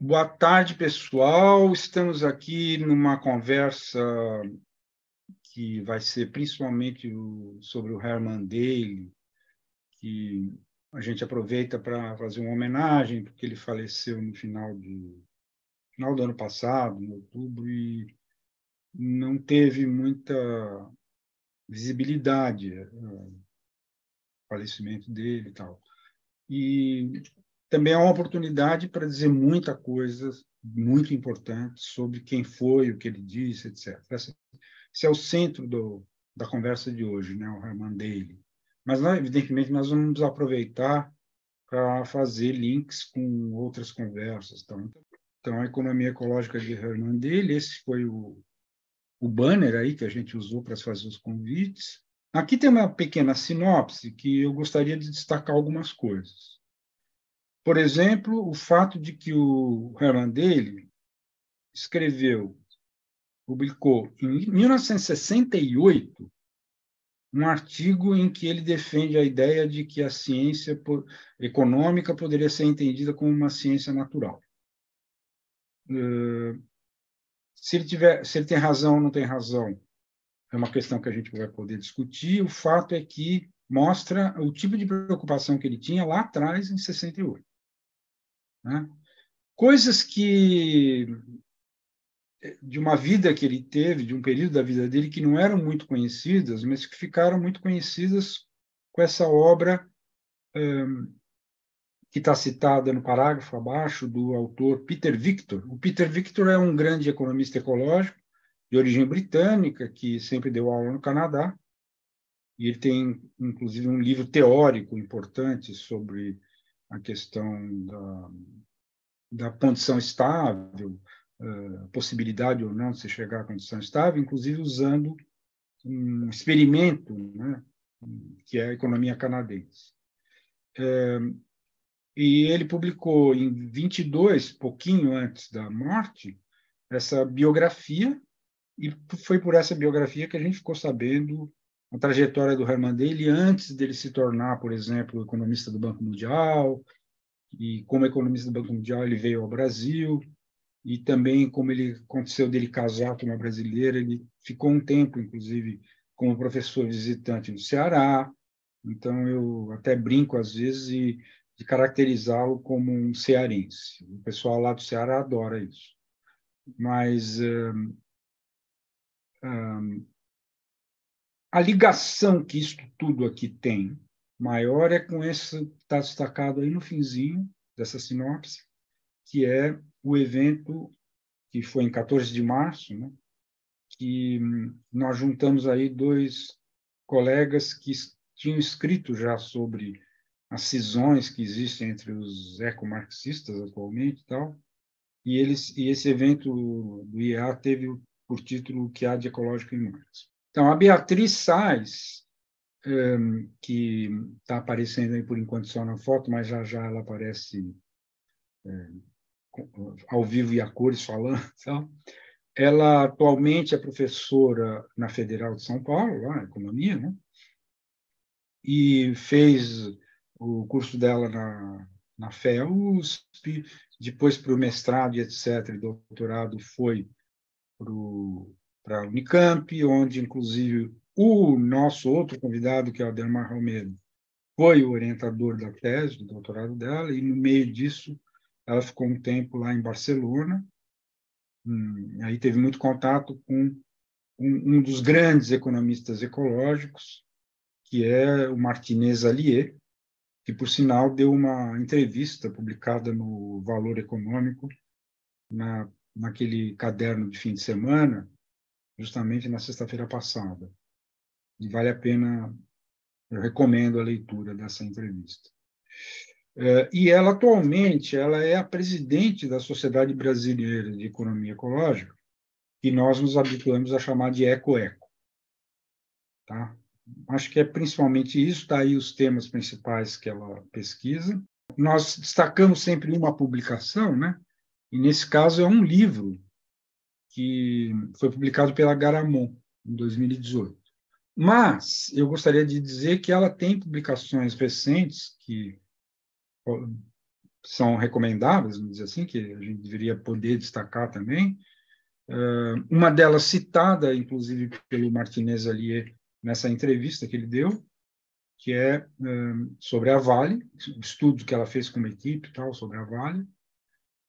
Boa tarde, pessoal. Estamos aqui numa conversa que vai ser principalmente sobre o Herman Daly, que a gente aproveita para fazer uma homenagem, porque ele faleceu no final do ano passado, em outubro, e não teve muita visibilidade o falecimento dele e tal. E também é uma oportunidade para dizer muita coisa muito importante sobre quem foi, o que ele disse, etc. Esse é o centro da conversa de hoje, né? O Herman Daly. Mas, evidentemente, nós vamos aproveitar para fazer links com outras conversas. Então, a economia ecológica de Herman Daly, esse foi o banner aí que a gente usou para fazer os convites. Aqui tem uma pequena sinopse que eu gostaria de destacar algumas coisas. Por exemplo, o fato de que o Herman Daly publicou em 1968 um artigo em que ele defende a ideia de que a ciência econômica poderia ser entendida como uma ciência natural. Se ele tem razão ou não tem razão, é uma questão que a gente vai poder discutir. O fato é que mostra o tipo de preocupação que ele tinha lá atrás, em 68. Né? Coisas que de uma vida que ele teve, de um período da vida dele que não eram muito conhecidas, mas que ficaram muito conhecidas com essa obra que está citada no parágrafo abaixo do autor Peter Victor. O Peter Victor é um grande economista ecológico de origem britânica que sempre deu aula no Canadá, e ele tem, inclusive, um livro teórico importante sobre a questão da condição estável, possibilidade ou não de se chegar à condição estável, inclusive usando um experimento, né, que é a economia canadense. E ele publicou em 22, pouquinho antes da morte, essa biografia, e foi por essa biografia que a gente ficou sabendo a trajetória do Herman Daly antes dele se tornar, por exemplo, economista do Banco Mundial, e como economista do Banco Mundial ele veio ao Brasil, e também como ele aconteceu dele casar com uma brasileira, ele ficou um tempo, inclusive, como professor visitante no Ceará. Então eu até brinco às vezes de caracterizá-lo como um cearense. O pessoal lá do Ceará adora isso. Mas a ligação que isso tudo aqui tem maior é com esse que está destacado aí no finzinho dessa sinopse, que é o evento que foi em 14 de março, né, que nós juntamos aí dois colegas que tinham escrito já sobre as cisões que existem entre os ecomarxistas atualmente e tal, e esse evento do IEA teve por título O que há de ecológico em Marx. Então, a Beatriz Sais, que está aparecendo aí por enquanto só na foto, mas já já ela aparece ao vivo e a cores falando, então, ela atualmente é professora na Federal de São Paulo, lá, economia, né? E fez o curso dela na FEA-USP, depois para o mestrado e etc., e doutorado foi para a Unicamp, onde, inclusive, o nosso outro convidado, que é o Adelmar Romero, foi o orientador da tese, do doutorado dela, e, no meio disso, ela ficou um tempo lá em Barcelona, aí teve muito contato com um dos grandes economistas ecológicos, que é o Martinez Allier, que, por sinal, deu uma entrevista publicada no Valor Econômico, naquele caderno de fim de semana, justamente na sexta-feira passada. E vale a pena, eu recomendo a leitura dessa entrevista. E ela, atualmente, ela é a presidente da Sociedade Brasileira de Economia Ecológica, que nós nos habituamos a chamar de EcoEco. Tá? Acho que é principalmente isso, está aí os temas principais que ela pesquisa. Nós destacamos sempre uma publicação, né? E nesse caso é um livro que foi publicado pela Garamond, em 2018. Mas eu gostaria de dizer que ela tem publicações recentes que são recomendáveis, vamos dizer assim, que a gente deveria poder destacar também. Uma delas citada, inclusive, pelo Martinez Allier nessa entrevista que ele deu, que é sobre a Vale, o estudo que ela fez com uma equipe e tal sobre a Vale,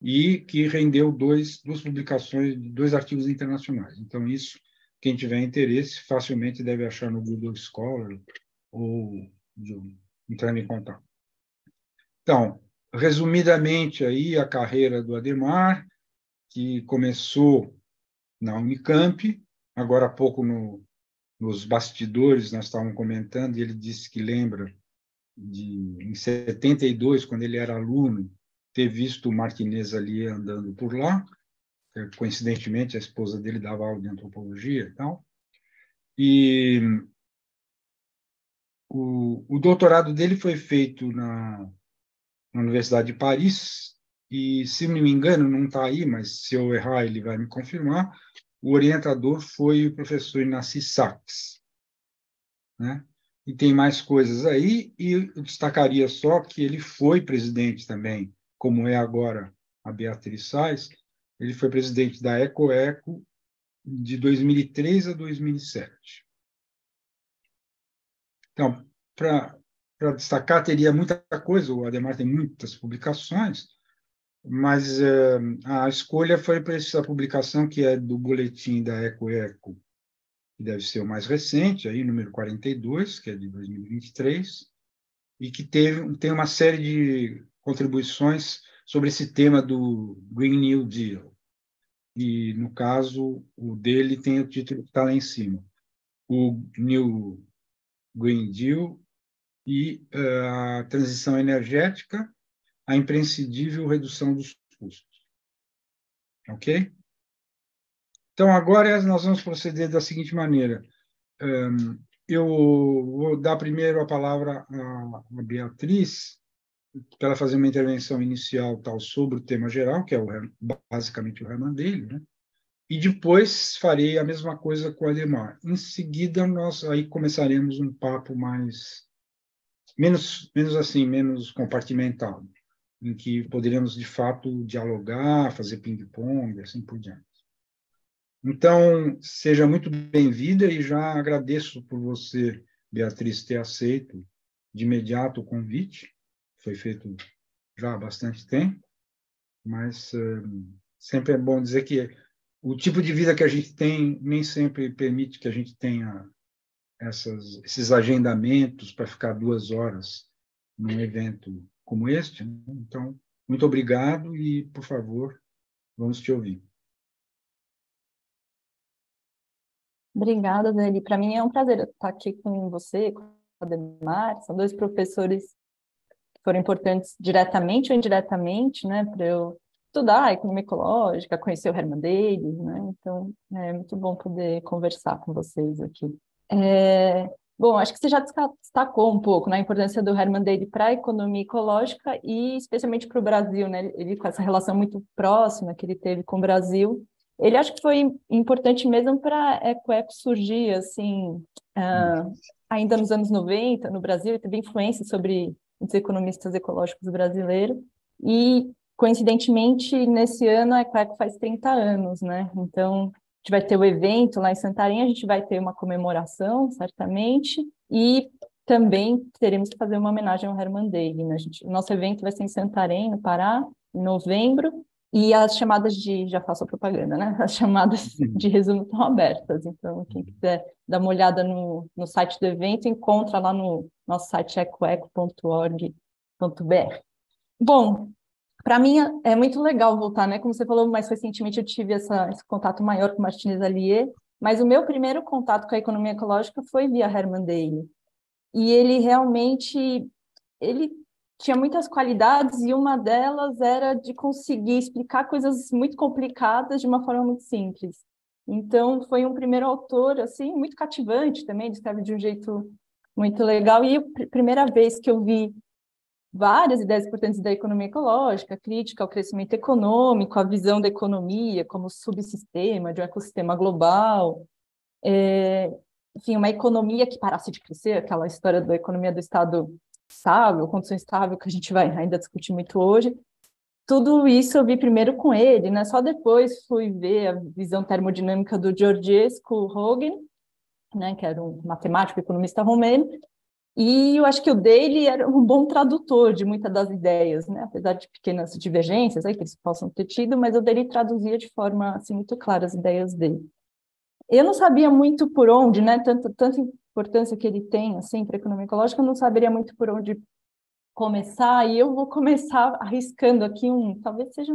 e que rendeu duas publicações, 2 artigos internacionais. Então, isso, quem tiver interesse, facilmente deve achar no Google Scholar ou entrando em contato. Então, resumidamente, aí a carreira do Adhemar, que começou na Unicamp, agora há pouco nos bastidores nós estávamos comentando, e ele disse que lembra em 72, quando ele era aluno, ter visto o Martinez ali andando por lá. Coincidentemente, a esposa dele dava aula de antropologia e tal. E o doutorado dele foi feito na Universidade de Paris, e, se não me engano, não está aí, mas se eu errar, ele vai me confirmar, o orientador foi o professor Inácio Sachs, né? E tem mais coisas aí, e eu destacaria só que ele foi presidente também, como é agora a Beatriz Sais, ele foi presidente da EcoEco de 2003 a 2007. Então, para destacar, teria muita coisa, o Adhemar tem muitas publicações, mas a escolha foi para essa publicação que é do boletim da EcoEco, que deve ser o mais recente, aí, número 42, que é de 2023, e que tem uma série de contribuições sobre esse tema do Green New Deal. E, no caso, o dele tem o título que está lá em cima, o New Green Deal e a transição energética, a imprescindível redução dos custos. Ok? Então, agora nós vamos proceder da seguinte maneira. Eu vou dar primeiro a palavra à Beatriz, para ela fazer uma intervenção inicial tal sobre o tema geral, que é basicamente o Herman Daly, né? E depois farei a mesma coisa com o Adhemar. Em seguida, nós aí começaremos um papo menos compartimentado, em que poderemos, de fato, dialogar, fazer ping-pong, assim por diante. Então, seja muito bem-vinda e já agradeço por você, Beatriz, ter aceito de imediato o convite. Foi feito já há bastante tempo, mas sempre é bom dizer que o tipo de vida que a gente tem nem sempre permite que a gente tenha esses agendamentos para ficar 2 horas num evento como este, né? Então, muito obrigado e, por favor, vamos te ouvir. Obrigada, Dani. Para mim é um prazer estar aqui com você, com o Adhemar. São 2 professores que foram importantes diretamente ou indiretamente, né, para eu estudar a economia ecológica, conhecer o Herman Daly, né? Então, é muito bom poder conversar com vocês aqui. Bom, acho que você já destacou um pouco, né, a importância do Herman Daly para a economia ecológica e especialmente para o Brasil, né? Ele com essa relação muito próxima que ele teve com o Brasil. Ele acho que foi importante mesmo para a EcoEco surgir, assim, ainda nos anos 90, no Brasil, e teve influência sobre os economistas ecológicos brasileiros. E, coincidentemente, nesse ano, a EcoEco faz 30 anos, né? Então, a gente vai ter o evento lá em Santarém, a gente vai ter uma comemoração, certamente, e também teremos que fazer uma homenagem ao Herman Daly, né? O nosso evento vai ser em Santarém, no Pará, em novembro, e as chamadas já faço a propaganda, né? As chamadas de resumo estão abertas, então quem quiser dar uma olhada no site do evento, encontra lá no nosso site ecoeco.org.br. Bom, para mim é muito legal voltar, né? Como você falou, mais recentemente eu tive esse contato maior com o Martinez Allier, mas o meu primeiro contato com a economia ecológica foi via Herman Daly. E ele realmente tinha muitas qualidades e uma delas era de conseguir explicar coisas muito complicadas de uma forma muito simples. Então, foi um primeiro autor, assim, muito cativante também, ele escreve de um jeito muito legal. E a primeira vez que eu vi várias ideias importantes da economia ecológica, crítica ao crescimento econômico, a visão da economia como subsistema de um ecossistema global, enfim, uma economia que parasse de crescer, aquela história da economia do Estado estável, condição estável, que a gente vai ainda discutir muito hoje. Tudo isso eu vi primeiro com ele, né? Só depois fui ver a visão termodinâmica do Georgescu-Roegen, né? Que era um matemático e economista romeno, e eu acho que o dele era um bom tradutor de muitas das ideias, né? Apesar de pequenas divergências aí que eles possam ter tido, mas o dele traduzia de forma assim, muito clara as ideias dele. Eu não sabia muito por onde, né? Tanta importância que ele tem assim, para a economia ecológica, eu não saberia muito por onde começar, e eu vou começar arriscando aqui talvez seja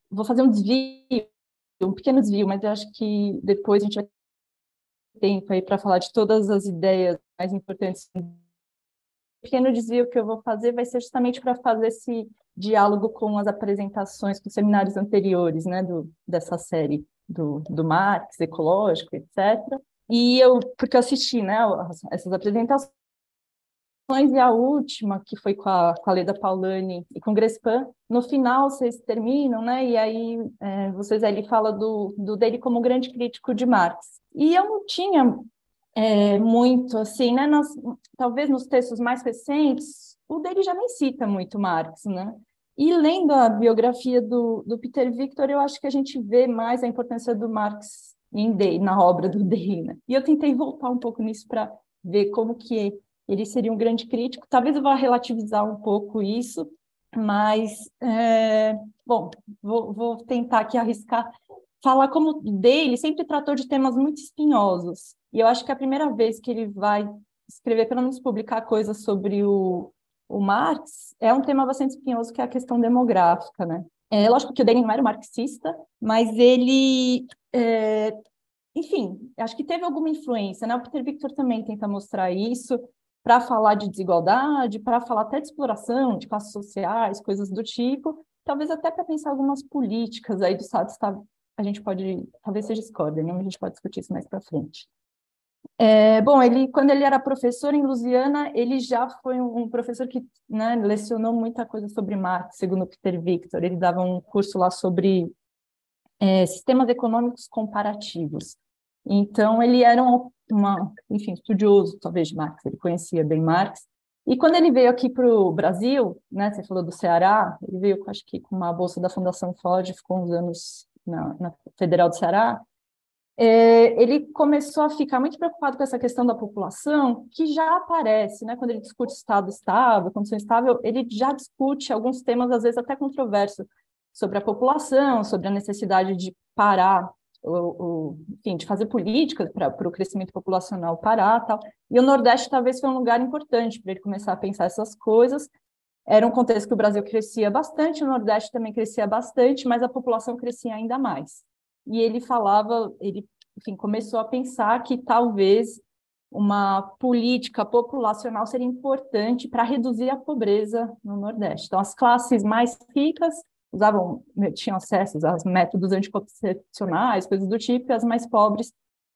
vou fazer um desvio, um pequeno desvio, mas eu acho que depois a gente vai ter tempo aí para falar de todas as ideias mais importantes. O pequeno desvio que eu vou fazer vai ser justamente para fazer esse diálogo com as apresentações, com os seminários anteriores, né, dessa série do Marx, ecológico, etc. Porque eu assisti, né, essas apresentações, e a última, que foi com a Leda Paulani e com o Grespan, no final vocês terminam, né? E aí vocês ali falam dele como grande crítico de Marx. E eu não tinha muito, assim, né? Talvez nos textos mais recentes, o dele já nem cita muito Marx, né? E lendo a biografia do Peter Victor, eu acho que a gente vê mais a importância do Marx na obra do Dale, né? E eu tentei voltar um pouco nisso para ver como que ele seria um grande crítico. Talvez eu vá relativizar um pouco isso, mas, bom, vou tentar aqui arriscar falar como dele sempre tratou de temas muito espinhosos. E eu acho que a primeira vez que ele vai escrever, pelo menos publicar coisas sobre o Marx, é um tema bastante espinhoso, que é a questão demográfica, né? Lógico que o Dale não era um marxista, mas ele... enfim, acho que teve alguma influência, né? O Peter Victor também tenta mostrar isso, para falar de desigualdade, para falar até de exploração, de classes sociais, coisas do tipo, talvez até para pensar algumas políticas aí do Estado, a gente pode, talvez seja discordem, né? A gente pode discutir isso mais para frente. Bom, quando ele era professor em Louisiana, ele já foi um professor que, né, lecionou muita coisa sobre Marx, segundo o Peter Victor. Ele dava um curso lá sobre sistemas econômicos comparativos. Então, ele era enfim, estudioso, talvez, de Marx, ele conhecia bem Marx. E quando ele veio aqui para o Brasil, né, você falou do Ceará, ele veio, acho que, com uma bolsa da Fundação Ford, ficou uns anos na Federal do Ceará. Ele começou a ficar muito preocupado com essa questão da população, que já aparece, né, quando ele discute estado estável, condição estável, ele já discute alguns temas, às vezes até controversos, sobre a população, sobre a necessidade de parar, enfim, de fazer políticas para o crescimento populacional parar, tal. E o Nordeste talvez foi um lugar importante para ele começar a pensar essas coisas. Era um contexto que o Brasil crescia bastante, o Nordeste também crescia bastante, mas a população crescia ainda mais. E enfim, começou a pensar que talvez uma política populacional seria importante para reduzir a pobreza no Nordeste. Então, as classes mais ricas tinham acesso aos métodos anticoncepcionais, coisas do tipo, e as mais pobres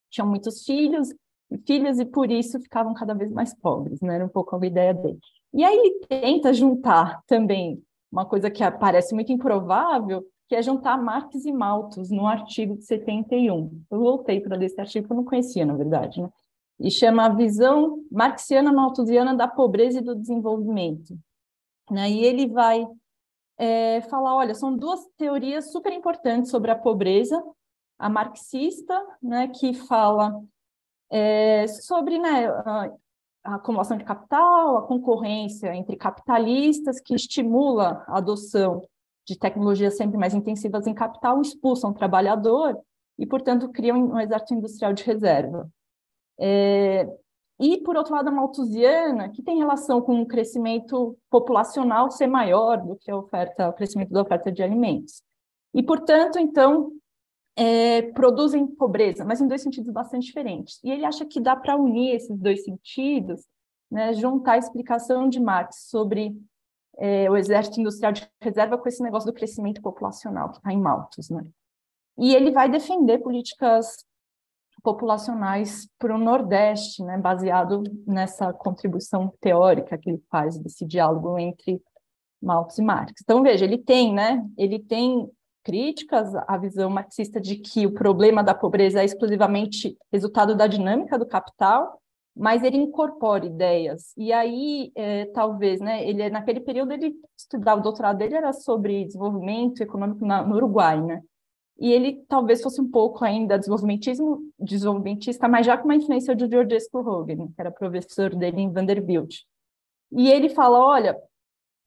tinham muitos filhos e filhas, e por isso ficavam cada vez mais pobres, né? Era um pouco a ideia dele. E aí ele tenta juntar também uma coisa que parece muito improvável, que é juntar Marx e Malthus no artigo de 71. Eu voltei para ler esse artigo, que eu não conhecia, na verdade, né? E chama A Visão Marxiana-Malthusiana da Pobreza e do Desenvolvimento. E ele vai falar, olha, são duas teorias super importantes sobre a pobreza, a marxista, né, que fala sobre, né, a acumulação de capital, a concorrência entre capitalistas, que estimula a adoção de tecnologias sempre mais intensivas em capital, expulsam o trabalhador e, portanto, criam um exército industrial de reserva. E, por outro lado, a malthusiana, que tem relação com o crescimento populacional ser maior do que o crescimento da oferta de alimentos. E, portanto, então, produzem pobreza, mas em dois sentidos bastante diferentes. E ele acha que dá para unir esses dois sentidos, né, juntar a explicação de Marx sobre o exército industrial de reserva com esse negócio do crescimento populacional, que está em Malthus, né? E ele vai defender políticas populacionais para o Nordeste, né, baseado nessa contribuição teórica que ele faz desse diálogo entre Malthus e Marx. Então, veja, ele tem críticas à visão marxista de que o problema da pobreza é exclusivamente resultado da dinâmica do capital, mas ele incorpora ideias. E aí, talvez, né, ele, naquele período, ele estudava, o doutorado dele era sobre desenvolvimento econômico no Uruguai, né? E ele talvez fosse um pouco ainda desenvolvimentista, mas já com uma influência do George Rogan, que era professor dele em Vanderbilt. E ele fala, olha,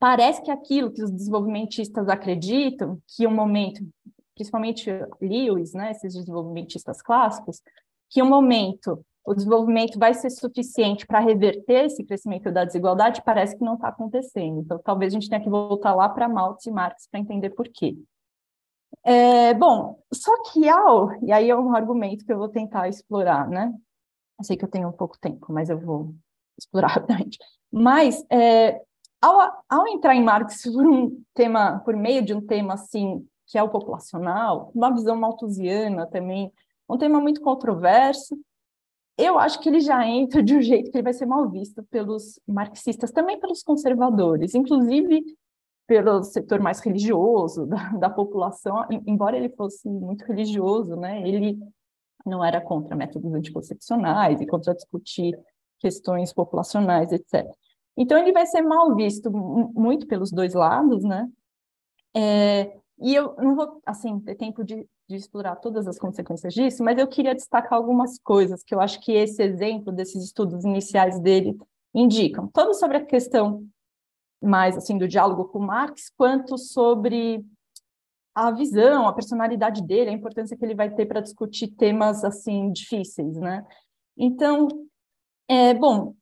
parece que aquilo que os desenvolvimentistas acreditam, que um momento, principalmente Lewis, né, esses desenvolvimentistas clássicos, que um momento o desenvolvimento vai ser suficiente para reverter esse crescimento da desigualdade, parece que não está acontecendo. Então, talvez a gente tenha que voltar lá para Malthus e Marx para entender por quê. Bom, só que e aí é um argumento que eu vou tentar explorar, né? Eu sei que eu tenho pouco tempo, mas eu vou explorar rapidamente. Mas, ao entrar em Marx por meio de um tema assim, que é o populacional, uma visão malthusiana também, um tema muito controverso, eu acho que ele já entra de um jeito que ele vai ser mal visto pelos marxistas, também pelos conservadores, inclusive pelo setor mais religioso da população, embora ele fosse muito religioso, né, ele não era contra métodos anticoncepcionais e contra discutir questões populacionais, etc. Então, ele vai ser mal visto muito pelos dois lados, né? E eu não vou, assim, ter tempo de explorar todas as consequências disso, mas eu queria destacar algumas coisas que eu acho que esse exemplo desses estudos iniciais dele indicam, tanto sobre a questão mais, assim, do diálogo com Marx, quanto sobre a visão, a personalidade dele, a importância que ele vai ter para discutir temas, assim, difíceis, né? Então, bom,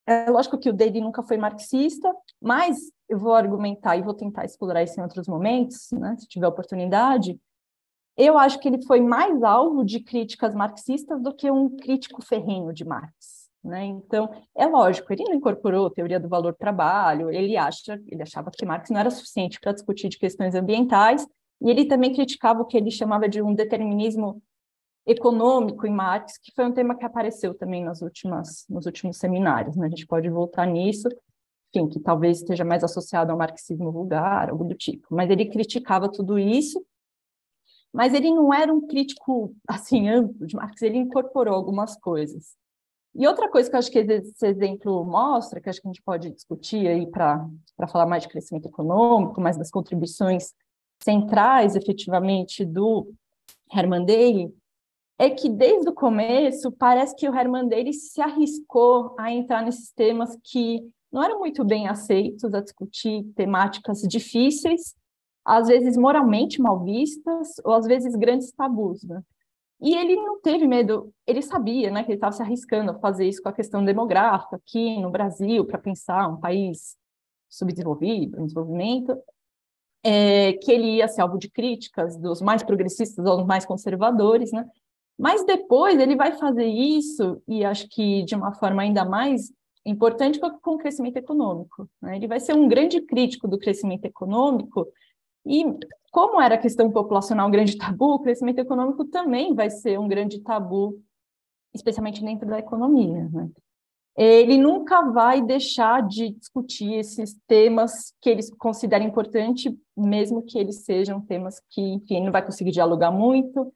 é lógico que o Daly nunca foi marxista, mas eu vou argumentar e vou tentar explorar isso em outros momentos, né, se tiver oportunidade. Eu acho que ele foi mais alvo de críticas marxistas do que um crítico ferrenho de Marx, né? Então, é lógico, ele não incorporou a teoria do valor-trabalho, ele achava que Marx não era suficiente para discutir de questões ambientais, e ele também criticava o que ele chamava de um determinismo econômico em Marx, que foi um tema que apareceu também nos últimos seminários, né? A gente pode voltar nisso, enfim, que talvez esteja mais associado ao marxismo vulgar, algo do tipo. Mas ele criticava tudo isso, mas ele não era um crítico, assim, amplo de Marx, ele incorporou algumas coisas. E outra coisa que eu acho que esse exemplo mostra, que acho que a gente pode discutir aí para falar mais de crescimento econômico, mais das contribuições centrais, efetivamente, do Herman Daly, é que desde o começo parece que o Herman Daly se arriscou a entrar nesses temas que não eram muito bem aceitos, a discutir temáticas difíceis, às vezes moralmente mal vistas, ou às vezes grandes tabus, né? E ele não teve medo, ele sabia, né, que ele estava se arriscando a fazer isso com a questão demográfica aqui no Brasil, para pensar um país subdesenvolvido, em desenvolvimento, que ele ia ser alvo de críticas dos mais progressistas aos mais conservadores, né? Mas depois ele vai fazer isso, e acho que de uma forma ainda mais importante, com o crescimento econômico, né? Ele vai ser um grande crítico do crescimento econômico, e como era a questão populacional um grande tabu, o crescimento econômico também vai ser um grande tabu, especialmente dentro da economia, né? Ele nunca vai deixar de discutir esses temas que eles consideram importantes, mesmo que eles sejam temas que, enfim, não vai conseguir dialogar muito.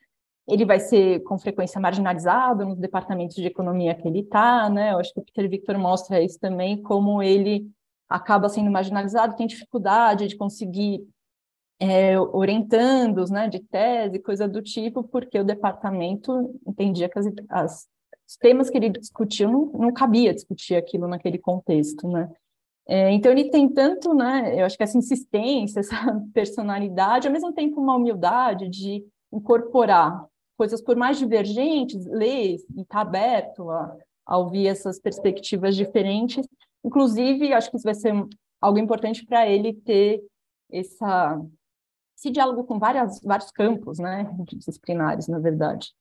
Ele vai ser, com frequência, marginalizado nos departamentos de economia que ele está, né? Eu acho que o Peter Victor mostra isso também, como ele acaba sendo marginalizado, tem dificuldade de conseguir orientandos, né, de tese, coisa do tipo, porque o departamento entendia que os temas que ele discutiu não cabia discutir aquilo naquele contexto, né? Então ele tem tanto, né, eu acho que essa insistência, essa personalidade, ao mesmo tempo uma humildade de incorporar coisas por mais divergentes, ler e estar aberto a ouvir essas perspectivas diferentes. Inclusive, acho que isso vai ser algo importante para ele ter esse diálogo com vários campos, né, disciplinares, na verdade.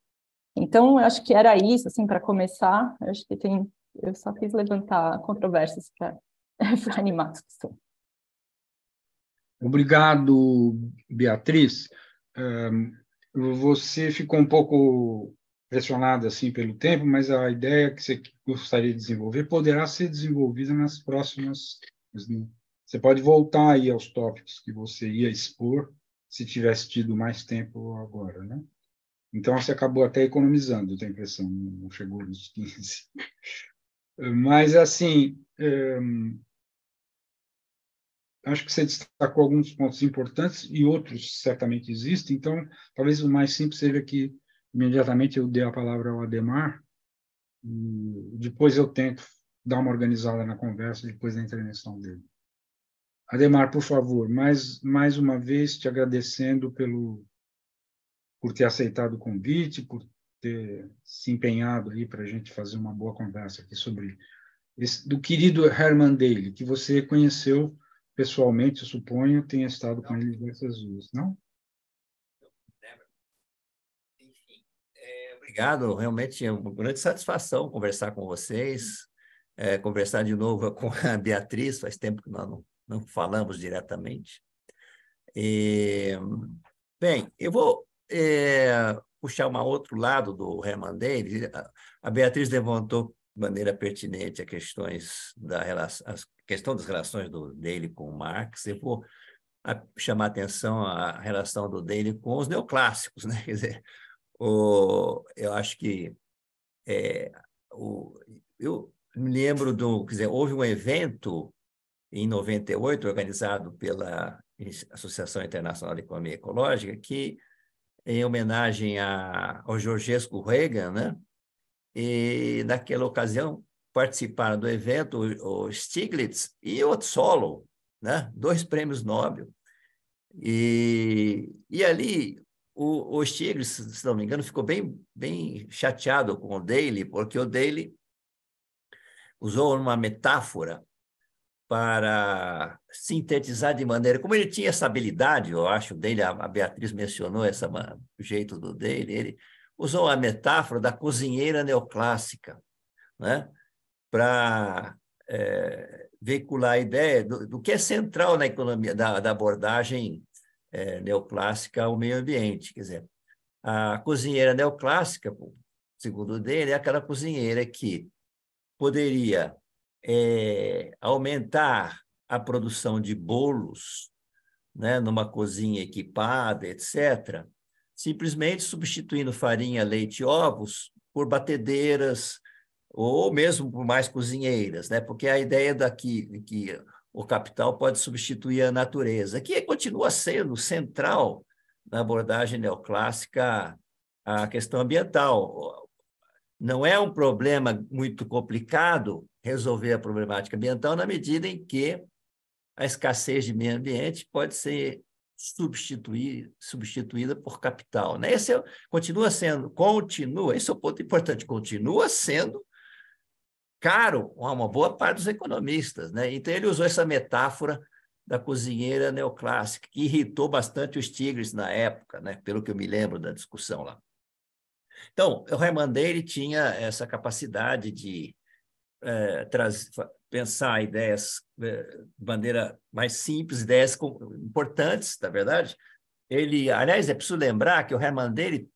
Então, eu acho que era isso, assim, para começar. Eu acho que eu só quis levantar controvérsias para animar a discussão. Obrigado, Beatriz. Você ficou um pouco pressionada assim pelo tempo, mas a ideia que você gostaria de desenvolver poderá ser desenvolvida nas próximas. Você pode voltar aí aos tópicos que você ia expor se tivesse tido mais tempo agora, né? Então você acabou até economizando, eu tenho a impressão, não chegou nos 15. Mas, assim, acho que você destacou alguns pontos importantes e outros certamente existem, então talvez o mais simples seja que imediatamente eu dê a palavra ao Adhemar e depois eu tento dar uma organizada na conversa depois da intervenção dele. Adhemar, por favor, mais uma vez te agradecendo por ter aceitado o convite, por ter se empenhado aí para a gente fazer uma boa conversa aqui sobre do querido Herman Daly, que você conheceu pessoalmente, eu suponho, tenha estado com ele diversas vezes, não? Enfim, obrigado. Realmente é uma grande satisfação conversar com vocês, conversar de novo com a Beatriz, faz tempo que nós não falamos diretamente. Bem, eu vou puxar um outro lado do Herman Daly. A Beatriz levantou de maneira pertinente a questão das relações do Daly com o Marx. Eu vou chamar a atenção à relação do Daly com os neoclássicos, né? Quer dizer, eu acho que eu me lembro quer dizer, houve um evento em 98 organizado pela Associação Internacional de Economia Ecológica que em homenagem ao Georgescu Reagan, né? E naquela ocasião participaram do evento o Stiglitz e o Solow, né? 2 prêmios Nobel. E ali o Stiglitz, se não me engano, ficou bem chateado com o Daly, porque o Daly usou uma metáfora para sintetizar de maneira... Como ele tinha essa habilidade, eu acho, dele, a Beatriz mencionou o jeito do dele, ele usou a metáfora da cozinheira neoclássica, né? Para veicular a ideia do que é central na economia, da abordagem neoclássica ao meio ambiente. Quer dizer, a cozinheira neoclássica, segundo dele, é aquela cozinheira que poderia aumentar a produção de bolos, né, numa cozinha equipada, etc., simplesmente substituindo farinha, leite e ovos por batedeiras ou mesmo por mais cozinheiras, né? Porque a ideia daqui que o capital pode substituir a natureza, que continua sendo central na abordagem neoclássica a questão ambiental. Não é um problema muito complicado resolver a problemática ambiental na medida em que a escassez de meio ambiente pode ser substituída por capital, né? Esse é o ponto importante, continua sendo caro a uma boa parte dos economistas, né? Então ele usou essa metáfora da cozinheira neoclássica, que irritou bastante os Stiglitz na época, né? Pelo que eu me lembro da discussão lá. Então, o Herman Daly tinha essa capacidade de pensar ideias de maneira mais simples, ideias importantes, na verdade. Aliás, é preciso lembrar que o Herman Daly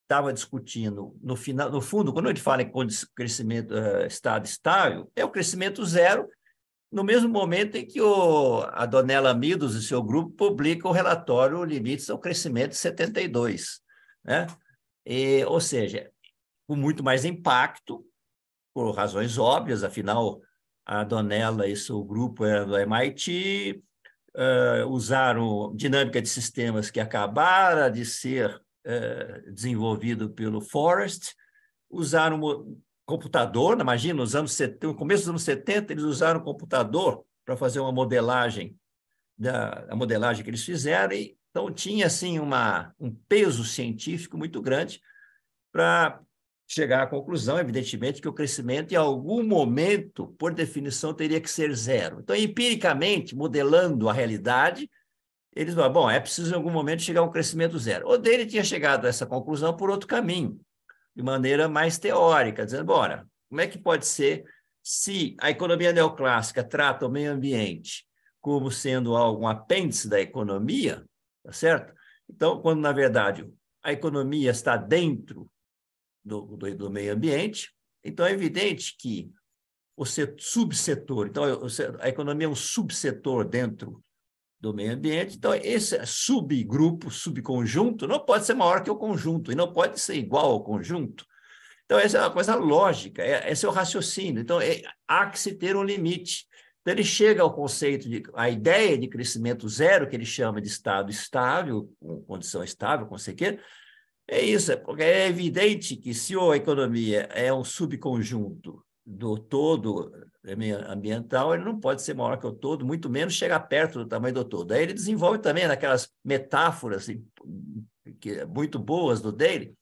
estava discutindo, no fundo, quando ele fala em crescimento estado estável, é o crescimento zero, no mesmo momento em que a Donella Meadows e seu grupo publicam o relatório Limites ao Crescimento de 72, né? Ou seja, com muito mais impacto, por razões óbvias, afinal, a Donella e seu grupo eram do MIT, usaram dinâmica de sistemas que acabaram de ser desenvolvido pelo Forrest, usaram computador, imagina, no começo dos anos 70, eles usaram computador para fazer uma modelagem, a modelagem que eles fizeram, e então tinha assim, um peso científico muito grande para chegar à conclusão, evidentemente, que o crescimento, em algum momento, por definição, teria que ser zero. Então, empiricamente, modelando a realidade, eles falam, bom, é preciso, em algum momento, chegar a um crescimento zero. O dele tinha chegado a essa conclusão por outro caminho, de maneira mais teórica, dizendo, bora, como é que pode ser se a economia neoclássica trata o meio ambiente como sendo um apêndice da economia, tá certo? Então, quando, na verdade, a economia está dentro do meio ambiente, então é evidente que o subsetor, então a economia é um subsetor dentro do meio ambiente, então esse subgrupo, subconjunto, não pode ser maior que o conjunto, e não pode ser igual ao conjunto. Então, essa é uma coisa lógica, esse é o raciocínio. Então, há que se ter um limite. Então, ele chega ao conceito a ideia de crescimento zero, que ele chama de estado estável, com condição estável, como você quer, é isso, porque é evidente que se a economia é um subconjunto do todo ambiental, ele não pode ser maior que o todo, muito menos chegar perto do tamanho do todo. Aí ele desenvolve também naquelas metáforas muito boas do Daly,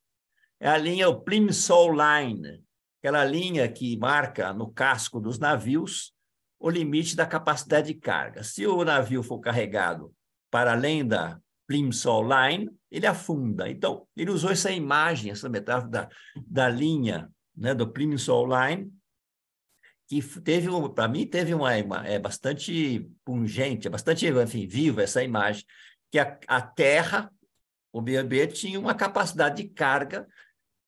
é a linha, o Plimsoll Line, aquela linha que marca no casco dos navios o limite da capacidade de carga. Se o navio for carregado para além da Plimsoll Line, ele afunda. Então, ele usou essa imagem, essa metáfora da linha, né, do Plimsoll Line, que teve, para mim, teve é bastante pungente, é bastante, enfim, viva essa imagem, que a Terra, o meio ambiente, tinha uma capacidade de carga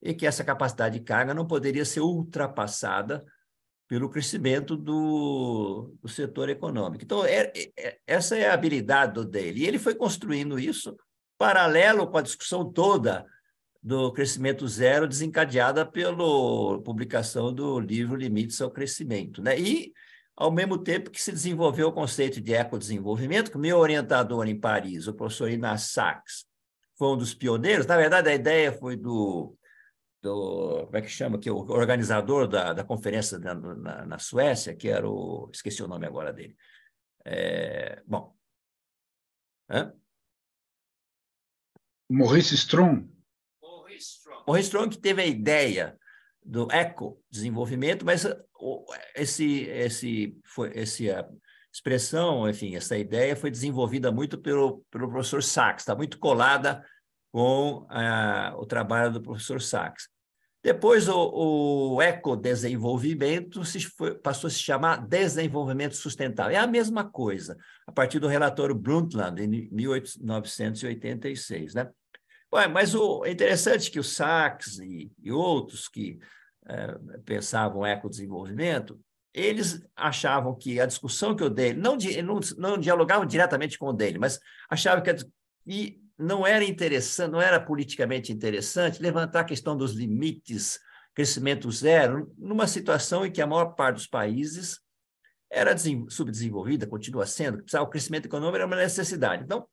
e que essa capacidade de carga não poderia ser ultrapassada pelo crescimento do setor econômico. Então, essa é a habilidade dele. E ele foi construindo isso paralelo com a discussão toda do crescimento zero, desencadeada pela publicação do livro Limites ao Crescimento, né? E, ao mesmo tempo que se desenvolveu o conceito de ecodesenvolvimento, que o meu orientador em Paris, o professor Inácio Sachs, foi um dos pioneiros. Na verdade, a ideia foi do como é que chama, que é o organizador da conferência na Suécia, que era esqueci o nome agora dele. Bom. Maurice Strong. Maurice Strong, que teve a ideia do ecodesenvolvimento, mas essa expressão, enfim, essa ideia foi desenvolvida muito pelo professor Sachs, está muito colada com o trabalho do professor Sachs. Depois, o ecodesenvolvimento passou a se chamar desenvolvimento sustentável. É a mesma coisa, a partir do relatório Brundtland, em 1986, né? Mas é interessante que o Sachs e outros que pensavam ecodesenvolvimento, eles achavam que a discussão que o Daly, não dialogavam diretamente com o Daly, mas achavam que não era interessante, não era politicamente interessante levantar a questão dos limites, crescimento zero, numa situação em que a maior parte dos países era subdesenvolvida, continua sendo, o crescimento econômico era uma necessidade. Então,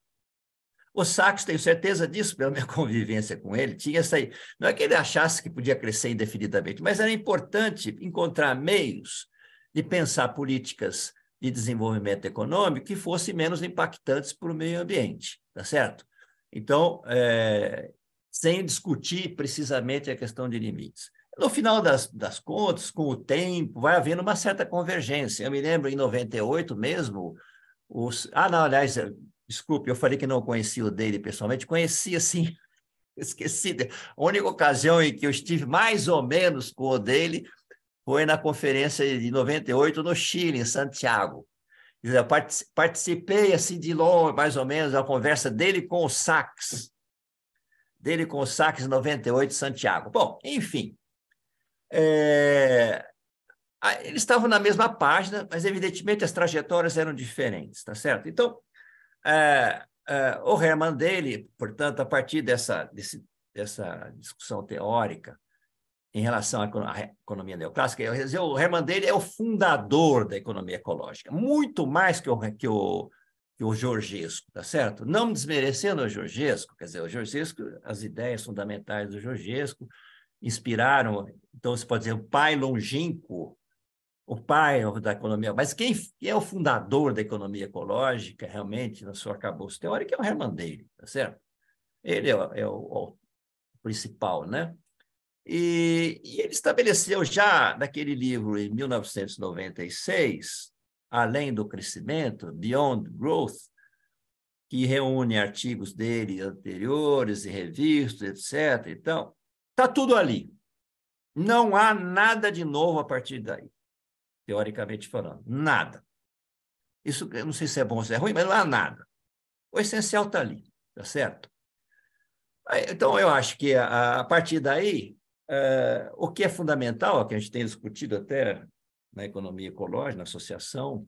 o Sachs, tenho certeza disso, pela minha convivência com ele, tinha essa. Não é que ele achasse que podia crescer indefinidamente, mas era importante encontrar meios de pensar políticas de desenvolvimento econômico que fossem menos impactantes para o meio ambiente, tá certo? Então, sem discutir precisamente a questão de limites. No final das contas, com o tempo, vai havendo uma certa convergência. Eu me lembro, em 98 mesmo, não, aliás, desculpe, eu falei que não conhecia o Daly pessoalmente, conhecia, sim, esqueci. A única ocasião em que eu estive mais ou menos com o Daly foi na conferência de 98 no Chile, em Santiago. Eu participei assim de longe, mais ou menos, da conversa dele com o Sachs. Em 98, Santiago. Bom, enfim. Eles estavam na mesma página, mas, evidentemente, as trajetórias eram diferentes, tá certo? Então, o Hermann Daly, portanto, a partir dessa discussão teórica em relação à economia neoclássica, o Hermann Daly é o fundador da economia ecológica, muito mais que o Georgescu, tá certo? Não desmerecendo o Georgescu, quer dizer, o Georgescu, as ideias fundamentais do Georgescu inspiraram, então se pode dizer, o pai longínquo, o pai da economia, mas quem é o fundador da economia ecológica, realmente, na sua arcabouço teórico, é o Hermann Daly, tá certo? Ele é o principal, né? E ele estabeleceu já naquele livro, em 1996, Além do Crescimento, Beyond Growth, que reúne artigos dele anteriores e revistas, etc. Então, está tudo ali. Não há nada de novo a partir daí, teoricamente falando. Nada. Isso, eu não sei se é bom ou se é ruim, mas não há nada. O essencial está ali, tá certo? Então, eu acho que a partir daí, o que é fundamental, que a gente tem discutido até na economia ecológica, na associação,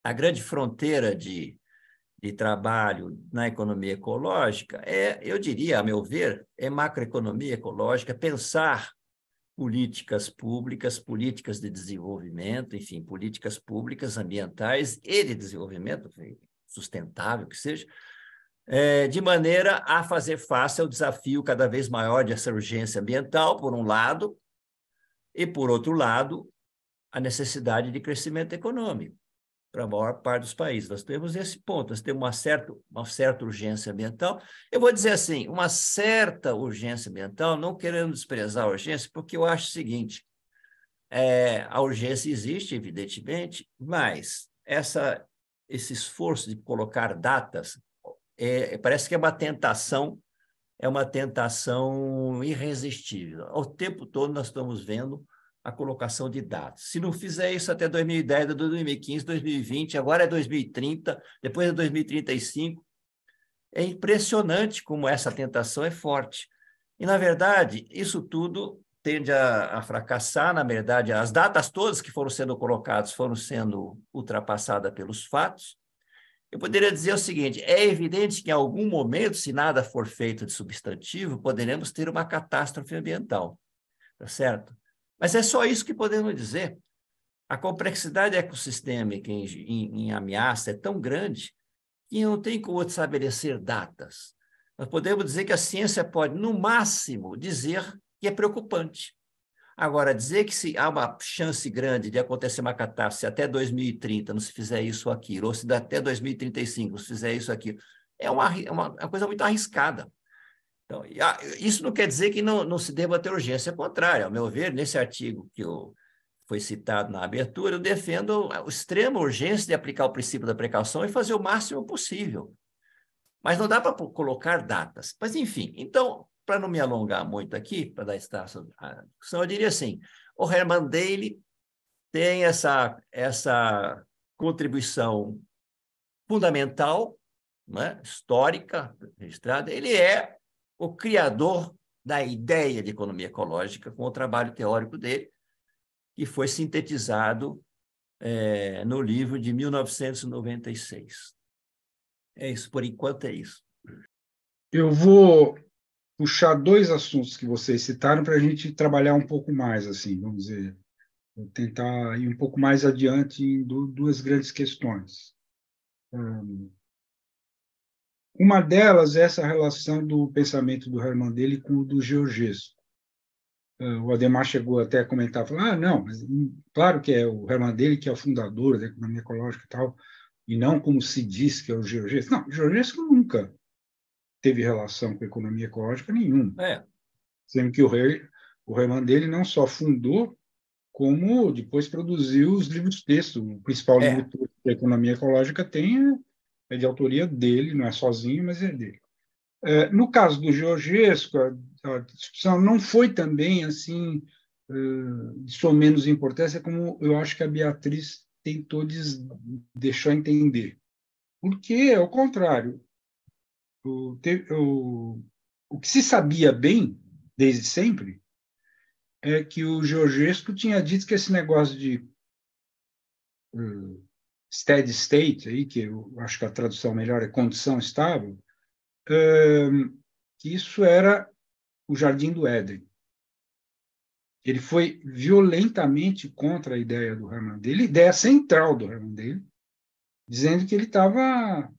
a grande fronteira de trabalho na economia ecológica eu diria, a meu ver, é macroeconomia ecológica, pensar políticas públicas, políticas de desenvolvimento, enfim, políticas públicas ambientais e de desenvolvimento sustentável, que seja, de maneira a fazer face ao desafio cada vez maior dessa urgência ambiental, por um lado, e, por outro lado, a necessidade de crescimento econômico para a maior parte dos países. Nós temos esse ponto, nós temos uma certa urgência ambiental. Eu vou dizer assim, uma certa urgência ambiental, não querendo desprezar a urgência, porque eu acho o seguinte, a urgência existe, evidentemente, mas esse esforço de colocar datas parece que é uma tentação irresistível. O tempo todo nós estamos vendo a colocação de dados. Se não fizer isso até 2010, 2015, 2020, agora é 2030, depois é 2035, é impressionante como essa tentação é forte. E, na verdade, isso tudo tende a fracassar. Na verdade, as datas todas que foram sendo colocadas foram sendo ultrapassadas pelos fatos. Eu poderia dizer o seguinte, é evidente que em algum momento, se nada for feito de substantivo, poderemos ter uma catástrofe ambiental, tá certo? Mas é só isso que podemos dizer. A complexidade ecossistêmica em ameaça é tão grande que não tem como estabelecer datas. Nós podemos dizer que a ciência pode, no máximo, dizer que é preocupante. Agora, dizer que se há uma chance grande de acontecer uma catástrofe até 2030, não se fizer isso ou aquilo, ou se até 2035 não se fizer isso ou aquilo, é uma coisa muito arriscada. Então, isso não quer dizer que não se deva ter urgência, ao contrário, ao meu ver, nesse artigo que foi citado na abertura, eu defendo a extrema urgência de aplicar o princípio da precaução e fazer o máximo possível. Mas não dá para colocar datas. Mas, enfim, então, para não me alongar muito aqui, para dar espaço à discussão, eu diria assim, o Herman Daly tem essa contribuição fundamental, né, histórica, registrada, ele é o criador da ideia de economia ecológica com o trabalho teórico dele, que foi sintetizado no livro de 1996. É isso, por enquanto é isso. Eu vou puxar dois assuntos que vocês citaram para a gente trabalhar um pouco mais, assim, vamos dizer, vou tentar ir um pouco mais adiante em duas grandes questões. Uma delas é essa relação do pensamento do Herman Daly com o do Georgescu. O Adhemar chegou até a comentar, falou, não, mas claro que é o Herman Daly que é o fundador da economia ecológica e tal, e não como se diz que é o Georgescu. Não, o Georgescu nunca teve relação com a economia ecológica nenhuma. Sendo que o Herman Daly não só fundou, como depois produziu os livros-texto. O principal livro da economia ecológica é de autoria dele, não é sozinho, mas é dele. No caso do Georgescu, a discussão não foi também assim de sua menos importância, como eu acho que a Beatriz tentou deixar entender. Porque, ao contrário, o que se sabia bem, desde sempre, é que o Georgescu tinha dito que esse negócio de steady state, aí, que eu acho que a tradução melhor é condição estável, que isso era o Jardim do Éden. Ele foi violentamente contra a ideia do Herman Daly, ideia central do Herman Daly, dizendo que ele estava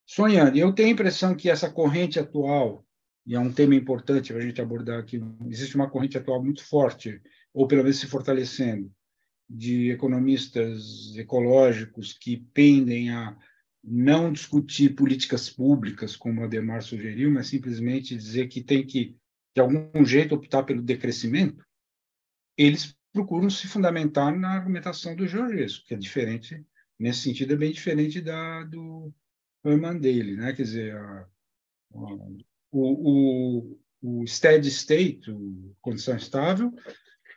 sonhando. E eu tenho a impressão que essa corrente atual, e é um tema importante para a gente abordar aqui, existe uma corrente atual muito forte, ou pelo menos se fortalecendo, de economistas ecológicos que pendem a não discutir políticas públicas, como o Adhemar sugeriu, mas simplesmente dizer que tem que, de algum jeito, optar pelo decrescimento. Eles procuram se fundamentar na argumentação do Georgescu, que é diferente, nesse sentido, é bem diferente do Herman Daly, né? Quer dizer, o steady state, a condição estável,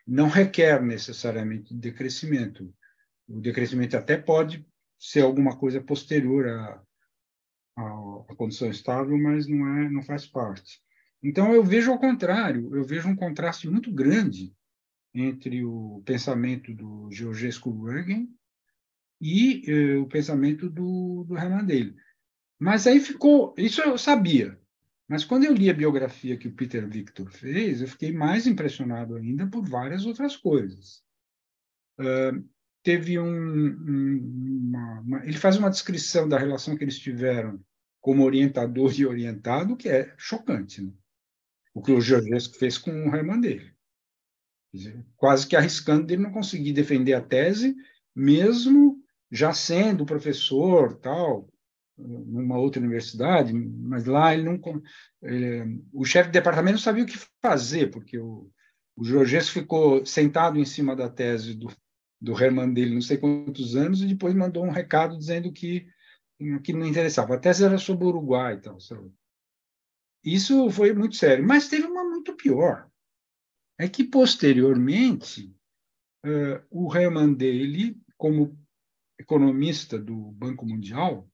não requer necessariamente decrescimento. O decrescimento até pode ser alguma coisa posterior à condição estável, mas não faz parte. Então, eu vejo ao contrário, eu vejo um contraste muito grande entre o pensamento do Georgescu-Roegen e o pensamento do Herman Daly. Mas aí ficou, isso eu sabia, Mas quando eu li a biografia que o Peter Victor fez, eu fiquei mais impressionado ainda por várias outras coisas. Teve ele faz uma descrição da relação que eles tiveram como orientador e orientado, que é chocante, né? O que o Georgescu fez com o Hermann dele. Quer dizer, quase que arriscando de ele não conseguir defender a tese, mesmo já sendo professor, tal, numa outra universidade, mas lá ele não... o chefe de departamento não sabia o que fazer, porque o Georgescu ficou sentado em cima da tese do Hermann dele não sei quantos anos e depois mandou um recado dizendo que não interessava. A tese era sobre o Uruguai e tal. Sabe? Isso foi muito sério. Mas teve uma muito pior. É que, posteriormente, o Hermann dele, como economista do Banco Mundial,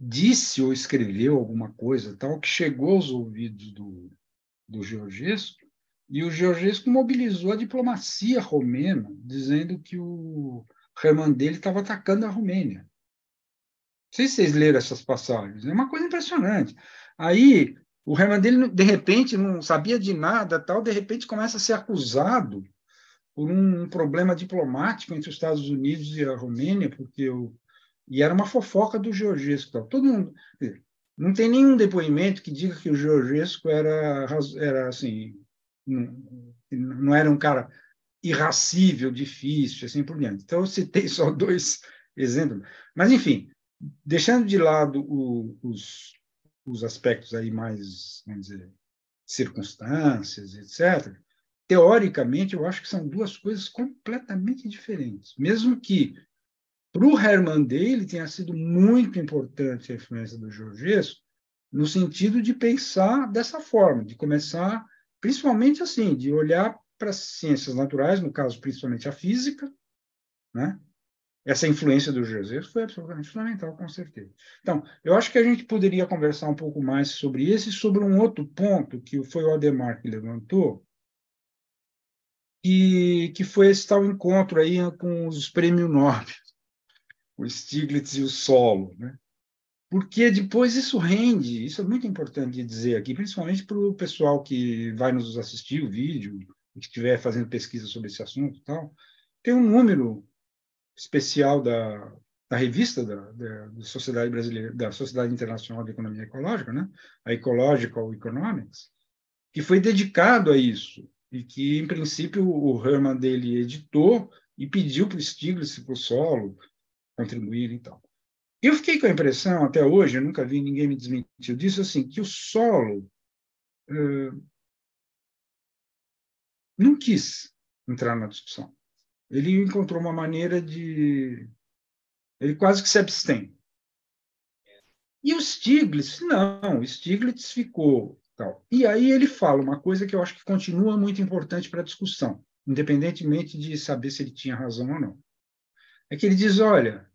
disse ou escreveu alguma coisa tal que chegou aos ouvidos do Georgescu, e o Georgescu mobilizou a diplomacia romena, dizendo que o Hermann dele estava atacando a Romênia. Não sei se vocês leram essas passagens, é uma coisa impressionante. Aí, o Hermann dele, de repente, não sabia de nada, tal, de repente começa a ser acusado por um problema diplomático entre os Estados Unidos e a Romênia, e era uma fofoca do Georgescu. Tal. Todo mundo... Não tem nenhum depoimento que diga que o Georgescu era assim, não era um cara irracível, difícil, assim por diante. Então, eu citei só 2 exemplos. Mas, enfim, deixando de lado os aspectos aí mais, vamos dizer, circunstâncias, etc., teoricamente, eu acho que são 2 coisas completamente diferentes. Mesmo que, para o Hermann Dale, tenha sido muito importante a influência do Georgescu, no sentido de pensar dessa forma, de começar, principalmente assim, de olhar para as ciências naturais, no caso, principalmente a física, né? Essa influência do Georgescu foi absolutamente fundamental, com certeza. Então, eu acho que a gente poderia conversar um pouco mais sobre esse e sobre um outro ponto que foi o Adhemar que levantou, que foi esse tal encontro aí com os prêmios Nobel, o Stiglitz e o Solow, né? Porque depois isso rende, isso é muito importante de dizer aqui, principalmente para o pessoal que vai nos assistir o vídeo, que estiver fazendo pesquisa sobre esse assunto e tal. Tem um número especial da revista da Sociedade Brasileira, da Sociedade Internacional de Economia Ecológica, né? A Ecological Economics, que foi dedicado a isso, e que, em princípio, o Hermann dele editou e pediu para o Stiglitz e para o Solow contribuírem e tal. Eu fiquei com a impressão, até hoje, eu nunca vi ninguém me desmentir disso, assim, que o Solow não quis entrar na discussão. Ele encontrou uma maneira de... Ele quase que se abstém. E o Stiglitz, não, o Stiglitz ficou... Tal. E aí ele fala uma coisa que eu acho que continua muito importante para a discussão, independentemente de saber se ele tinha razão ou não. É que ele diz, olha,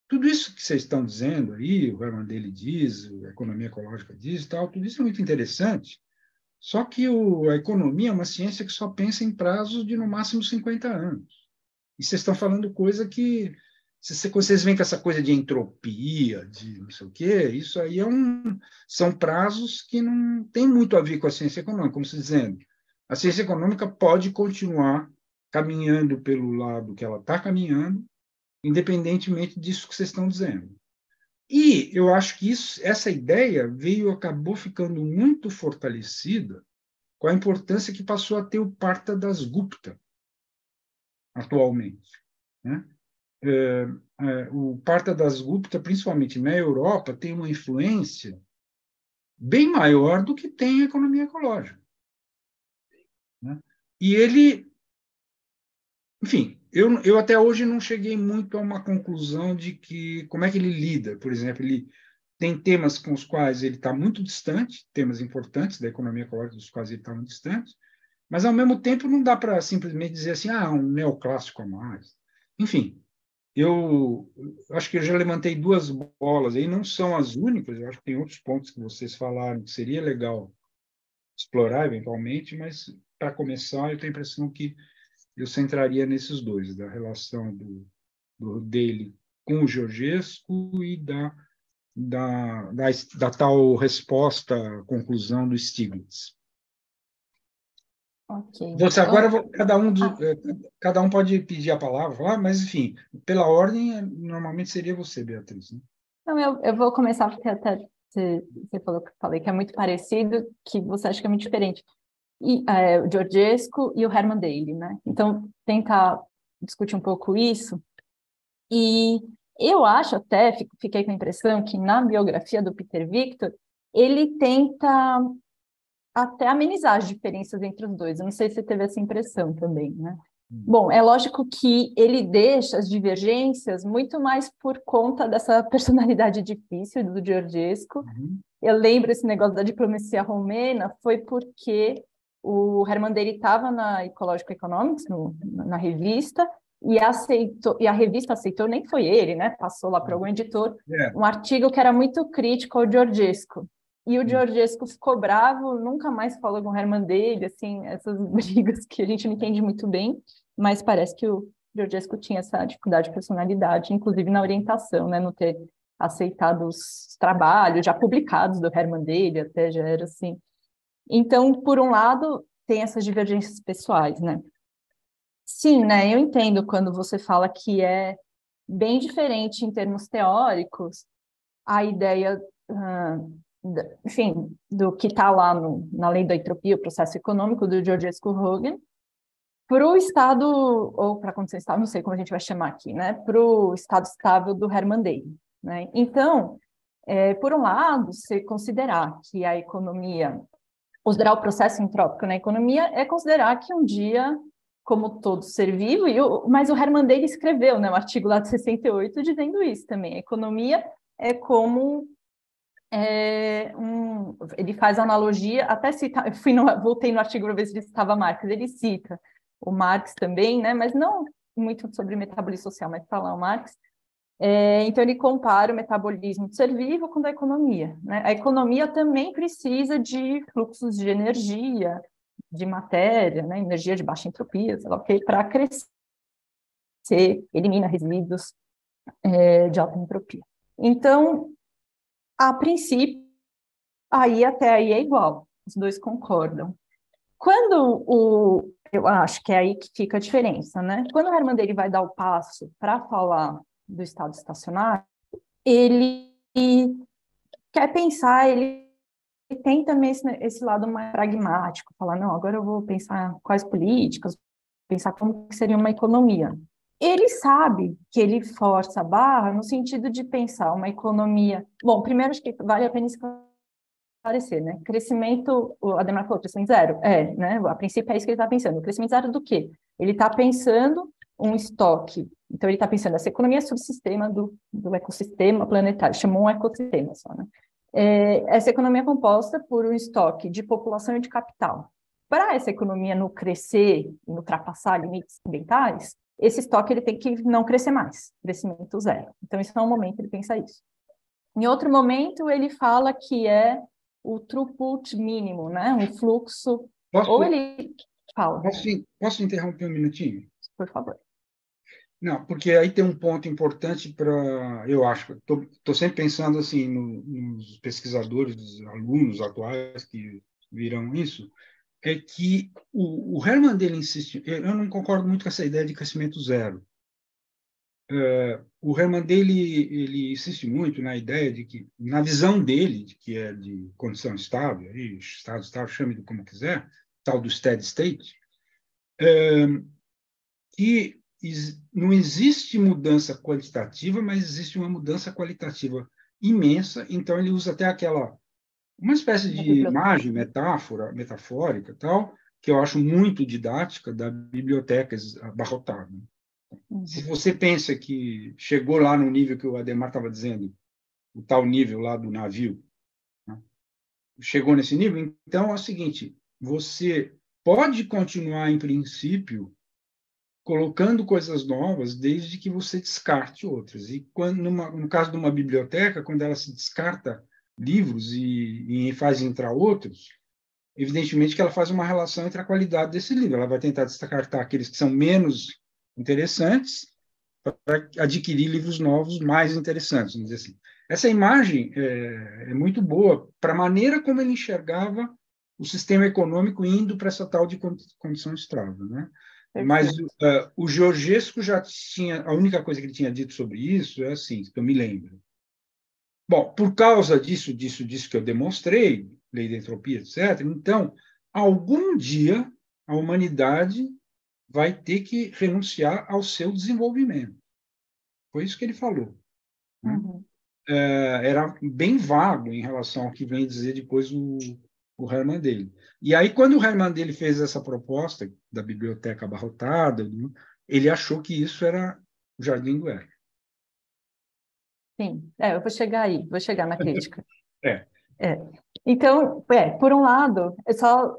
tudo isso que vocês estão dizendo aí, o Hermann dele diz, a economia ecológica diz, tal, tudo isso é muito interessante, só que a economia é uma ciência que só pensa em prazos de, no máximo, 50 anos. E vocês estão falando coisa que... Se vocês veem com essa coisa de entropia, de não sei o quê, isso aí são prazos que não tem muito a ver com a ciência econômica, como se dizendo. A ciência econômica pode continuar caminhando pelo lado que ela está caminhando, independentemente disso que vocês estão dizendo. E eu acho que essa ideia acabou ficando muito fortalecida com a importância que passou a ter o Partha Dasgupta atualmente, né? O Partha Dasgupta, principalmente na Europa, tem uma influência bem maior do que tem a economia ecológica, né? E ele, enfim, eu até hoje não cheguei muito a uma conclusão de que como é que ele lida. Por exemplo, ele tem temas com os quais ele está muito distante, temas importantes da economia ecológica dos quais ele está muito distante, mas, ao mesmo tempo, não dá para simplesmente dizer assim, um neoclássico a mais. Enfim, eu acho que eu já levantei 2 bolas aí, não são as únicas, eu acho que tem outros pontos que vocês falaram que seria legal explorar eventualmente, mas, para começar, eu tenho a impressão que eu centraria nesses 2, da relação dele com o Georgescu e da da tal resposta, conclusão do Stiglitz. Ok. Você agora Ah, cada um pode pedir a palavra, mas enfim, pela ordem, normalmente seria você, Beatriz, né? não, eu vou começar porque até você falou que falei que é muito parecido, que você acha que é muito diferente. E o Georgescu e o Herman Daly, né? Então, tentar discutir um pouco isso. E eu acho até, fiquei com a impressão que na biografia do Peter Victor, ele tenta até amenizar as diferenças entre os dois. Eu não sei se você teve essa impressão também, né? Bom, é lógico que ele deixa as divergências muito mais por conta dessa personalidade difícil do Georgescu. Uhum. Eu lembro esse negócio da diplomacia romena, foi porque o Herman Daly estava na Ecological Economics, na revista, e a revista aceitou, nem foi ele, né? Passou lá para algum editor, um artigo que era muito crítico ao Georgescu. E o Georgescu ficou bravo, nunca mais falou com o Herman Daly, assim, essas brigas que a gente não entende muito bem, mas parece que o Georgescu tinha essa dificuldade de personalidade, inclusive na orientação, né? Não ter aceitado os trabalhos já publicados do Herman Daly, até já era assim. Então, por um lado, tem essas divergências pessoais, né? Sim, né? Eu entendo quando você fala que é bem diferente em termos teóricos a ideia, enfim, do que está lá na lei da entropia, o processo econômico do Georgescu Roegen, para o estado, ou para a condição estável, não sei como a gente vai chamar aqui, né? Para o estado estável do Herman Daly, né? Então, por um lado, você considerar que a economia, considerar o processo entrópico na economia é considerar que um dia, como todo ser vivo, mas o Herman Daly escreveu, né, um artigo lá de 68 dizendo isso também, a economia é como ele faz analogia, até cita, voltei no artigo para ver se ele citava Marx, ele cita o Marx também, né, mas não muito sobre metabolismo social, mas está lá o Marx. Então, ele compara o metabolismo do ser vivo com o da economia, né? A economia também precisa de fluxos de energia, de matéria, né? Energia de baixa entropia, sei lá, para crescer, elimina resíduos de alta entropia. Então, a princípio, até aí é igual, os dois concordam. Eu acho que é aí que fica a diferença, né? Quando o Herman Daly vai dar o passo para falar do estado estacionário, ele quer pensar, ele tem também esse lado mais pragmático, falar, não, agora eu vou pensar quais políticas, pensar como que seria uma economia. Ele sabe que ele força a barra no sentido de pensar uma economia... Bom, primeiro acho que vale a pena esclarecer, né? Crescimento, o Ademar falou, crescimento zero. Né? A princípio é isso que ele está pensando. Crescimento zero do quê? Ele está pensando um estoque. Então, ele está pensando, essa economia é subsistema do ecossistema planetário, chamou um ecossistema só, né? Essa economia é composta por um estoque de população e de capital. Para essa economia não crescer e ultrapassar limites ambientais, esse estoque ele tem que não crescer mais, crescimento zero. Então, isso é um momento ele pensa isso. Em outro momento, ele fala que é o throughput mínimo, né? Um fluxo... Ou ele fala... Posso interromper um minutinho? Por favor. Não, porque aí tem um ponto importante para, eu acho, estou sempre pensando assim nos pesquisadores, alunos atuais que viram isso, é que o Herman Daly insiste, eu não concordo muito com essa ideia de crescimento zero. O Herman Daly ele insiste muito na ideia de que, na visão dele, de que é de condição estável, aí, estado estável, chame de como quiser, tal do steady state, que não existe mudança quantitativa, mas existe uma mudança qualitativa imensa. Então, ele usa até uma espécie de imagem, metáfora, metafórica, tal, que eu acho muito didática, da biblioteca abarrotada. Se você pensa que chegou lá no nível que o Ademar estava dizendo, o tal nível lá do navio, né? Chegou nesse nível, então é o seguinte, você pode continuar, em princípio, colocando coisas novas, desde que você descarte outras. E no caso de uma biblioteca, quando ela se descarta livros e faz entrar outros, evidentemente que ela faz uma relação entre a qualidade desse livro. Ela vai tentar descartar aqueles que são menos interessantes para adquirir livros novos mais interessantes, vamos dizer assim. Essa imagem é muito boa para a maneira como ele enxergava o sistema econômico indo para essa tal de condição estável, né? Mas o Georgescu já tinha, a única coisa que ele tinha dito sobre isso é assim, que eu me lembro. Bom, por causa disso que eu demonstrei, lei da entropia, etc., então, algum dia a humanidade vai ter que renunciar ao seu desenvolvimento. Foi isso que ele falou. Né? Uhum. Era bem vago em relação ao que vem dizer depois o Hermann Dale. E aí, quando o Hermann Dale fez essa proposta da biblioteca abarrotada, ele achou que isso era o Jardim do Éden. Sim, eu vou chegar aí, vou chegar na crítica. É. Então, por um lado,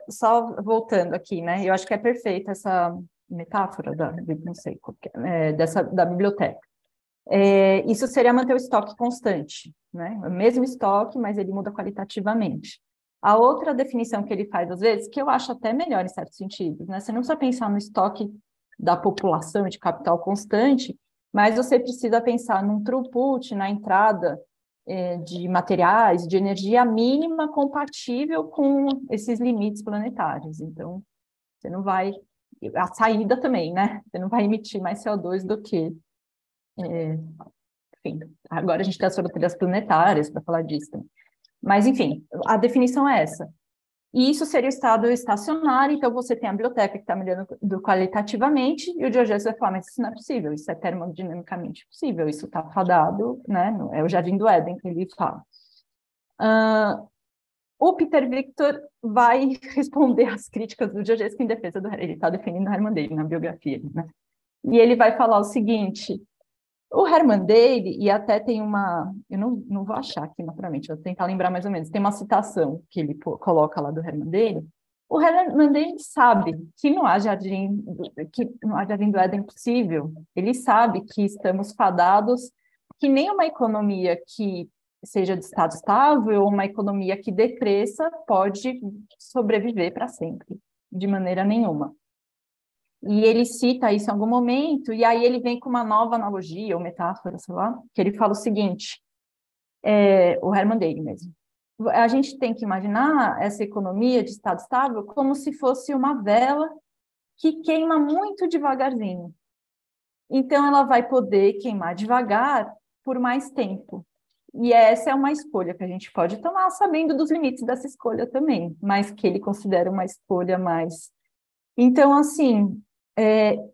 só voltando aqui, né? Eu acho que é perfeita essa metáfora não sei, da biblioteca. Isso seria manter o estoque constante, né? O mesmo estoque, mas ele muda qualitativamente. A outra definição que ele faz, às vezes, que eu acho até melhor em certos sentidos, né? Você não precisa pensar no estoque da população de capital constante, mas você precisa pensar num throughput, na entrada de materiais, de energia mínima compatível com esses limites planetários. Então, você não vai... A saída também, né? Você não vai emitir mais CO2 do que... enfim, agora a gente tem as fronteiras planetárias para falar disso também. Mas, enfim, a definição é essa. E isso seria o estado estacionário, então você tem a biblioteca que está melhorando qualitativamente, e o Georgescu vai falar, mas isso não é possível, isso é termodinamicamente possível, isso está fadado, né? É o Jardim do Éden que ele fala. O Peter Victor vai responder às críticas do Georgescu em defesa do Hermann, ele está defendendo o Hermann Dale na biografia, né? E ele vai falar o seguinte: o Hermann Dale, e até tem eu não vou achar aqui naturalmente, vou tentar lembrar mais ou menos, tem uma citação que ele coloca lá do Hermann Dale. O Hermann Dale sabe que não há jardim do Éden possível, ele sabe que estamos fadados, que nem uma economia que seja de estado estável ou uma economia que decresça pode sobreviver para sempre, de maneira nenhuma. E ele cita isso em algum momento, e aí ele vem com uma nova analogia ou metáfora, sei lá, que ele fala o seguinte, o Hermann Dale mesmo. A gente tem que imaginar essa economia de estado estável como se fosse uma vela que queima muito devagarzinho. Então, ela vai poder queimar devagar por mais tempo. E essa é uma escolha que a gente pode tomar, sabendo dos limites dessa escolha também, mas que ele considera uma escolha mais... Então, assim...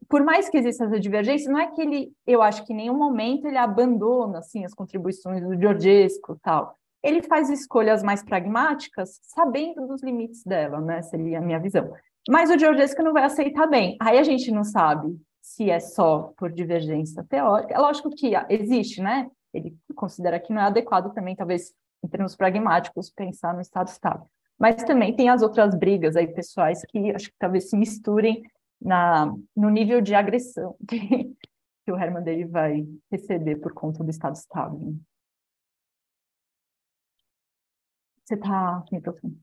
por mais que existam essas divergências, não é que eu acho que em nenhum momento ele abandona assim, as contribuições do Georgescu e tal. Ele faz escolhas mais pragmáticas, sabendo dos limites dela, né? Seria a minha visão. Mas o Georgescu não vai aceitar bem. Aí a gente não sabe se é só por divergência teórica. É lógico que existe, né? Ele considera que não é adequado também, talvez, em termos pragmáticos, pensar no estado estável. Mas também tem as outras brigas aí pessoais que acho que talvez se misturem no nível de agressão que o Hermann Dale vai receber por conta do estado estável. Você está com o microfone?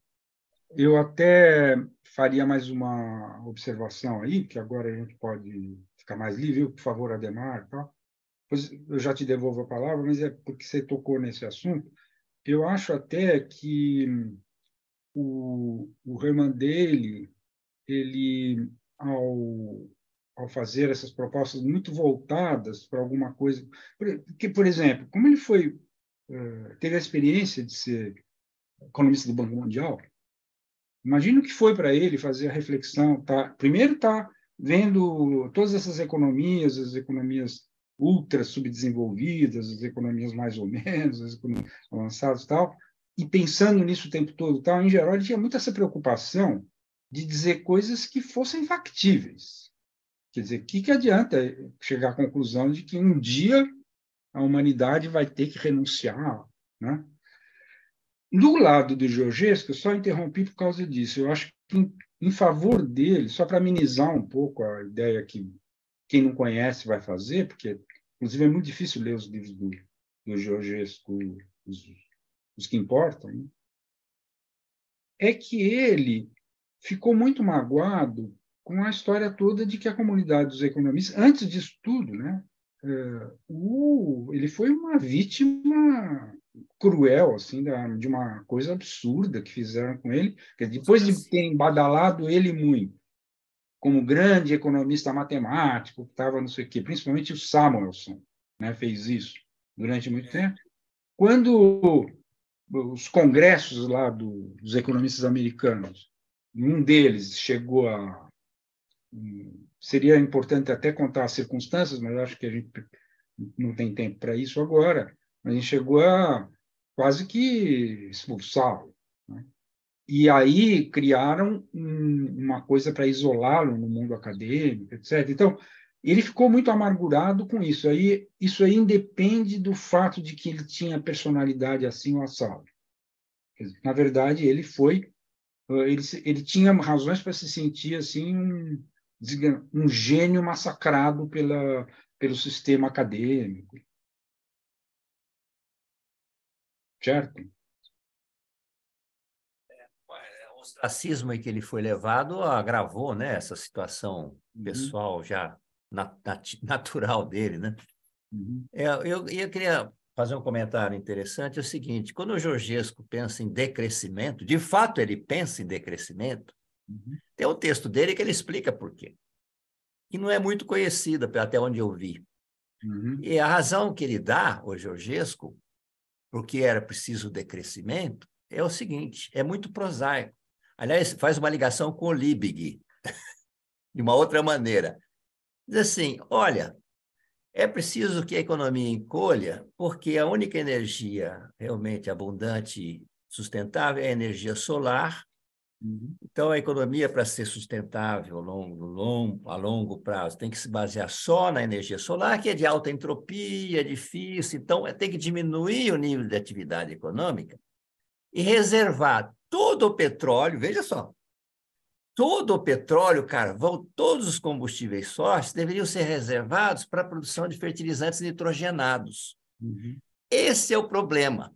Eu até faria mais uma observação aí, que agora a gente pode ficar mais livre, viu? Por favor, Ademar, tá? Pois eu já te devolvo a palavra, mas é porque você tocou nesse assunto. Eu acho até que o Hermann Dale, ele, ao fazer essas propostas muito voltadas para alguma coisa... Porque, por exemplo, como ele teve a experiência de ser economista do Banco Mundial, imagina o que foi para ele fazer a reflexão. Primeiro está vendo todas essas economias, as economias ultra subdesenvolvidas, as economias mais ou menos, as economias avançadas e tal, e pensando nisso o tempo todo. Tal. Em geral, ele tinha muito essa preocupação de dizer coisas que fossem factíveis. Quer dizer, o que adianta chegar à conclusão de que um dia a humanidade vai ter que renunciar, né? Do lado do Georgescu, eu só interrompi por causa disso. Eu acho que, em favor dele, só para amenizar um pouco a ideia que quem não conhece vai fazer, porque, inclusive, é muito difícil ler os livros do Georgescu, os que importam, né? É que ele ficou muito magoado com a história toda de que a comunidade dos economistas, antes disso tudo, né, ele foi uma vítima cruel, assim, de uma coisa absurda que fizeram com ele, que depois de terem badalado ele muito, como grande economista matemático, que estava não sei o quê, principalmente o Samuelson, né, fez isso durante muito tempo. Quando os congressos lá dos economistas americanos, um deles chegou a... Seria importante até contar as circunstâncias, mas acho que a gente não tem tempo para isso agora. A gente chegou a quase que expulsá-lo, né? E aí criaram uma coisa para isolá-lo no mundo acadêmico, etc. Então, ele ficou muito amargurado com isso. Isso aí independe do fato de que ele tinha personalidade assim ou assado. Na verdade, ele tinha razões para se sentir assim um gênio massacrado pelo sistema acadêmico, certo? O ostracismo em que ele foi levado agravou, né, essa situação pessoal já natural dele, né? Eu queria fazer um comentário interessante, é o seguinte, quando o Georgescu pensa em decrescimento, de fato ele pensa em decrescimento, tem um texto dele que ele explica por quê, que não é muito conhecida até onde eu vi. E a razão que ele dá, o Georgescu, porque era preciso decrescimento, é o seguinte, é muito prosaico. Aliás, faz uma ligação com o Liebig, de uma outra maneira. Diz assim, olha, é preciso que a economia encolha, porque a única energia realmente abundante e sustentável é a energia solar. Então, a economia, para ser sustentável a longo prazo, tem que se basear só na energia solar, que é de alta entropia, difícil. Então, tem que diminuir o nível de atividade econômica e reservar todo o petróleo, veja só, todo o petróleo, carvão, todos os combustíveis fósseis deveriam ser reservados para a produção de fertilizantes nitrogenados. Esse é o problema.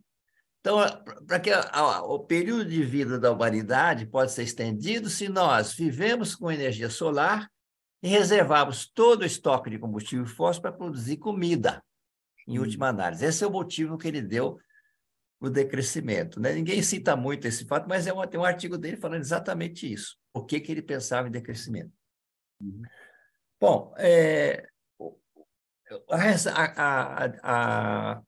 Então, para que o período de vida da humanidade pode ser estendido se nós vivemos com energia solar e reservarmos todo o estoque de combustível fóssil para produzir comida, em última análise. Esse é o motivo que ele deu o decrescimento, né? Ninguém cita muito esse fato, mas tem um artigo dele falando exatamente isso. O que ele pensava em decrescimento. Bom, a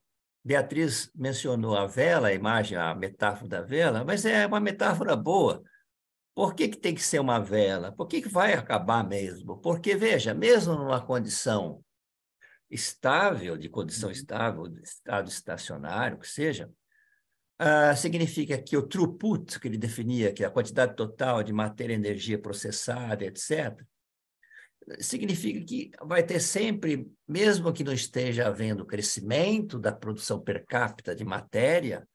Beatriz mencionou a vela, a imagem, a metáfora da vela, mas é uma metáfora boa. Por que tem que ser uma vela? Por que vai acabar mesmo? Porque, veja, mesmo numa condição estável, de estado estacionário, que seja, significa que o throughput, que ele definia, que é a quantidade total de matéria e energia processada, etc., significa que vai ter sempre, mesmo que não esteja havendo crescimento da produção per capita de matéria,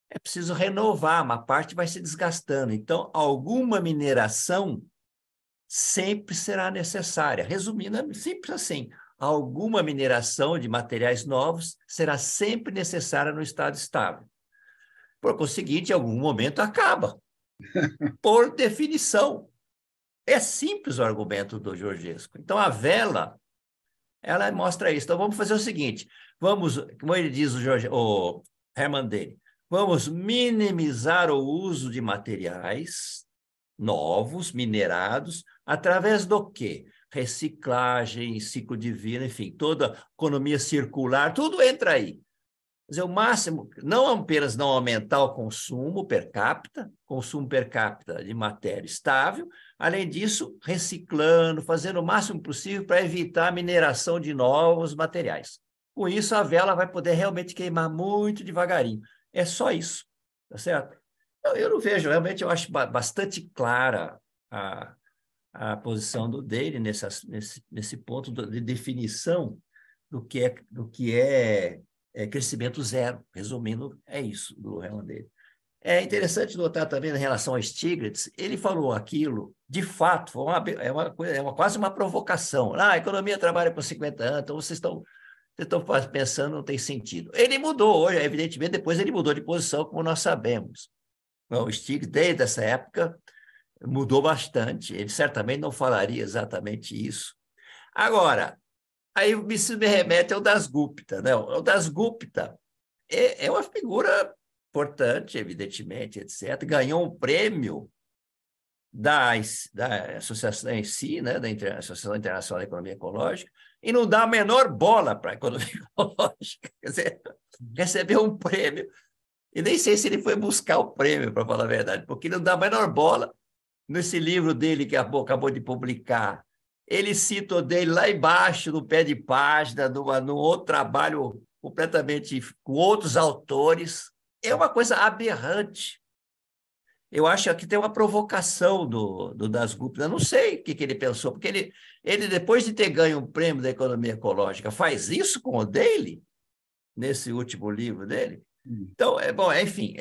é preciso renovar, uma parte vai se desgastando. Então, alguma mineração sempre será necessária. Resumindo, é simples assim, alguma mineração de materiais novos será sempre necessária no estado estável. Por conseguinte, em algum momento acaba, por definição. É simples o argumento do Georgescu. Então, a vela, ela mostra isso. Então, vamos fazer o seguinte, como ele diz o Hermann Dehn, vamos minimizar o uso de materiais novos, minerados, através do quê? Reciclagem, ciclo de vida, enfim, toda economia circular, tudo entra aí. Quer dizer, o máximo, não apenas não aumentar o consumo per capita de matéria estável, além disso, reciclando, fazendo o máximo possível para evitar a mineração de novos materiais. Com isso, a vela vai poder realmente queimar muito devagarinho. É só isso, tá certo? Eu não vejo, realmente eu acho bastante clara a posição do Dehn nesse ponto de definição do que é crescimento zero. Resumindo, é isso do Hermann Dehn. É interessante notar também em relação a Stiglitz, ele falou aquilo, de fato, quase uma provocação. A economia trabalha por 50 anos, então vocês estão pensando, não tem sentido. Ele mudou hoje, evidentemente, depois ele mudou de posição, como nós sabemos. O Stiglitz, desde essa época, mudou bastante. Ele certamente não falaria exatamente isso. Agora, aí isso me remete ao Dasgupta, né? O Dasgupta, é uma figura importante, evidentemente, etc. Ganhou um prêmio da associação em si, né, da Associação Internacional da Economia Ecológica, e não dá a menor bola para a economia ecológica. Quer dizer, recebeu um prêmio, e nem sei se ele foi buscar o prêmio, para falar a verdade, porque não dá a menor bola. Nesse livro dele que acabou de publicar, ele cita o dele lá embaixo, no pé de página, num outro trabalho completamente com outros autores. É uma coisa aberrante. Eu acho que tem uma provocação do Dasgupta. Eu não sei o que ele pensou, porque ele, depois de ter ganho um prêmio da economia ecológica, faz isso com o dele, nesse último livro dele. Então, bom, enfim,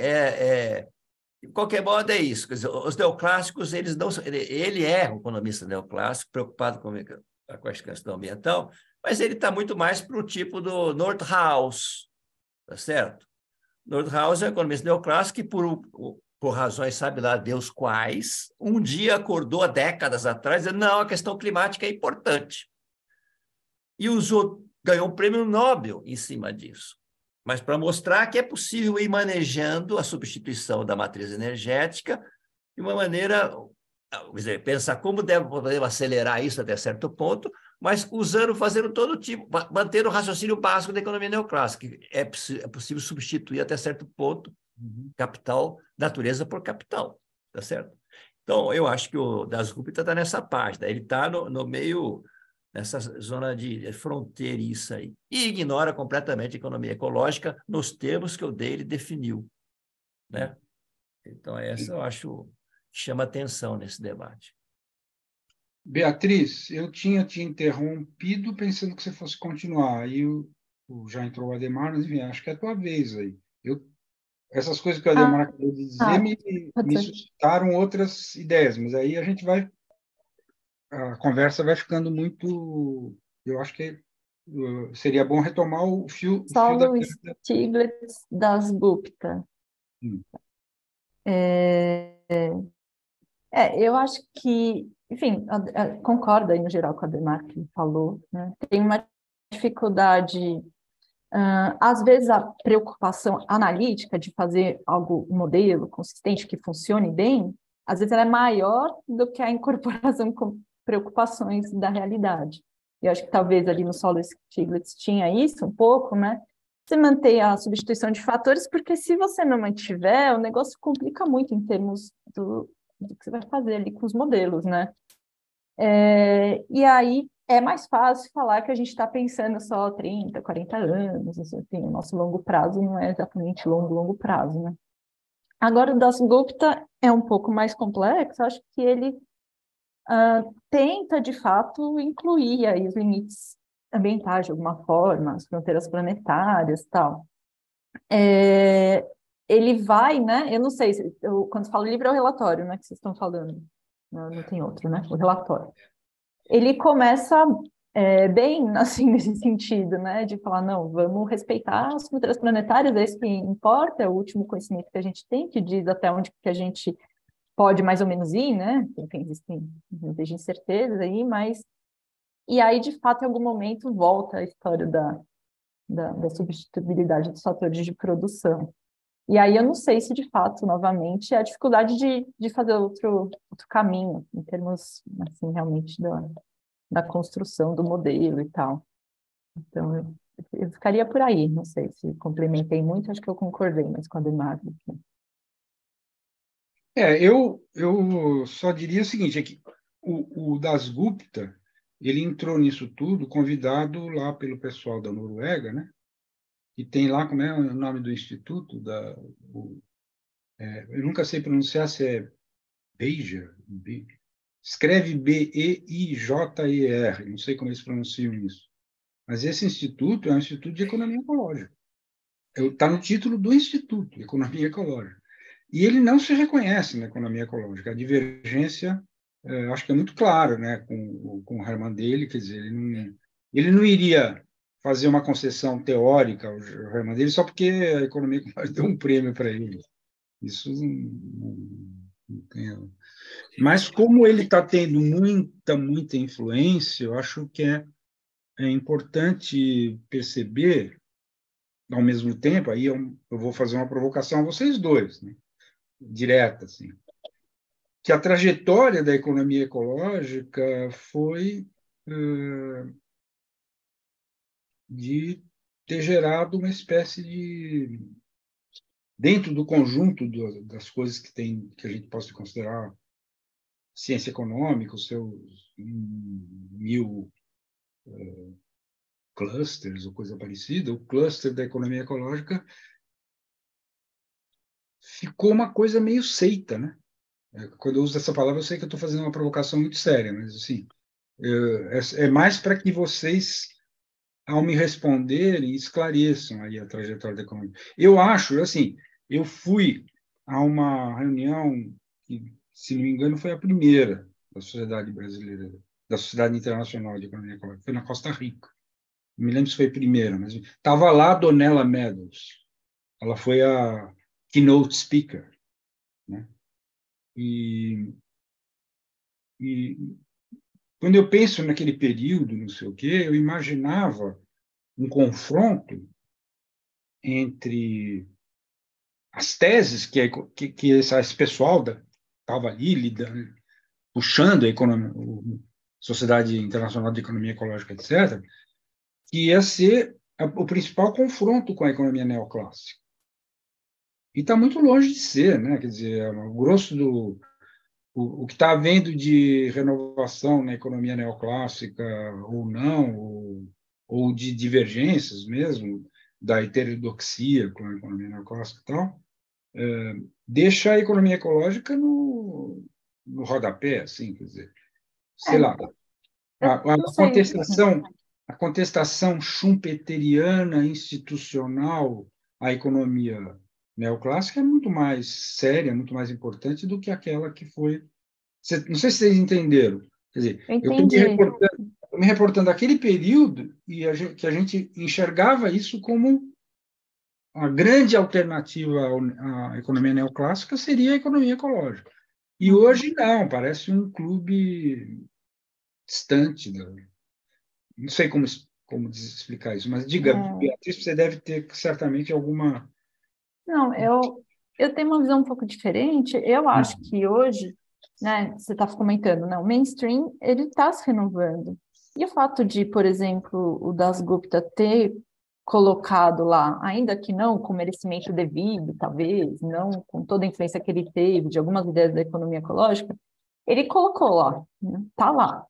de qualquer modo é isso. Quer dizer, os neoclássicos, eles não, ele é um economista neoclássico, preocupado com a questão ambiental, mas ele está muito mais para o tipo do Nordhaus, tá certo? Nordhaus é um economista neoclássico que, por razões, sabe lá Deus quais, um dia acordou há décadas atrás dizendo, não, a questão climática é importante. E ganhou um prêmio Nobel em cima disso. Mas para mostrar que é possível ir manejando a substituição da matriz energética de uma maneira, quer dizer, pensar como podemos acelerar isso até certo ponto, mas fazendo todo tipo, mantendo o raciocínio básico da economia neoclássica, que é possível substituir até certo ponto capital, natureza por capital, tá certo? Então, eu acho que o Dasgupta está nessa página, ele está no meio, nessa zona de fronteiriça aí, e ignora completamente a economia ecológica nos termos que o dele definiu, né? Então, essa eu acho que chama atenção nesse debate. Beatriz, eu tinha te interrompido pensando que você fosse continuar. Aí já entrou o Adhemar, mas enfim, acho que é a tua vez aí. Essas coisas que o Adhemar acabou de dizer Pode me ser. suscitaram outras ideias, mas aí a conversa vai ficando muito. Eu acho que seria bom retomar o fio da Saulo meada. Stiglitz Dasgupta. Hum. Eu acho que, enfim, concordo aí no geral com a Adhemar que falou, né? Tem uma dificuldade, às vezes a preocupação analítica de fazer algo, um modelo consistente que funcione bem, às vezes ela é maior do que a incorporação com preocupações da realidade. Eu acho que talvez ali no Saulo Stiglitz tinha isso um pouco, né? Você manter a substituição de fatores, porque se você não mantiver, o negócio complica muito em termos do que você vai fazer ali com os modelos, né? E aí é mais fácil falar que a gente está pensando só 30, 40 anos, enfim, o nosso longo prazo não é exatamente longo prazo, né? Agora, o Dasgupta é um pouco mais complexo, acho que ele tenta, de fato, incluir aí os limites ambientais de alguma forma, as fronteiras planetárias e tal. Ele vai, né? Eu não sei, quando falo livro é o relatório, né, que vocês estão falando. Não tem outro, né? O relatório. Ele começa bem, assim, nesse sentido, né? De falar, não, vamos respeitar as fronteiras planetárias, é isso que importa, é o último conhecimento que a gente tem, que diz até onde que a gente pode mais ou menos ir, né? Enfim, existem incertezas aí, mas... E aí, de fato, em algum momento, volta a história da substituibilidade dos fatores de produção. E aí eu não sei se, de fato, novamente, é a dificuldade de fazer outro caminho, em termos, assim, realmente da construção do modelo e tal. Então, eu ficaria por aí, não sei se complementei muito, acho que eu concordei, mas com a Adhemar. Eu só diria o seguinte, é que o Dasgupta, ele entrou nisso tudo convidado lá pelo pessoal da Noruega, né? E tem lá, como é o nome do instituto? Eu nunca sei pronunciar se é Beija, escreve Beijer, não sei como eles pronunciam isso. Mas esse instituto é um instituto de economia ecológica. Está no título do instituto, Economia Ecológica. E ele não se reconhece na economia ecológica. A divergência, acho que é muito clara, né, com o Hermann dele, quer dizer, ele não iria fazer uma concessão teórica ao Hermann dele só porque a economia ecológica deu um prêmio para ele. Isso não tem... Mas como ele está tendo muita influência, eu acho que é importante perceber ao mesmo tempo, aí eu vou fazer uma provocação a vocês dois, né? Direta, assim, que a trajetória da economia ecológica foi de ter gerado uma espécie de, dentro do conjunto das coisas que a gente possa considerar ciência econômica, os seus 1000 clusters ou coisa parecida, o cluster da economia ecológica ficou uma coisa meio seita, né? Quando eu uso essa palavra, eu sei que eu estou fazendo uma provocação muito séria, mas assim, é mais para que vocês, ao me responderem, esclareçam aí a trajetória da economia. Eu acho, assim, eu fui a uma reunião que, se não me engano, foi a primeira da Sociedade Brasileira, da Sociedade Internacional de Economia Ecológica, foi na Costa Rica. Não me lembro se foi a primeira, mas estava lá a Donella Meadows. Ela foi a keynote speaker, né? E quando eu penso naquele período, não sei o quê, eu imaginava um confronto entre as teses que esse pessoal estava ali lidando, puxando a economia, a Sociedade Internacional de Economia Ecológica, etc., que ia ser o principal confronto com a economia neoclássica. E está muito longe de ser, né? Quer dizer, o grosso do o que está havendo de renovação na economia neoclássica ou não, ou de divergências mesmo, da heterodoxia com a economia neoclássica e tal, deixa a economia ecológica no rodapé, assim, quer dizer, sei lá, Não sei. a contestação schumpeteriana institucional à economia neoclássica é muito mais séria, muito mais importante do que aquela que foi. Não sei se vocês entenderam. Quer dizer, Eu eu estou entendi. me reportando àquele período e que a gente enxergava isso como a grande alternativa à economia neoclássica seria a economia ecológica. E hoje não, parece um clube distante. Não sei como explicar isso, mas diga, É, Beatriz, você deve ter certamente alguma. não, eu tenho uma visão um pouco diferente. Eu acho que hoje, né, você está comentando, né, o mainstream ele está se renovando. E o fato de, por exemplo, o Das Gupta ter colocado lá, ainda que não com merecimento devido, talvez, não com toda a influência que ele teve de algumas ideias da economia ecológica, ele colocou lá, né, tá lá.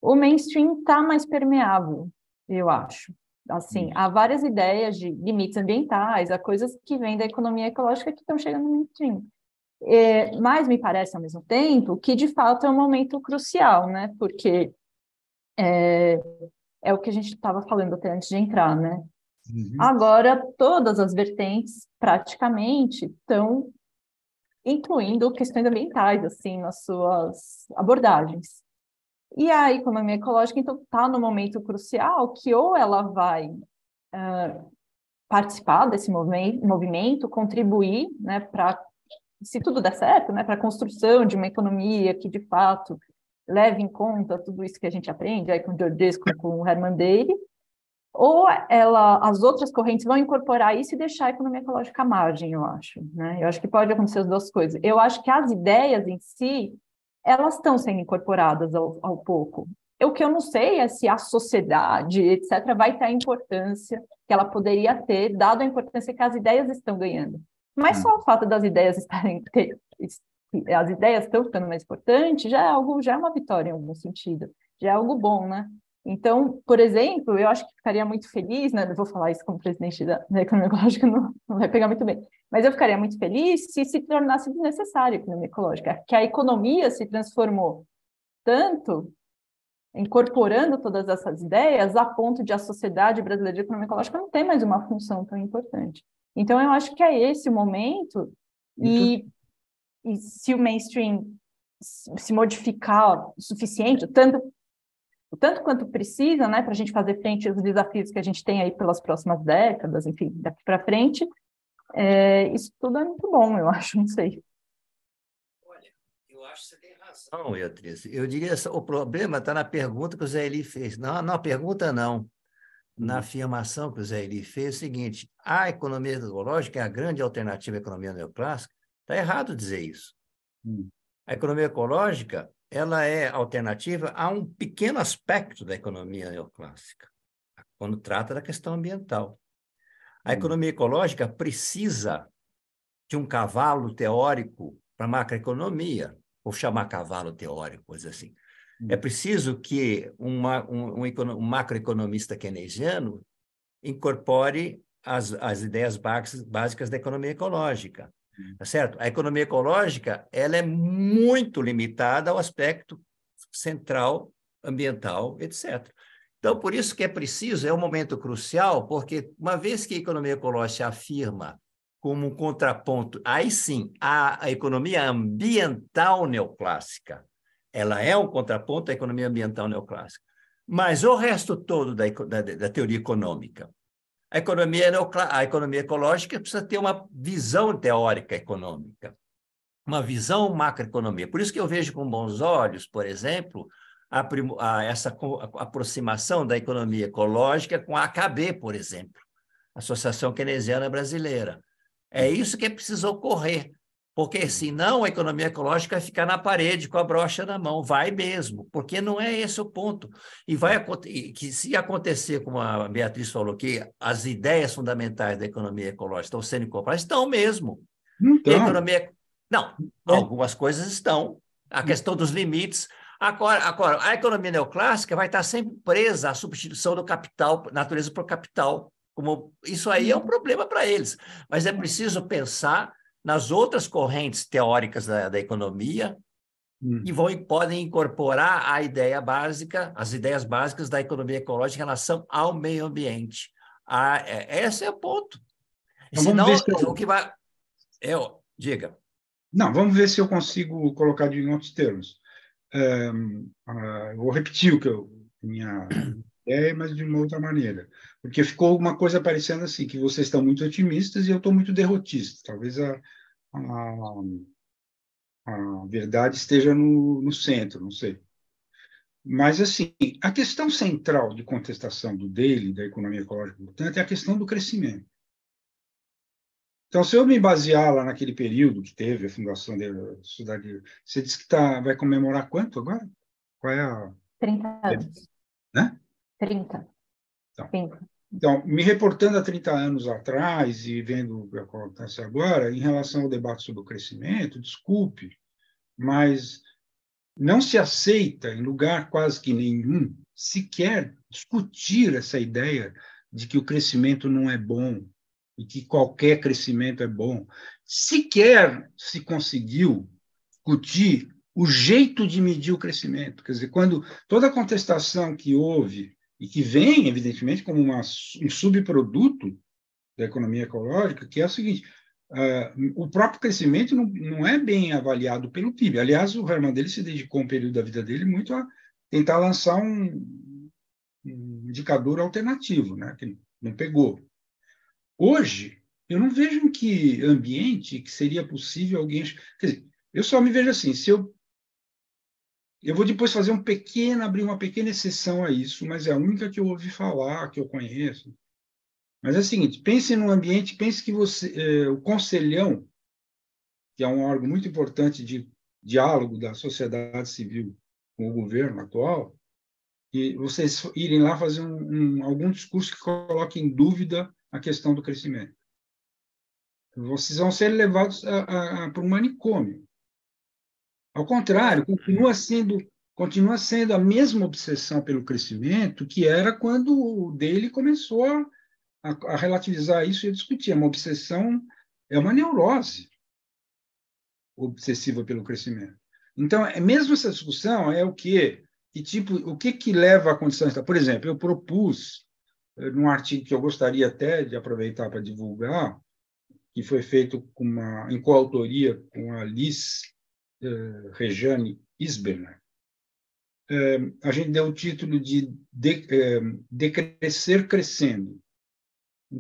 O mainstream está mais permeável, eu acho. Assim, há várias ideias de limites ambientais, há coisas que vêm da economia ecológica que estão chegando no mainstream. Mas me parece, ao mesmo tempo, que de fato é um momento crucial, né? Porque é o que a gente estava falando até antes de entrar, né? Uhum. Agora, todas as vertentes, praticamente, estão incluindo questões ambientais, assim, nas suas abordagens. E a economia ecológica, então, está no momento crucial que ou ela vai participar desse movimento, contribuir, né, para, se tudo der certo, né, para a construção de uma economia que, de fato, leve em conta tudo isso que a gente aprende aí com o Georgescu, com o Herman Daly, ou as outras correntes vão incorporar isso e deixar a economia ecológica à margem, eu acho, né? Eu acho que pode acontecer as duas coisas. Eu acho que as ideias em si, elas estão sendo incorporadas ao pouco. O que eu não sei é se a sociedade, etc., vai ter a importância que ela poderia ter, dado a importância que as ideias estão ganhando. Mas só o fato das ideias as ideias estão ficando mais importantes, já é uma vitória em algum sentido, já é algo bom, né? Então, por exemplo, eu acho que ficaria muito feliz, né? Eu vou falar isso como presidente da Economia Ecológica, não vai pegar muito bem, mas eu ficaria muito feliz se tornasse desnecessária a economia ecológica, que a economia se transformou tanto, incorporando todas essas ideias, a ponto de a Sociedade Brasileira de Economia Ecológica não ter mais uma função tão importante. Então, eu acho que é esse o momento, e se o mainstream se modificar o suficiente, tanto quanto precisa, né, para a gente fazer frente aos desafios que a gente tem aí pelas próximas décadas, enfim, daqui para frente, isso tudo é muito bom, eu acho, não sei. Olha, eu acho que você tem razão, Beatriz. Eu diria que o problema está na pergunta que o Zé Eli fez. Não, pergunta não. na afirmação que o Zé Eli fez o seguinte: a economia ecológica é a grande alternativa à economia neoclássica. Está errado dizer isso. A economia ecológica ela é alternativa a um pequeno aspecto da economia neoclássica, quando trata da questão ambiental. A economia ecológica precisa de um cavalo teórico para a macroeconomia, vou chamar cavalo teórico, coisa assim. É preciso que um macroeconomista keynesiano incorpore as ideias básicas da economia ecológica, tá certo? A economia ecológica ela é muito limitada ao aspecto central, ambiental, etc. Então, por isso que é preciso, é um momento crucial, porque uma vez que a economia ecológica se afirma como um contraponto, aí sim, a economia ambiental neoclássica, ela é um contraponto à economia ambiental neoclássica. Mas o resto todo da teoria econômica, a economia ecológica precisa ter uma visão teórica econômica, uma visão macroeconomia. Por isso que eu vejo com bons olhos, por exemplo, essa aproximação da economia ecológica com a AKB, por exemplo, Associação Keynesiana Brasileira. É isso que precisa ocorrer, porque senão a economia ecológica vai ficar na parede com a brocha na mão, vai mesmo, porque não é esse o ponto. Que se acontecer, como a Beatriz falou, que as ideias fundamentais da economia ecológica estão sendo incorporadas, estão mesmo. E a economia... Não, algumas coisas estão. A questão dos limites. Agora, a economia neoclássica vai estar sempre presa à substituição do capital, natureza por capital. Isso aí é um problema para eles. Mas é preciso pensar nas outras correntes teóricas da economia que podem incorporar a ideia básica, as ideias básicas da economia ecológica em relação ao meio ambiente. Esse é o ponto. Então, senão, vamos ver se o que vai... Diga. Não, vamos ver se eu consigo colocar em outros termos. Eu vou repetir minha ideia, mas de uma outra maneira. Porque ficou uma coisa parecendo assim, que vocês estão muito otimistas e eu estou muito derrotista. Talvez a verdade esteja no centro, não sei. Mas, assim, a questão central de contestação do Daly, da economia ecológica, portanto, é a questão do crescimento. Então, se eu me basear lá naquele período que teve a fundação da sociedade, você disse que vai comemorar quanto agora? Qual é a... 30 anos. Né? 30. Então, me reportando a 30 anos atrás e vendo o que acontece agora, em relação ao debate sobre o crescimento, desculpe, mas não se aceita, em lugar quase que nenhum, sequer discutir essa ideia de que o crescimento não é bom e que qualquer crescimento é bom. Sequer se conseguiu discutir o jeito de medir o crescimento. Quer dizer, quando toda a contestação que houve e que vem, evidentemente, como um subproduto da economia ecológica, que é o seguinte: o próprio crescimento não é bem avaliado pelo PIB. Aliás, o Herman Daly se dedicou um período da vida dele muito a tentar lançar um indicador alternativo, né, que não pegou. Hoje, eu não vejo em que ambiente que seria possível alguém... Quer dizer, eu só me vejo assim, se eu vou depois fazer abrir uma pequena exceção a isso, mas é a única que eu ouvi falar, que eu conheço. Mas é o seguinte, pense num ambiente, pense que o conselhão, que é um órgão muito importante de diálogo da sociedade civil com o governo atual, e vocês irem lá fazer algum discurso que coloque em dúvida a questão do crescimento. Vocês vão ser levados para um manicômio. Ao contrário, continua sendo a mesma obsessão pelo crescimento que era quando o Daly começou a relativizar isso e a discutir. É uma obsessão, é uma neurose obsessiva pelo crescimento. Então, mesmo essa discussão é o quê? O que leva à condição... Por exemplo, eu propus, num artigo que eu gostaria até de aproveitar para divulgar, que foi feito em coautoria com a Liz Rejane Isberner, a gente deu o título de Decrescer Crescendo,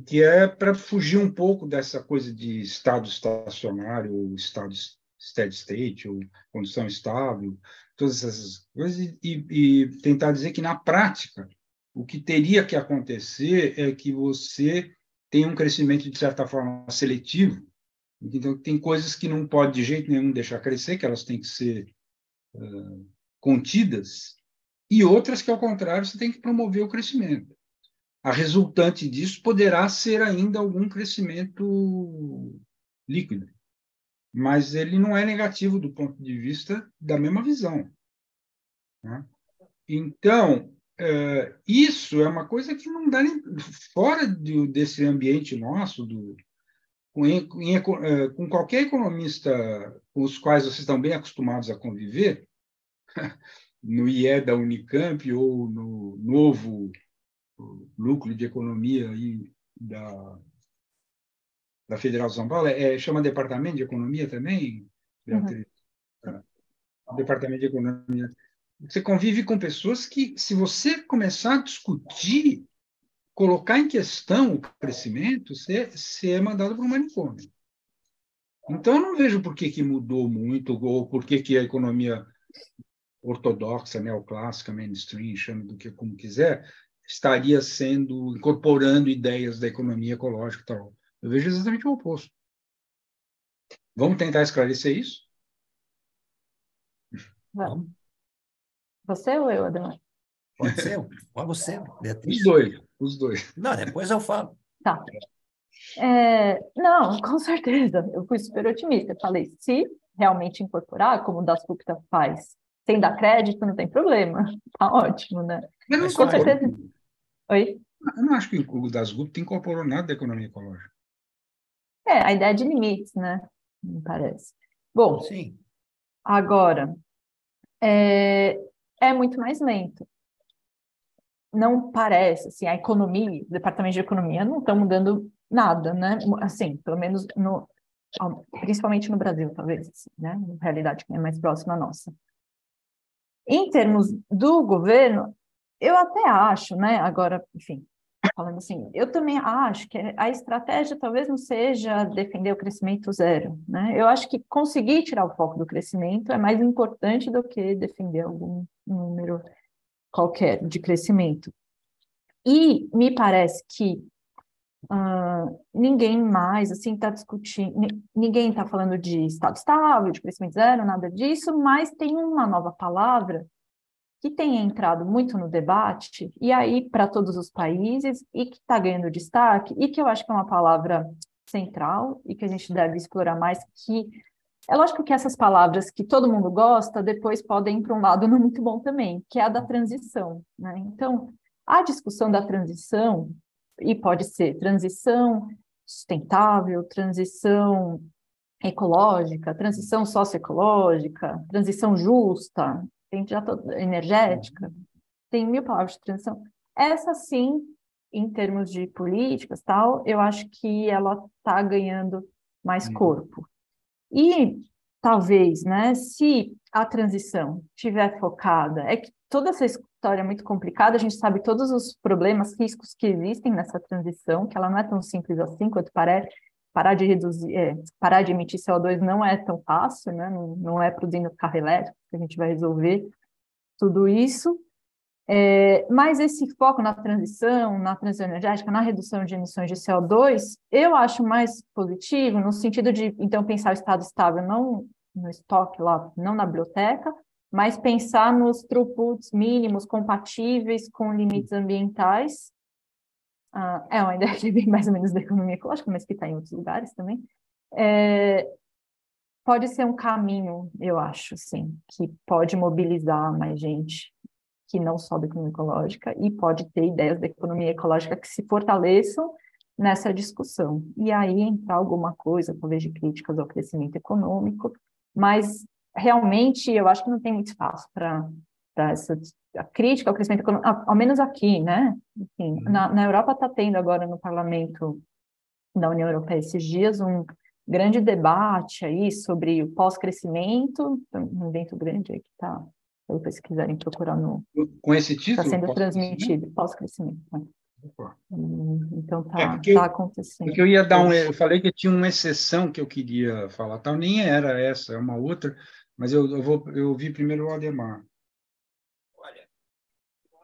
que é para fugir um pouco dessa coisa de estado estacionário, ou estado steady state, ou condição estável, todas essas coisas, e tentar dizer que, na prática, O que teria que acontecer é que você tenha um crescimento, de certa forma, seletivo. Então, tem coisas que não pode de jeito nenhum deixar crescer, que elas têm que ser contidas, e outras que, ao contrário, você tem que promover o crescimento. A resultante disso poderá ser ainda algum crescimento líquido, mas ele não é negativo do ponto de vista da mesma visão, né? Então, isso é uma coisa que não dá nem fora desse ambiente nosso, com qualquer economista com os quais vocês estão bem acostumados a conviver, no IE da Unicamp ou no novo núcleo de economia aí da Federal de São Paulo, chama Departamento de Economia também, Beatriz? Departamento de Economia. Você convive com pessoas que, se você começar a discutir, colocar em questão o crescimento, você é mandado para o manicômio. Então, eu não vejo por que mudou muito, ou por que a economia ortodoxa, neoclássica, mainstream, chame do que como quiser, estaria incorporando ideias da economia ecológica e tal. Eu vejo exatamente o oposto. Vamos tentar esclarecer isso? Vamos. Você ou eu, Ademar? Pode ser, pode você, Beatriz. Os dois. Não, depois eu falo. Tá. Não, com certeza. Eu fui super otimista. Falei, se realmente incorporar, como o Dasgupta faz, sem dar crédito, não tem problema. Tá ótimo, né? Mas Com certeza. Oi? Eu não acho que o Dasgupta incorporou nada da economia ecológica. A ideia de limites, né? Me parece. Bom, sim. Agora, é muito mais lento. Não parece, assim, a economia, o departamento de economia não estão mudando nada, né? Assim, pelo menos principalmente no Brasil, talvez, assim, né? Na realidade que é mais próxima à nossa. Em termos do governo, eu até acho, né? Agora, enfim, falando assim, eu também acho que a estratégia talvez não seja defender o crescimento zero, né? Eu acho que conseguir tirar o foco do crescimento é mais importante do que defender algum número qualquer de crescimento. E me parece que ninguém mais assim está discutindo, ninguém está falando de estado estável, de crescimento zero, nada disso, mas tem uma nova palavra que tem entrado muito no debate, e aí para todos os países, e que está ganhando destaque, e que eu acho que é uma palavra central, e que a gente deve explorar mais, que é lógico que essas palavras que todo mundo gosta, depois podem ir para um lado não muito bom também, que é a da transição, né? Então, a discussão da transição, e pode ser transição sustentável, transição ecológica, transição socioecológica, transição justa, tem já energética, tem 1000 palavras de transição. Essa, sim, em termos de políticas, tal, eu acho que ela está ganhando mais corpo. E talvez, né, se a transição estiver focada, é que toda essa história é muito complicada, a gente sabe todos os problemas, riscos que existem nessa transição, que ela não é tão simples assim quanto parece. Parar de reduzir, parar de emitir CO2 não é tão fácil, né? Não é produzindo carro elétrico que a gente vai resolver tudo isso. Mas esse foco na transição energética, na redução de emissões de CO2, eu acho mais positivo no sentido de, então, pensar o estado estável não no estoque lá, não na biblioteca, mas pensar nos throughputs mínimos compatíveis com limites ambientais. É uma ideia que vem mais ou menos da economia ecológica, mas que está em outros lugares também. Pode ser um caminho, eu acho, sim, que pode mobilizar mais gente que não só da economia ecológica, e pode ter ideias da economia ecológica que se fortaleçam nessa discussão. E aí entrar alguma coisa, talvez de críticas ao crescimento econômico, mas realmente eu acho que não tem muito espaço para essa a crítica ao crescimento econômico, ao menos aqui, né? Enfim, na Europa está tendo agora no parlamento da União Europeia esses dias um grande debate aí sobre o pós-crescimento, um evento grande aí que está, depois se quiserem procurar com esse está título, sendo transmitido, pós-crescimento. Né? Então está acontecendo. Porque eu falei que tinha uma exceção que eu queria falar, tal, nem era essa, é uma outra, mas eu ouvi primeiro o Ademar. Olha,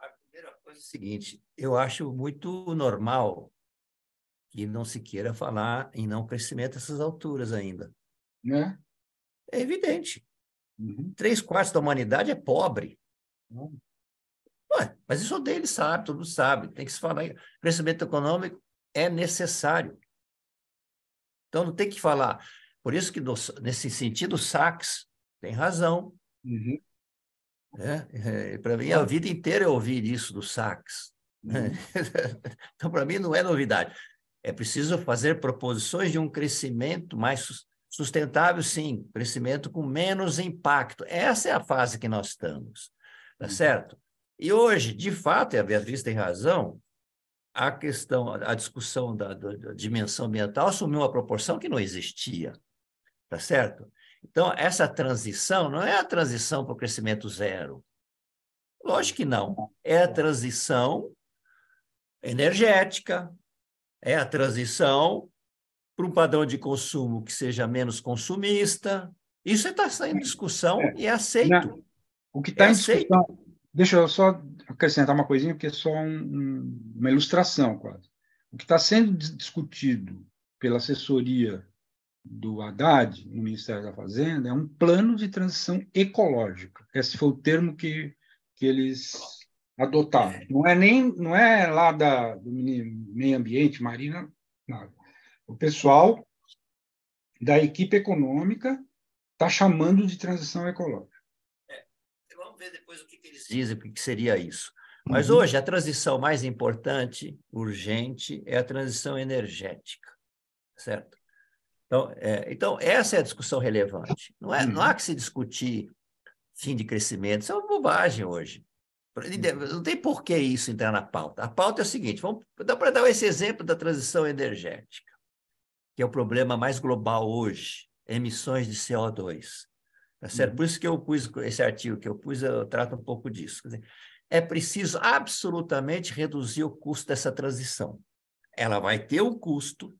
a primeira coisa coisa seguinte, eu acho muito normal que não se queira falar em não crescimento a essas alturas ainda. né? É evidente. Uhum. 3/4 da humanidade é pobre. Uhum. Ué, mas isso deles sabe, todo mundo sabe. Tem que se falar. Crescimento econômico é necessário. Então, não tem que falar. Por isso que, nesse sentido, o Sachs tem razão. Uhum. Né? Para mim, a vida inteira eu ouvi isso do Sachs. Né? Uhum. Então, para mim, não é novidade. É preciso fazer proposições de um crescimento mais sustentável, sim, crescimento com menos impacto. Essa é a fase que nós estamos, tá certo? E hoje, de fato, e a Beatriz tem razão, a questão, a discussão da dimensão ambiental assumiu uma proporção que não existia, tá certo? Então, essa transição não é a transição para o crescimento zero. Lógico que não. É a transição energética, é a transição para um padrão de consumo que seja menos consumista. Isso está em discussão É. e é aceito. O que É está em aceito. discussão, deixa eu só acrescentar uma coisinha, porque é só uma ilustração, quase. O que está sendo discutido pela assessoria do Haddad, no Ministério da Fazenda, é um plano de transição ecológica. Esse foi o termo que eles adotaram. Não é lá do meio ambiente, marina, nada. O pessoal da equipe econômica está chamando de transição ecológica. Vamos ver depois o que eles dizem, o que seria isso. Mas Uhum. hoje, a transição mais importante, urgente, é a transição energética, certo? Então, essa é a discussão relevante. Não há que se discutir fim de crescimento, isso é uma bobagem hoje. Não tem por que isso entrar na pauta. A pauta é o seguinte, dá para dar esse exemplo da transição energética, que é o problema mais global hoje, emissões de CO2. Tá certo? Por isso que eu pus esse artigo que eu pus, eu trato um pouco disso. Quer dizer, é preciso absolutamente reduzir o custo dessa transição. Ela vai ter um custo,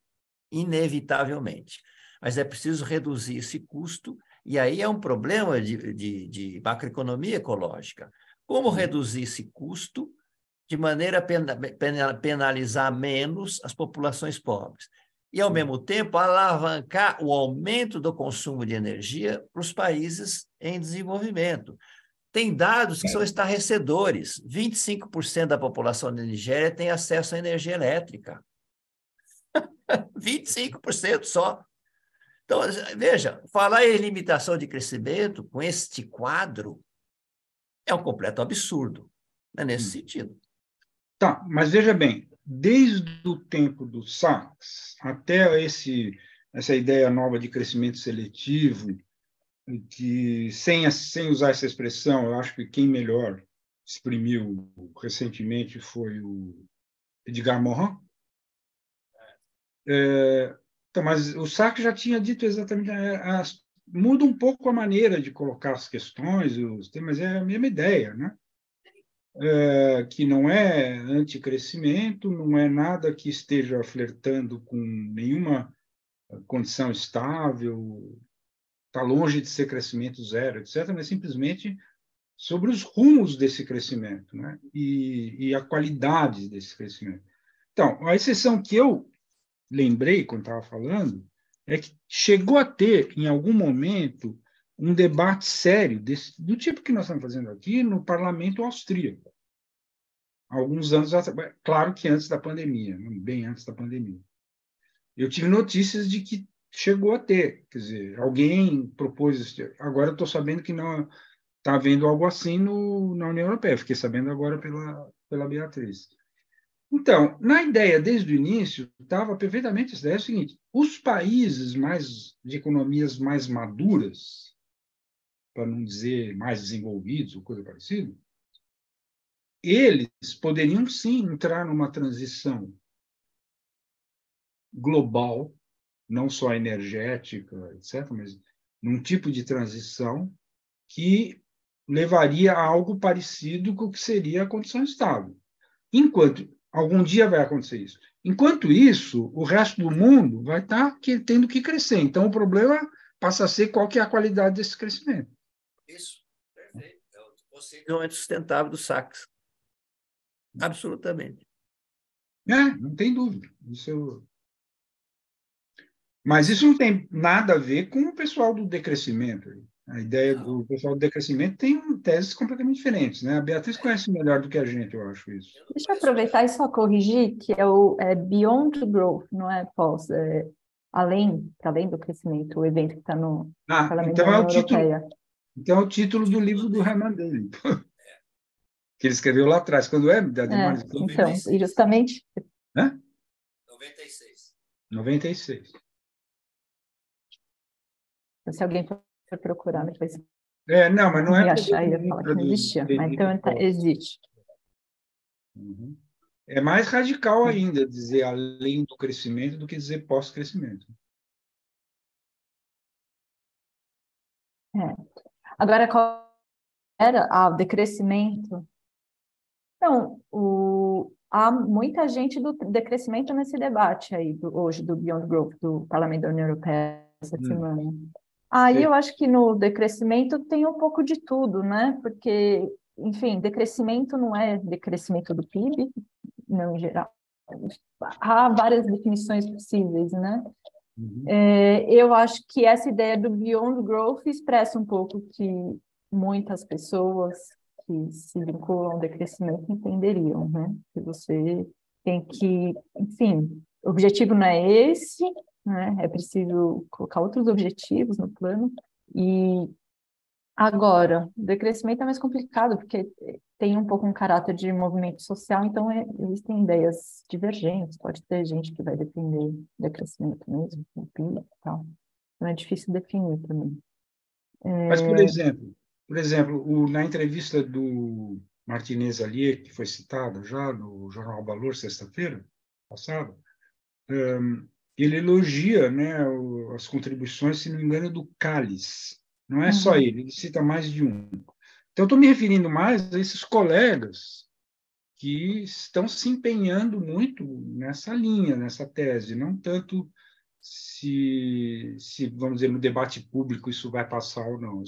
inevitavelmente, mas é preciso reduzir esse custo, e aí é um problema de macroeconomia ecológica. Como reduzir esse custo de maneira a penalizar menos as populações pobres? E, ao mesmo tempo, alavancar o aumento do consumo de energia para os países em desenvolvimento. Tem dados que são estarrecedores. 25% da população da Nigéria tem acesso à energia elétrica. 25% só. Então, veja, falar em limitação de crescimento com este quadro é um completo absurdo. É nesse sentido. Tá, mas veja bem, desde o tempo do Sachs até essa ideia nova de crescimento seletivo, que sem usar essa expressão, eu acho que quem melhor exprimiu recentemente foi o Edgar Morin. Então, mas o Sachs já tinha dito exatamente, muda um pouco a maneira de colocar as questões, os temas, é a mesma ideia, né? Que não é anticrescimento, não é nada que esteja flertando com nenhuma condição estável, está longe de ser crescimento zero, etc., mas simplesmente sobre os rumos desse crescimento, né? E a qualidade desse crescimento. Então, a exceção que eu lembrei quando estava falando é que chegou a ter, em algum momento, um debate sério do tipo que nós estamos fazendo aqui no parlamento austríaco. Alguns anos, claro que antes da pandemia, bem antes da pandemia. Eu tive notícias de que chegou a ter, quer dizer, alguém propôs, agora eu estou sabendo que não está havendo algo assim na União Europeia, fiquei sabendo agora pela Beatriz. Então, na ideia, desde o início, estava perfeitamente essa ideia, é o seguinte, os países de economias mais maduras, para não dizer mais desenvolvidos ou coisa parecida, eles poderiam sim entrar numa transição global, não só energética, etc., mas num tipo de transição que levaria a algo parecido com o que seria a condição estável. Enquanto algum dia vai acontecer isso. Enquanto isso, o resto do mundo vai estar tendo que crescer. Então, o problema passa a ser qual que é a qualidade desse crescimento. Isso, perfeito. É o conceito sustentável do Sachs. Absolutamente. Não tem dúvida. Mas isso não tem nada a ver com o pessoal do decrescimento. A ideia do pessoal do decrescimento tem teses completamente diferentes, né? A Beatriz conhece melhor do que a gente, eu acho isso. Deixa eu aproveitar e só corrigir que é Beyond Growth, não é pós, para além do crescimento, o evento que está no Parlamento da União Europeia. Então é o título do livro do Herman Daly, que ele escreveu lá atrás, quando da Demar. Então, e justamente... 96. 96. Se alguém for procurar, depois... Não, mas não é... achar, ia falar que não existia, mas então existe. Uhum. É mais radical ainda dizer além do crescimento do que dizer pós-crescimento. Agora, qual era o decrescimento? Então, há muita gente do decrescimento nesse debate aí, hoje, do Beyond Growth, do Parlamento da União Europeia, essa semana. Aí eu acho que no decrescimento tem um pouco de tudo, né? Porque, enfim, decrescimento não é decrescimento do PIB, não em geral. Há várias definições possívees, né? Eu acho que essa ideia do Beyond Growth expressa um pouco que muitas pessoas que se vinculam ao decrescimento entenderiam, né? Que você tem que, enfim, o objetivo não é esse, né? É preciso colocar outros objetivos no plano. E agora, o decrescimento é mais complicado, porque tem um pouco um caráter de movimento social, então existem ideias divergentes, pode ter gente que vai defender decrescimento mesmo, com PIB e tal. Então é difícil definir também. Mas, por exemplo, na entrevista do Martinez Allier, que foi citada já no Jornal Valor, sexta-feira passada, ele elogia, né, as contribuições, se não me engano, do Calles. Não é só ele cita mais de um. Então, estou me referindo mais a esses colegas que estão se empenhando muito nessa linha, nessa tese, não tanto se vamos dizer, no debate público isso vai passar ou não.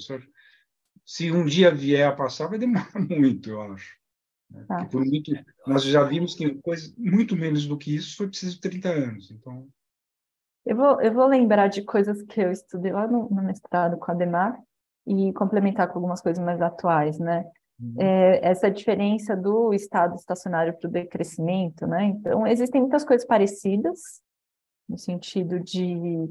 Se um dia vier a passar, vai demorar muito, eu acho. Porque nós já vimos que coisa muito menos do que isso foi preciso 30 anos. Então... Eu vou lembrar de coisas que eu estudei lá no mestrado com a Ademar e complementar com algumas coisas mais atuais, né? Essa diferença do estado estacionário para o decrescimento, né? Então, existem muitas coisas parecidas, no sentido de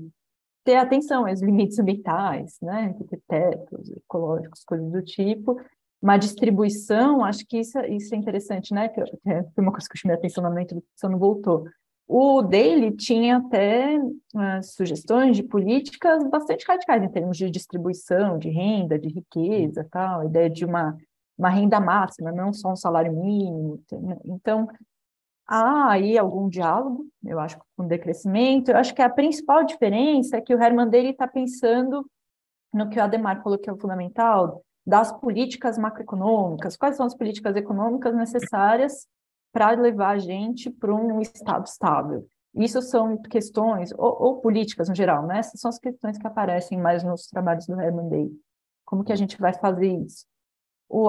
ter atenção aos limites ambientais, né? Ter tetos ecológicos, coisas do tipo. Uma distribuição, acho que isso é interessante, né? Que foi uma coisa que eu chamei a atenção na minha introdução, não voltou. O Daly tinha até sugestões de políticas bastante radicais em termos de distribuição, de renda, de riqueza, tal, a ideia de uma renda máxima, não só um salário mínimo. Então, há aí algum diálogo, eu acho, com o decrescimento. Eu acho que a principal diferença é que o Herman Daly está pensando no que o Ademar falou que é o fundamental, das políticas macroeconômicas. Quais são as políticas econômicas necessárias para levar a gente para um estado estável? Isso são questões, ou políticas no geral, né? Essas são as questões que aparecem mais nos trabalhos do Herman Daly. Como que a gente vai fazer isso?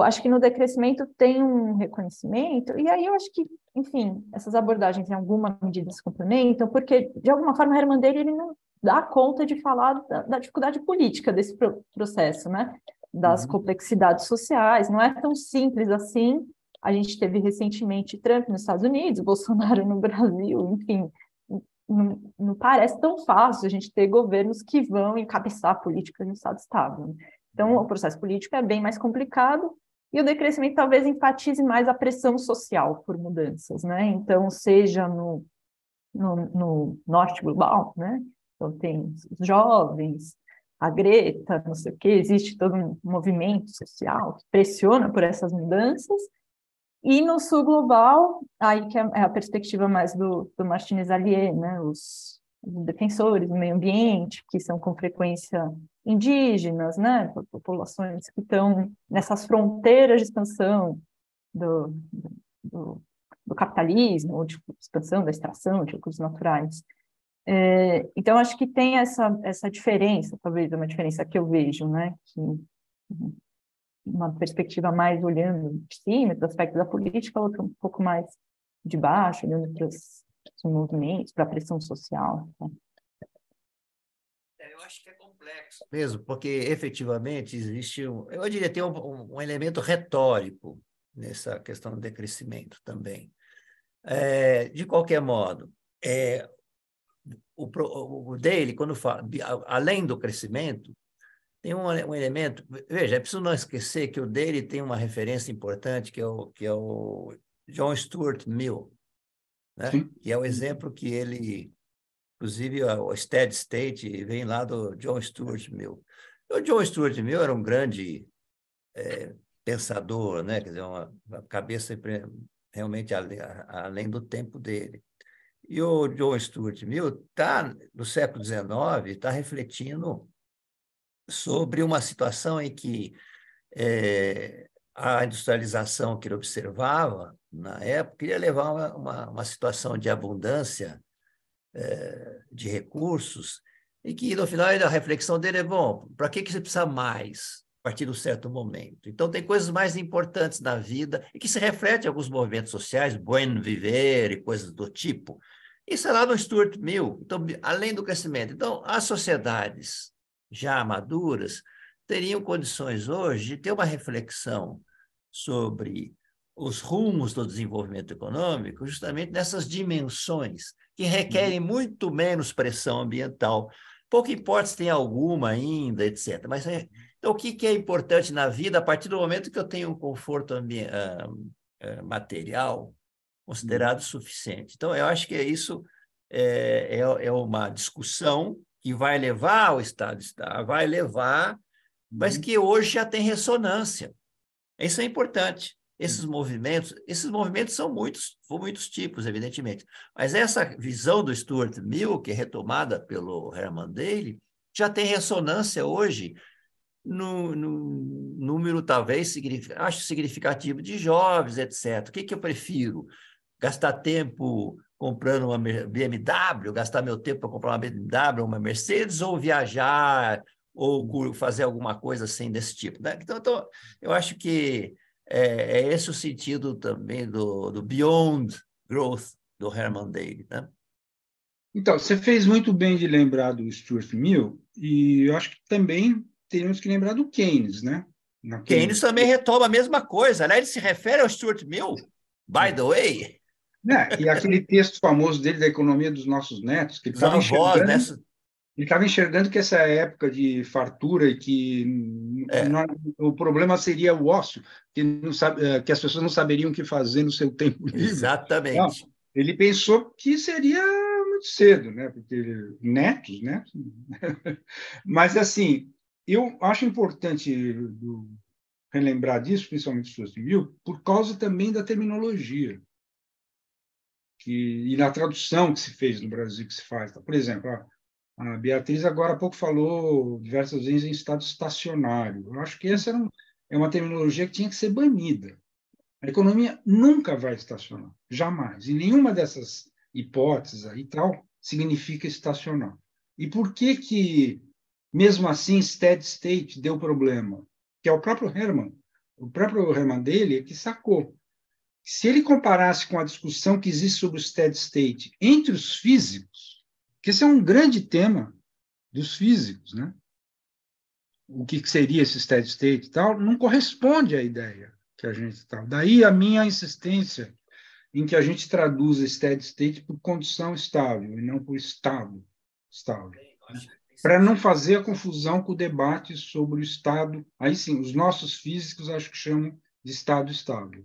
Acho que no decrescimento tem um reconhecimento, e aí eu acho que, enfim, essas abordagens em alguma medida se complementam, porque, de alguma forma, o Herman Daly ele não dá conta de falar da dificuldade política desse processo, né? Das complexidades sociais, não é tão simples assim. A gente teve recentemente Trump nos Estados Unidos, Bolsonaro no Brasil, enfim, não parece tão fácil a gente ter governos que vão encabeçar políticas no estado estável. Então, o processo político é bem mais complicado e o decrescimento talvez enfatize mais a pressão social por mudanças, né? Então, seja no norte global, né? Então, tem os jovens, a Greta, não sei o quê, existe todo um movimento social que pressiona por essas mudanças. E no sul global, aí que é a perspectiva mais do Martinez Allier, né? Os defensores do meio ambiente, que são com frequência indígenas, né? Populações que estão nessas fronteiras de expansão do capitalismo, ou de expansão da extração de recursos naturais. Então, acho que tem essa diferença, talvez é uma diferença que eu vejo, né? Que uma perspectiva mais olhando de cima, do aspecto da política, outra um pouco mais de baixo, olhando para os movimentos, para a pressão social. Tá? Eu acho que é complexo mesmo, porque efetivamente existe, eu diria, tem um elemento retórico nessa questão do decrescimento também. De qualquer modo, o Daly, quando fala, além do crescimento, tem um elemento. Veja, é preciso não esquecer que o Daly tem uma referência importante, que é o John Stuart Mill, né? Que é o exemplo que ele. Inclusive, o steady state vem lá do John Stuart Mill. O John Stuart Mill era um grande pensador, né? Quer dizer, uma cabeça realmente além do tempo dele. E o John Stuart Mill está, no século XIX, está refletindo sobre uma situação em que a industrialização que ele observava na época queria levar uma situação de abundância de recursos, e que, no final, a reflexão dele é, bom, para que você precisa mais a partir de um certo momento? Então, tem coisas mais importantes na vida e que se refletem em alguns movimentos sociais, buen viver e coisas do tipo. Isso é lá no Stuart Mill, então, além do crescimento. Então, as sociedades já maduras teriam condições hoje de ter uma reflexão sobre os rumos do desenvolvimento econômico justamente nessas dimensões que requerem muito menos pressão ambiental. Pouco importa se tem alguma ainda, etc. Mas então, o que é importante na vida a partir do momento que eu tenho um conforto material considerado suficiente? Então, eu acho que isso é uma discussão que vai levar ao Estado, vai levar, mas que hoje já tem ressonância. Isso é importante. Esses movimentos são muitos tipos, evidentemente. Mas essa visão do Stuart Mill, que é retomada pelo Herman Daly, já tem ressonância hoje no número, talvez, acho significativo de jovens, etc. O que eu prefiro? Gastar tempo comprando uma BMW, gastar meu tempo para comprar uma BMW, uma Mercedes, ou viajar, ou fazer alguma coisa assim desse tipo, né? Então eu acho que é esse o sentido também do Beyond Growth do Herman Daly, né? Então, você fez muito bem de lembrar do Stuart Mill, e eu acho que também teríamos que lembrar do Keynes, né? Keynes também retoma a mesma coisa, né? Ele se refere ao Stuart Mill, by the way. E aquele texto famoso dele da economia dos nossos netos, que ele Os estava avós, né? Ele estava enxergando que essa época de fartura e que o problema seria o ócio, que as pessoas não saberiam o que fazer no seu tempo livre. Exatamente. Não, ele pensou que seria muito cedo, né? Porque netos, né? Mas, assim, eu acho importante relembrar disso, principalmente Stuart Mill, por causa também da terminologia e na tradução que se fez no Brasil, que se faz. Por exemplo, a Beatriz agora há pouco falou diversas vezes em estado estacionário. Eu acho que essa é uma terminologia que tinha que ser banida. A economia nunca vai estacionar, jamais. E nenhuma dessas hipóteses aí tal significa estacionar. E por que mesmo assim, steady state deu problema? Que é o próprio Herman Daly que sacou. Se ele comparasse com a discussão que existe sobre o steady state entre os físicos, que esse é um grande tema dos físicos, né? O que seria esse steady state e tal, não corresponde à ideia que a gente está. Daí a minha insistência em que a gente traduza steady state por condição estável e não por estado estável, né? Para não fazer a confusão com o debate sobre o estado. Aí sim, os nossos físicos acho que chamam de estado estável.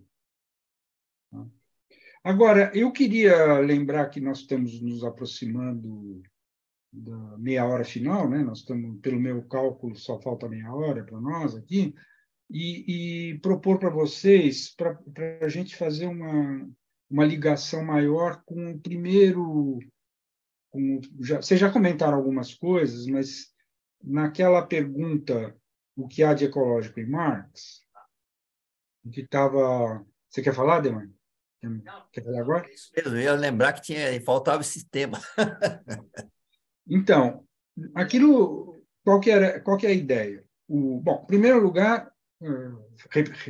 Agora, eu queria lembrar que nós estamos nos aproximando da meia hora final, né? Nós estamos, pelo meu cálculo, só falta meia hora para nós aqui, e propor para vocês, para a gente fazer uma ligação maior com o primeiro. Vocês já comentaram algumas coisas, mas naquela pergunta, o que há de ecológico em Marx, que estava. Você quer falar, Demar? Quer falar agora? Eu ia lembrar que faltava esse tema. Então, aquilo, qual que é a ideia? Bom, em primeiro lugar,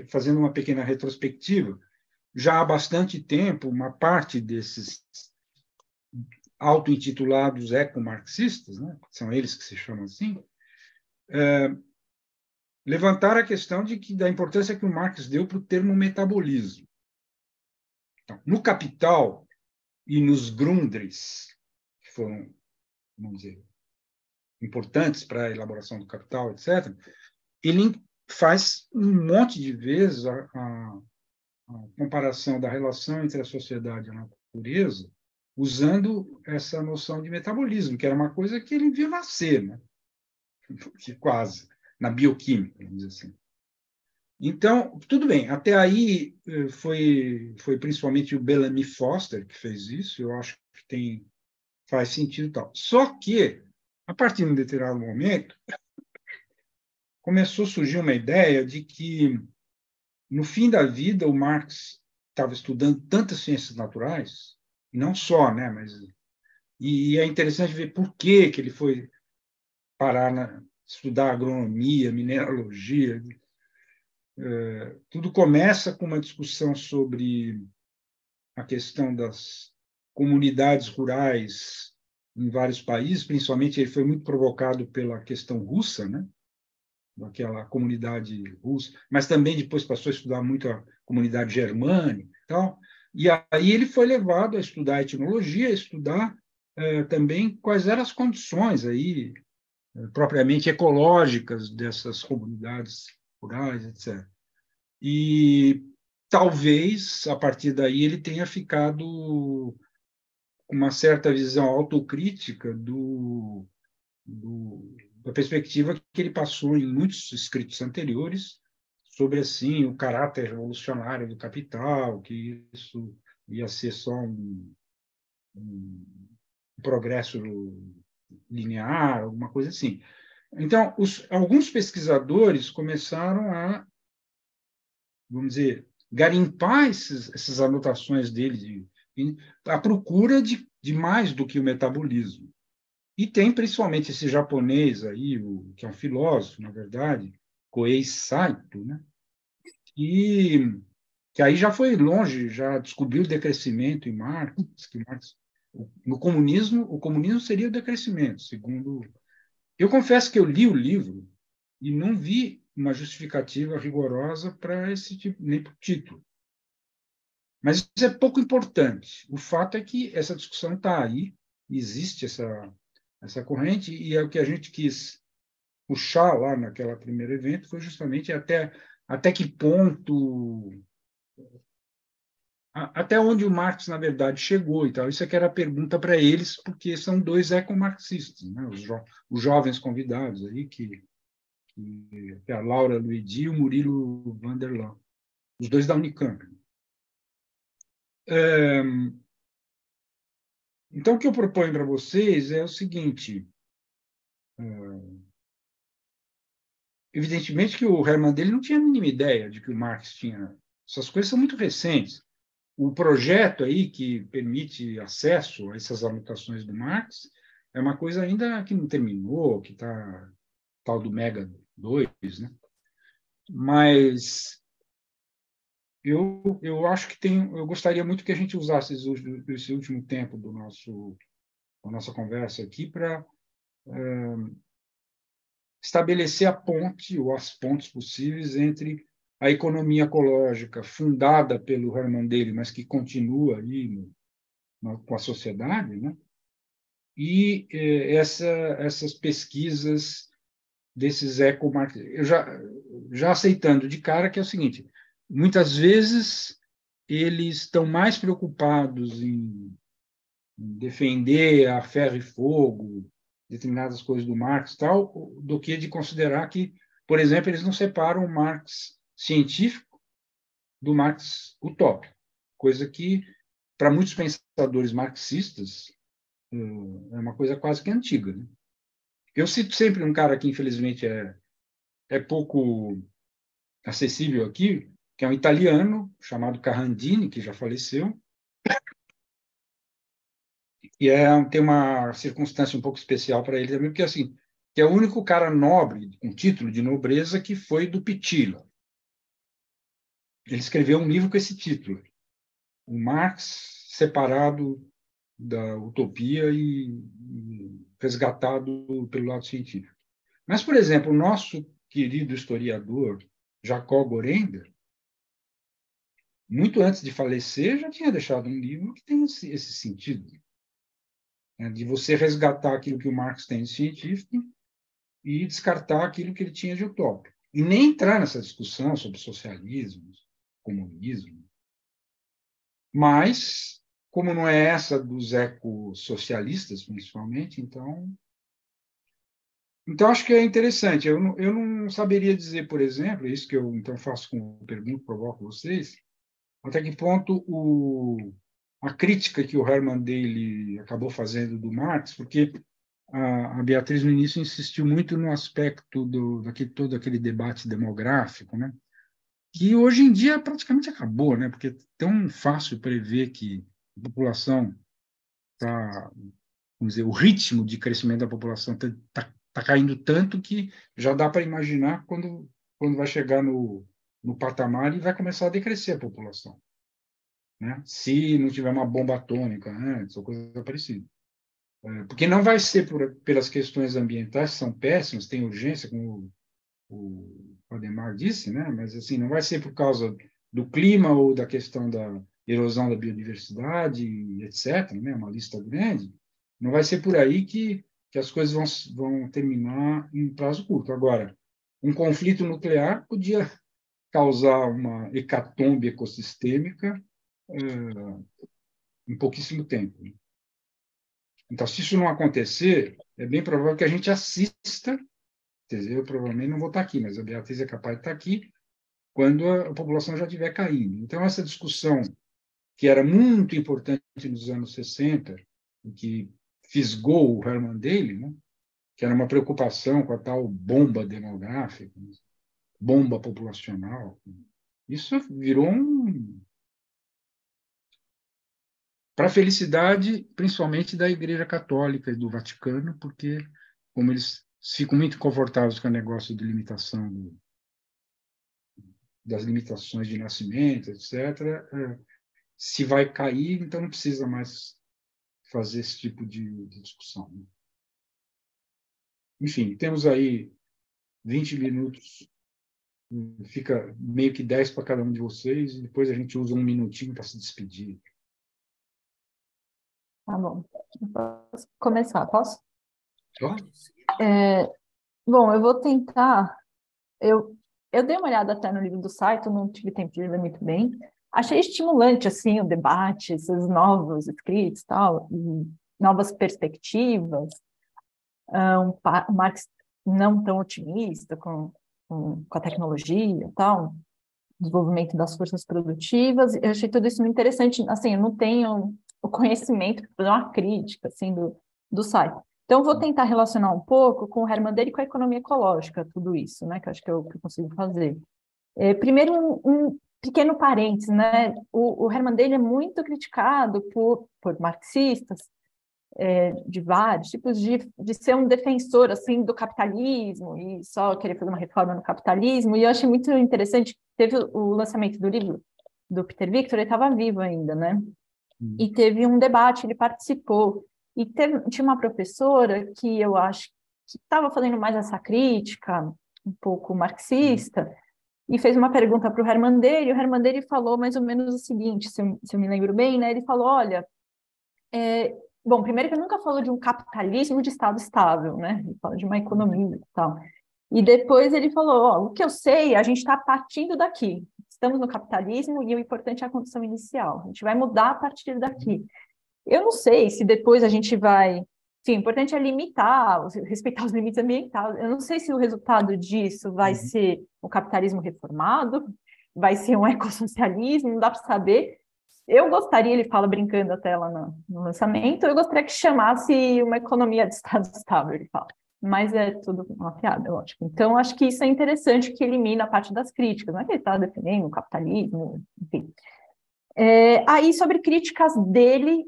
fazendo uma pequena retrospectiva, já há bastante tempo, uma parte desses auto-intitulados ecomarxistas, né, são eles que se chamam assim, levantaram a questão da importância que o Marx deu para o termo metabolismo. Então, no Capital e nos Grundrisse, que foram, vamos dizer, importantes para a elaboração do Capital, etc., ele faz um monte de vezes a comparação da relação entre a sociedade e a natureza, usando essa noção de metabolismo, que era uma coisa que ele viu nascer, né? Quase, na bioquímica, vamos dizer assim. Então, tudo bem, até aí foi principalmente o Bellamy Foster que fez isso, eu acho que faz sentido e tal. Só que, a partir de um determinado momento, começou a surgir uma ideia de que, no fim da vida, o Marx estava estudando tantas ciências naturais, e não só, né, mas e é interessante ver por que ele foi parar estudar agronomia, mineralogia. Tudo começa com uma discussão sobre a questão das comunidades rurais em vários países, principalmente ele foi muito provocado pela questão russa, né? Daquela comunidade russa, mas também depois passou a estudar muito a comunidade germânica e tal. E aí ele foi levado a estudar a etnologia, a estudar também quais eram as condições aí propriamente ecológicas dessas comunidades rurais, etc. E talvez, a partir daí, ele tenha ficado com uma certa visão autocrítica da perspectiva que ele passou em muitos escritos anteriores sobre, assim, o caráter revolucionário do capital, que isso ia ser só um progresso linear, alguma coisa assim. Então, alguns pesquisadores começaram a, vamos dizer, garimpar essas anotações dele à procura de mais do que o metabolismo. E tem principalmente esse japonês aí, que é um filósofo, na verdade, Koei Saito, né? que aí já foi longe, já descobriu o decrescimento em Marx, que Marx o comunismo seria o decrescimento, segundo. Eu confesso que eu li o livro e não vi uma justificativa rigorosa para esse tipo, nem para o título. Mas isso é pouco importante. O fato é que essa discussão está aí, existe essa corrente, e é o que a gente quis puxar lá naquele primeiro evento, foi justamente até que ponto, até onde o Marx, na verdade, chegou e tal. Isso é que era a pergunta para eles, porque são dois ecomarxistas, né? Os jovens convidados aí, que é a Laura Luigi e o Murilo Vanderlan, os dois da Unicamp. Então, o que eu proponho para vocês é o seguinte: evidentemente que o Hermann dele não tinha a mínima ideia de que o Marx tinha. Essas coisas são muito recentes. O projeto aí que permite acesso a essas anotações do Marx é uma coisa ainda que não terminou, que está tal do Mega 2, né? Mas eu acho que eu gostaria muito que a gente usasse esse último tempo da nossa conversa aqui para estabelecer a ponte, ou as pontes possíveis, entre a economia ecológica fundada pelo Hermann Dele, mas que continua aí com a sociedade, né? E essas pesquisas desses ecomarxistas. Eu já aceitando de cara que é o seguinte: muitas vezes eles estão mais preocupados em defender a ferro e fogo determinadas coisas do Marx tal, do que de considerar que, por exemplo, eles não separam o Marx científico do Marx utópico, coisa que, para muitos pensadores marxistas, é uma coisa quase que antiga, né? Eu cito sempre um cara que, infelizmente, é pouco acessível aqui, que é um italiano chamado Carrandini, que já faleceu, e tem uma circunstância um pouco especial para ele também, porque assim, que é o único cara nobre, com título de nobreza, que foi do Pitilla. ele escreveu um livro com esse título, O Marx separado da utopia e resgatado pelo lado científico. Mas, por exemplo, o nosso querido historiador Jacob Gorender, muito antes de falecer, já tinha deixado um livro que tem esse sentido, né, de você resgatar aquilo que o Marx tem de científico e descartar aquilo que ele tinha de utópico. E nem entrar nessa discussão sobre socialismo, comunismo. Mas, como não é essa dos ecossocialistas, principalmente, então acho que é interessante. Eu não saberia dizer, por exemplo, isso que eu então faço com pergunta, provoco vocês, até que ponto a crítica que o Herman Daly acabou fazendo do Marx, porque a Beatriz no início insistiu muito no aspecto todo aquele debate demográfico, né? Que hoje em dia praticamente acabou, né? Porque é tão fácil prever que a população está, vamos dizer, o ritmo de crescimento da população está caindo tanto que já dá para imaginar quando vai chegar no patamar e vai começar a decrescer a população, né? Se não tiver uma bomba atômica antes ou coisa parecida. Porque não vai ser pelas questões ambientais, que são péssimas, tem urgência, como o Ademar disse, né? Mas assim, não vai ser por causa do clima ou da questão da erosão da biodiversidade, etc., né? Uma lista grande. Não vai ser por aí que as coisas vão terminar em prazo curto. Agora, um conflito nuclear podia causar uma hecatombe ecossistêmica em pouquíssimo tempo. Então, se isso não acontecer, é bem provável que a gente assista. Eu provavelmente não vou estar aqui, mas a Beatriz é capaz de estar aqui quando a população já estiver caindo. Então, essa discussão, que era muito importante nos anos 60, que fisgou o Herman Daly, né? Que era uma preocupação com a tal bomba demográfica, bomba populacional, isso virou para a felicidade, principalmente da Igreja Católica e do Vaticano, porque, como eles ficam muito confortáveis com o negócio de limitação das limitações de nascimento, etc., se vai cair, então não precisa mais fazer esse tipo de discussão. Enfim, temos aí 20 minutos, fica meio que 10 para cada um de vocês, e depois a gente usa um minutinho para se despedir. Tá bom. Posso começar, posso? Claro. Bom, eu vou tentar. Eu dei uma olhada até no livro do site, eu não tive tempo de ler muito bem. Achei estimulante, assim, o debate, esses novos escritos, tal, e novas perspectivas. O Marx não tão otimista com a tecnologia, tal, desenvolvimento das forças produtivas. Eu achei tudo isso muito interessante. Assim, eu não tenho o conhecimento para fazer uma crítica, assim, do site. Então, vou tentar relacionar um pouco com o Herman Daly e com a economia ecológica, tudo isso, né, que eu acho que eu consigo fazer. Primeiro, um pequeno parênteses, né, o Herman Daly é muito criticado por marxistas, de vários tipos, de ser um defensor, assim, do capitalismo e só querer fazer uma reforma no capitalismo, e eu achei muito interessante, teve o lançamento do livro do Peter Victor, ele estava vivo ainda, né, e teve um debate, ele participou, e tinha uma professora que eu acho que estava fazendo mais essa crítica, um pouco marxista, e fez uma pergunta para o Herman Daly, e o Herman Daly falou mais ou menos o seguinte, se eu me lembro bem, né? Ele falou, olha, bom, primeiro que ele nunca falou de um capitalismo de Estado estável, né? Ele fala de uma economia e tal. E depois ele falou, ó, o que eu sei, a gente está partindo daqui. Estamos no capitalismo e o importante é a condição inicial. A gente vai mudar a partir daqui. Eu não sei se depois a gente vai... Sim, o importante é limitar, respeitar os limites ambientais. Eu não sei se o resultado disso vai ser o capitalismo reformado, vai ser um ecossocialismo, não dá para saber. Eu gostaria, ele fala brincando até lá no lançamento, eu gostaria que chamasse uma economia de Estado estável, ele fala. Mas é tudo uma piada, lógico. Então, acho que isso é interessante, que elimina a parte das críticas. Não é que ele está defendendo o capitalismo, enfim. Aí, sobre críticas dele,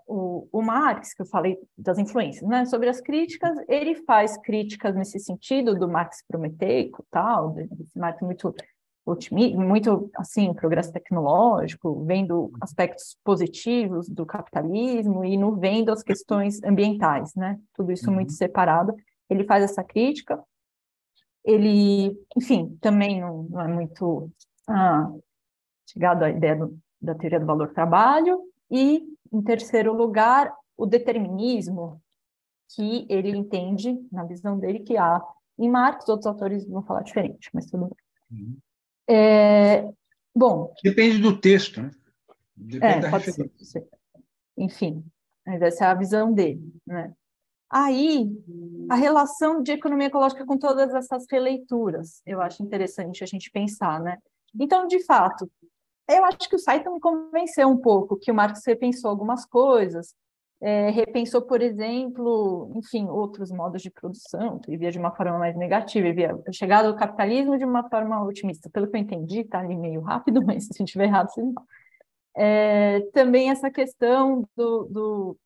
o Marx, que eu falei das influências, né? Sobre as críticas, ele faz críticas nesse sentido do Marx prometeico, tal, desse Marx muito muito assim, progresso tecnológico, vendo aspectos positivos do capitalismo e não vendo as questões ambientais, né? Tudo isso muito separado. Ele faz essa crítica. Ele, enfim, também não é muito chegado à ideia da teoria do valor-trabalho. E, em terceiro lugar, o determinismo, que ele entende, na visão dele, que há em Marx, outros autores vão falar diferente, mas tudo bem. Bom... Depende do texto, né? Depende da pode referência. ser. Enfim, mas essa é a visão dele, né? Aí, a relação de economia ecológica com todas essas releituras, eu acho interessante a gente pensar, né? Então, de fato, eu acho que o Saito me convenceu um pouco, que o Marx repensou algumas coisas, repensou, por exemplo, enfim, outros modos de produção, ele via de uma forma mais negativa, ele via a chegada do capitalismo de uma forma otimista. Pelo que eu entendi, está ali meio rápido, mas se a gente estiver errado, vocês não. Também essa questão do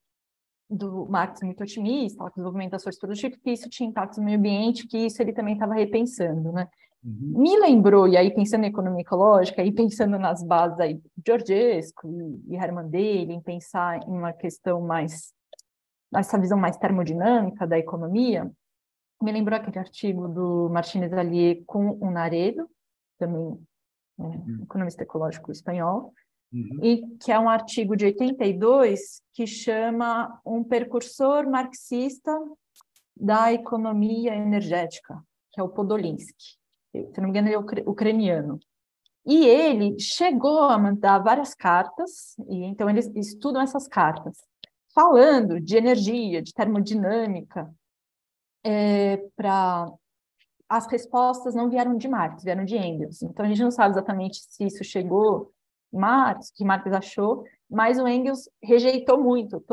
Marx muito otimista, o desenvolvimento das forças produtivas, que isso tinha impactos no meio ambiente, que isso ele também estava repensando, né? Me lembrou, e aí pensando em economia ecológica, e pensando nas bases aí de Georgescu e Hermann Dehlen, em pensar em uma questão mais, essa visão mais termodinâmica da economia, me lembrou aquele artigo do Martínez Allier com o Naredo, também economista ecológico espanhol, e que é um artigo de 82 que chama Um Precursor Marxista da Economia Energética, que é o Podolinsky. Se não me engano, ele é ucraniano. E ele chegou a mandar várias cartas, e então eles estudam essas cartas, falando de energia, de termodinâmica, para... As respostas não vieram de Marx, vieram de Engels. Então, a gente não sabe exatamente se isso chegou em Marx, o que Marx achou, mas o Engels rejeitou muito,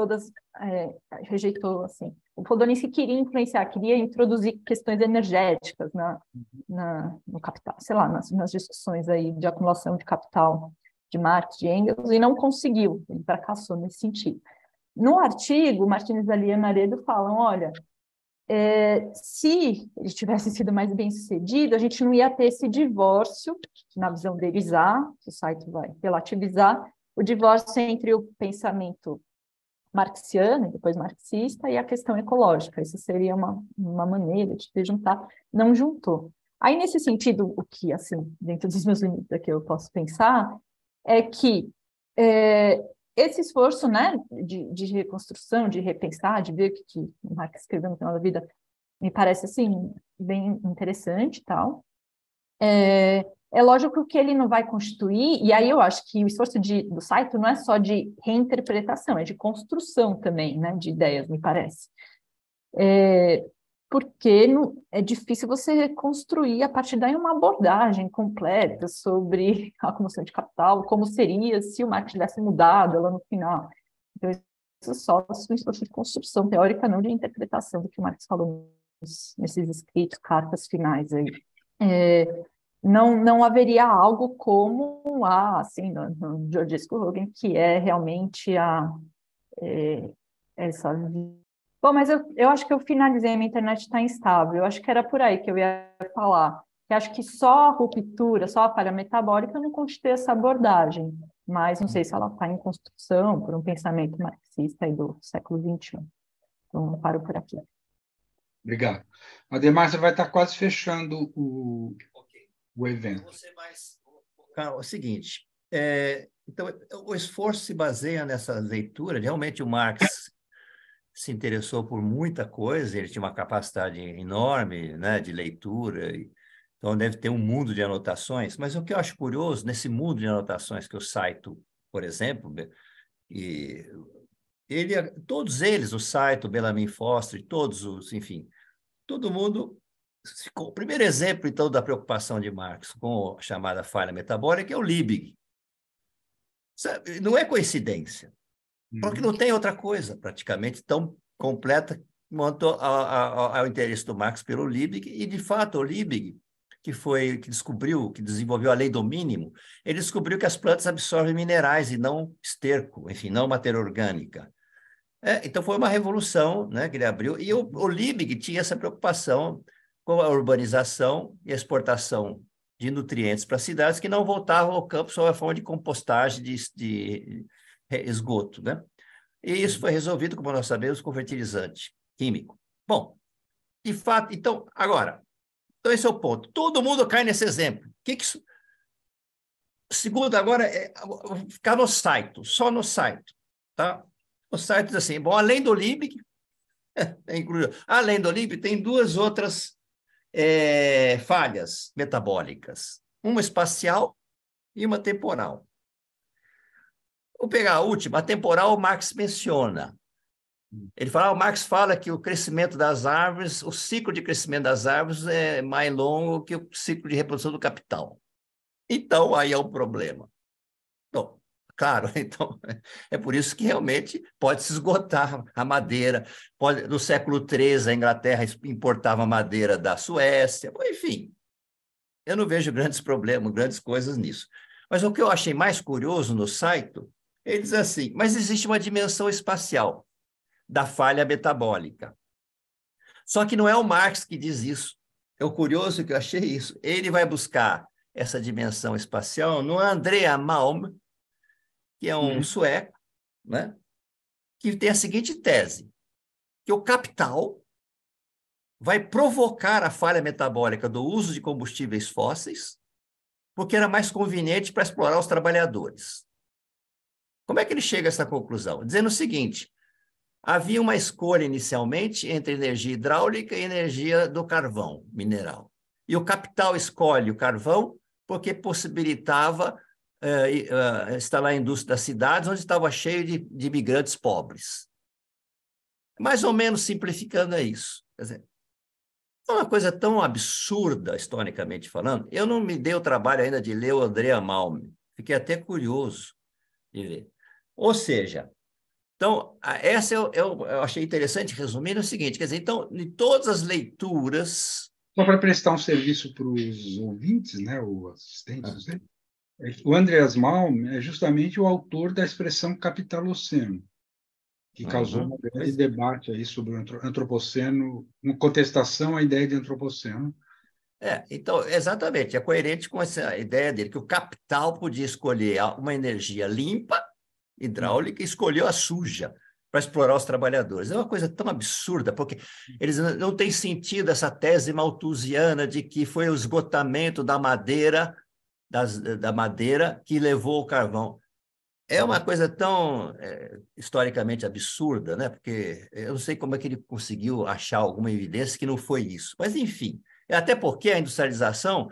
rejeitou, assim. O Podolinsky queria influenciar, queria introduzir questões energéticas no capital, sei lá, nas discussões aí de acumulação de capital de Marx, de Engels, e não conseguiu, ele fracassou nesse sentido. No artigo, Martínez Allier e Naredo falam, olha, se ele tivesse sido mais bem-sucedido, a gente não ia ter esse divórcio, que na visão deles que o site vai relativizar, o divórcio entre o pensamento marxiano, e depois marxista, e a questão ecológica. Isso seria uma maneira de juntar, não juntou. Aí, nesse sentido, o que, assim, dentro dos meus limites aqui eu posso pensar, é que esse esforço, né, de reconstrução, de repensar, de ver o que o Marx escreveu no final da vida, me parece, assim, bem interessante e tal. É lógico que ele não vai constituir, e aí eu acho que o esforço do site não é só de reinterpretação, é de construção também, né, de ideias, me parece. Porque é difícil você construir a partir daí uma abordagem completa sobre a acumulação de capital, como seria se o Marx tivesse mudado lá no final. Então, isso só um esforço de construção teórica, não de interpretação do que o Marx falou nesses escritos, cartas finais aí. Não haveria algo como assim, no Georgescu Rogan, que é realmente essa... Bom, mas eu acho que eu finalizei, minha internet está instável. Eu acho que era por aí que eu ia falar. Eu acho que só a ruptura, só a falha metabólica não constitui essa abordagem, mas não sei se ela está em construção por um pensamento marxista aí do século XXI. Então, eu paro por aqui. Obrigado. Ademar, você vai estar quase fechando o evento. Você o seguinte, então, o esforço se baseia nessa leitura. Realmente, o Marx se interessou por muita coisa, ele tinha uma capacidade enorme, né, de leitura, então deve ter um mundo de anotações, mas o que eu acho curioso, nesse mundo de anotações que eu Saito, por exemplo, todos eles, o Saito, o Bellamy Foster, enfim, todo mundo... O primeiro exemplo, então, da preocupação de Marx com a chamada falha metabólica é o Liebig. Não é coincidência, porque não tem outra coisa praticamente tão completa quanto ao interesse do Marx pelo Liebig, e, de fato, o Liebig, que desenvolveu a lei do mínimo, ele descobriu que as plantas absorvem minerais e não esterco, enfim, não matéria orgânica. Então, foi uma revolução, né, que ele abriu, e o Liebig tinha essa preocupação com a urbanização e a exportação de nutrientes para as cidades que não voltavam ao campo sob a forma de compostagem de esgoto, né? E isso foi resolvido, como nós sabemos, com fertilizante químico. Bom, de fato, então, agora, então esse é o ponto. Todo mundo cai nesse exemplo. O que isso... Segundo, agora, vou ficar no site, só no site, tá? O site diz assim, bom, além do Liebig, além do Liebig, tem duas outras falhas metabólicas, uma espacial e uma temporal. Vou pegar a última, a temporal, o Marx menciona. Ele fala, o Marx fala que o crescimento das árvores, o ciclo de crescimento das árvores é mais longo que o ciclo de reprodução do capital. Então, aí é o problema. Bom, claro, então, é por isso que realmente pode se esgotar a madeira. No século XIII, a Inglaterra importava madeira da Suécia, enfim. Eu não vejo grandes problemas, grandes coisas nisso. Mas o que eu achei mais curioso no site, ele diz assim, mas existe uma dimensão espacial da falha metabólica. Só que não é o Marx que diz isso. É o curioso que eu achei isso. Ele vai buscar essa dimensão espacial no Andrea Malm, que é um sueco, né? Que tem a seguinte tese, que o capital vai provocar a falha metabólica do uso de combustíveis fósseis, porque era mais conveniente para explorar os trabalhadores. Como é que ele chega a essa conclusão? Dizendo o seguinte, havia uma escolha inicialmente entre energia hidráulica e energia do carvão mineral. E o capital escolhe o carvão porque possibilitava instalar a indústria das cidades onde estava cheio de imigrantes pobres. Mais ou menos simplificando é isso. Quer dizer, é uma coisa tão absurda, historicamente falando. Eu não me dei o trabalho ainda de ler o Andrea Malm. Fiquei até curioso de ler. Ou seja, então, essa eu achei interessante, resumindo, é o seguinte, quer dizer, então, em todas as leituras... Só para prestar um serviço para os ouvintes, né, o assistente, não sei, o Andreas Malm é justamente o autor da expressão capitaloceno, que causou um grande debate aí sobre o antropoceno, uma contestação à ideia de antropoceno. Então, exatamente, é coerente com essa ideia dele, que o capital podia escolher uma energia limpa, hidráulica, e escolheu a suja para explorar os trabalhadores. É uma coisa tão absurda, porque eles não têm sentido essa tese malthusiana de que foi o esgotamento da madeira, da madeira que levou o carvão. É uma coisa tão historicamente absurda, né? Porque eu não sei como é que ele conseguiu achar alguma evidência que não foi isso. Mas, enfim, até porque a industrialização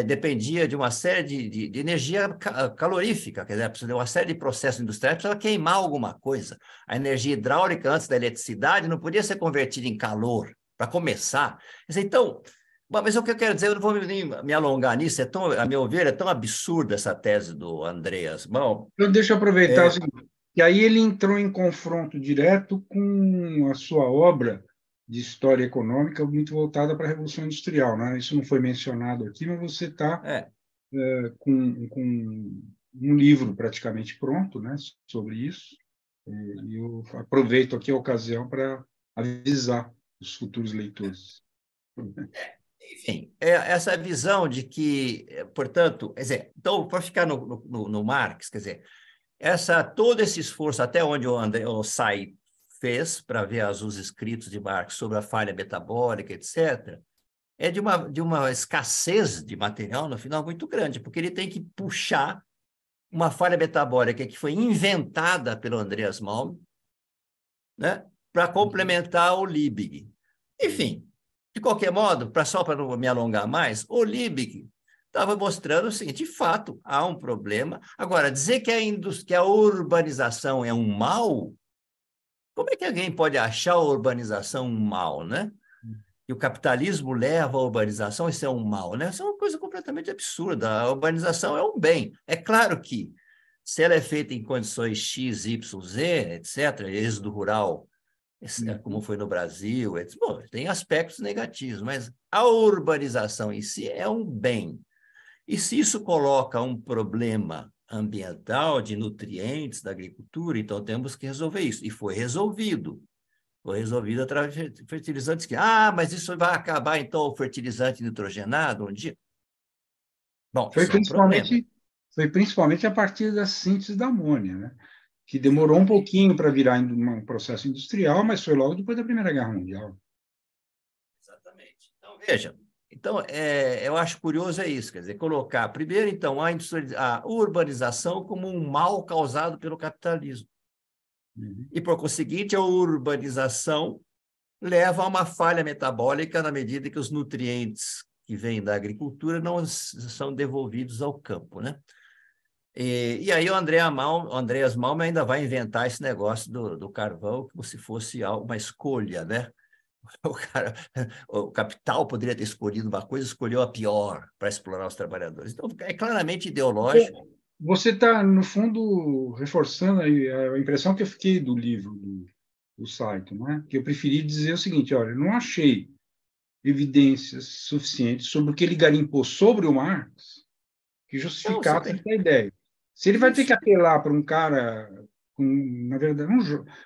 dependia de uma série de energia calorífica, quer dizer, precisa de uma série de processos industriais, precisava queimar alguma coisa. A energia hidráulica, antes da eletricidade, não podia ser convertida em calor, para começar. Então, mas o que eu quero dizer, eu não vou me alongar nisso, a meu ver, é tão absurda essa tese do Andreas. Bom, então, deixa eu aproveitar o seguinte, que aí ele entrou em confronto direto com a sua obra de história econômica muito voltada para a Revolução Industrial, né? Isso não foi mencionado aqui, mas você está com um livro praticamente pronto, né, sobre isso, e eu aproveito aqui a ocasião para avisar os futuros leitores. Enfim, essa visão de que, portanto, quer dizer, então, para ficar no Marx, quer dizer, todo esse esforço, até onde o Say fez para ver os escritos de Marx sobre a falha metabólica, etc., é de uma escassez de material, no final, muito grande, porque ele tem que puxar uma falha metabólica que foi inventada pelo Andreas Malm, né, para complementar o Liebig. Enfim, de qualquer modo, só para não me alongar mais, o Liebig estava mostrando o seguinte, de fato, há um problema. Agora, dizer que a urbanização é um mal, como é que alguém pode achar a urbanização um mal, né? E o capitalismo leva à urbanização, isso é um mal, né? Isso é uma coisa completamente absurda. A urbanização é um bem. É claro que, se ela é feita em condições X, Y, Z, etc., êxodo rural, como foi no Brasil, bom, tem aspectos negativos, mas a urbanização em si é um bem. E se isso coloca um problema ambiental de nutrientes da agricultura, então temos que resolver isso. E foi resolvido. Foi resolvido através de fertilizantes. Mas isso vai acabar, então, o fertilizante nitrogenado um dia? Bom, Foi isso é um problema. principalmente a partir da síntese da amônia, né? Que demorou um pouquinho para virar um processo industrial, mas foi logo depois da Primeira Guerra Mundial. Exatamente. Então, veja, então, eu acho curioso isso, quer dizer, colocar, primeiro, então, a urbanização como um mal causado pelo capitalismo. Uhum. E, por conseguinte, a urbanização leva a uma falha metabólica na medida que os nutrientes que vêm da agricultura não são devolvidos ao campo, né? E aí o Andreas Malm ainda vai inventar esse negócio do carvão como se fosse uma escolha, né? O capital poderia ter escolhido uma coisa, escolheu a pior para explorar os trabalhadores. Então, é claramente ideológico. Você está, no fundo, reforçando a impressão que eu fiquei do livro, do site, né? Que eu preferi dizer o seguinte: olha, eu não achei evidências suficientes sobre o que ele garimpou sobre o Marx que Não, você justificasse tem... essa ideia. Se ele vai ter que Isso. apelar para um cara, na verdade,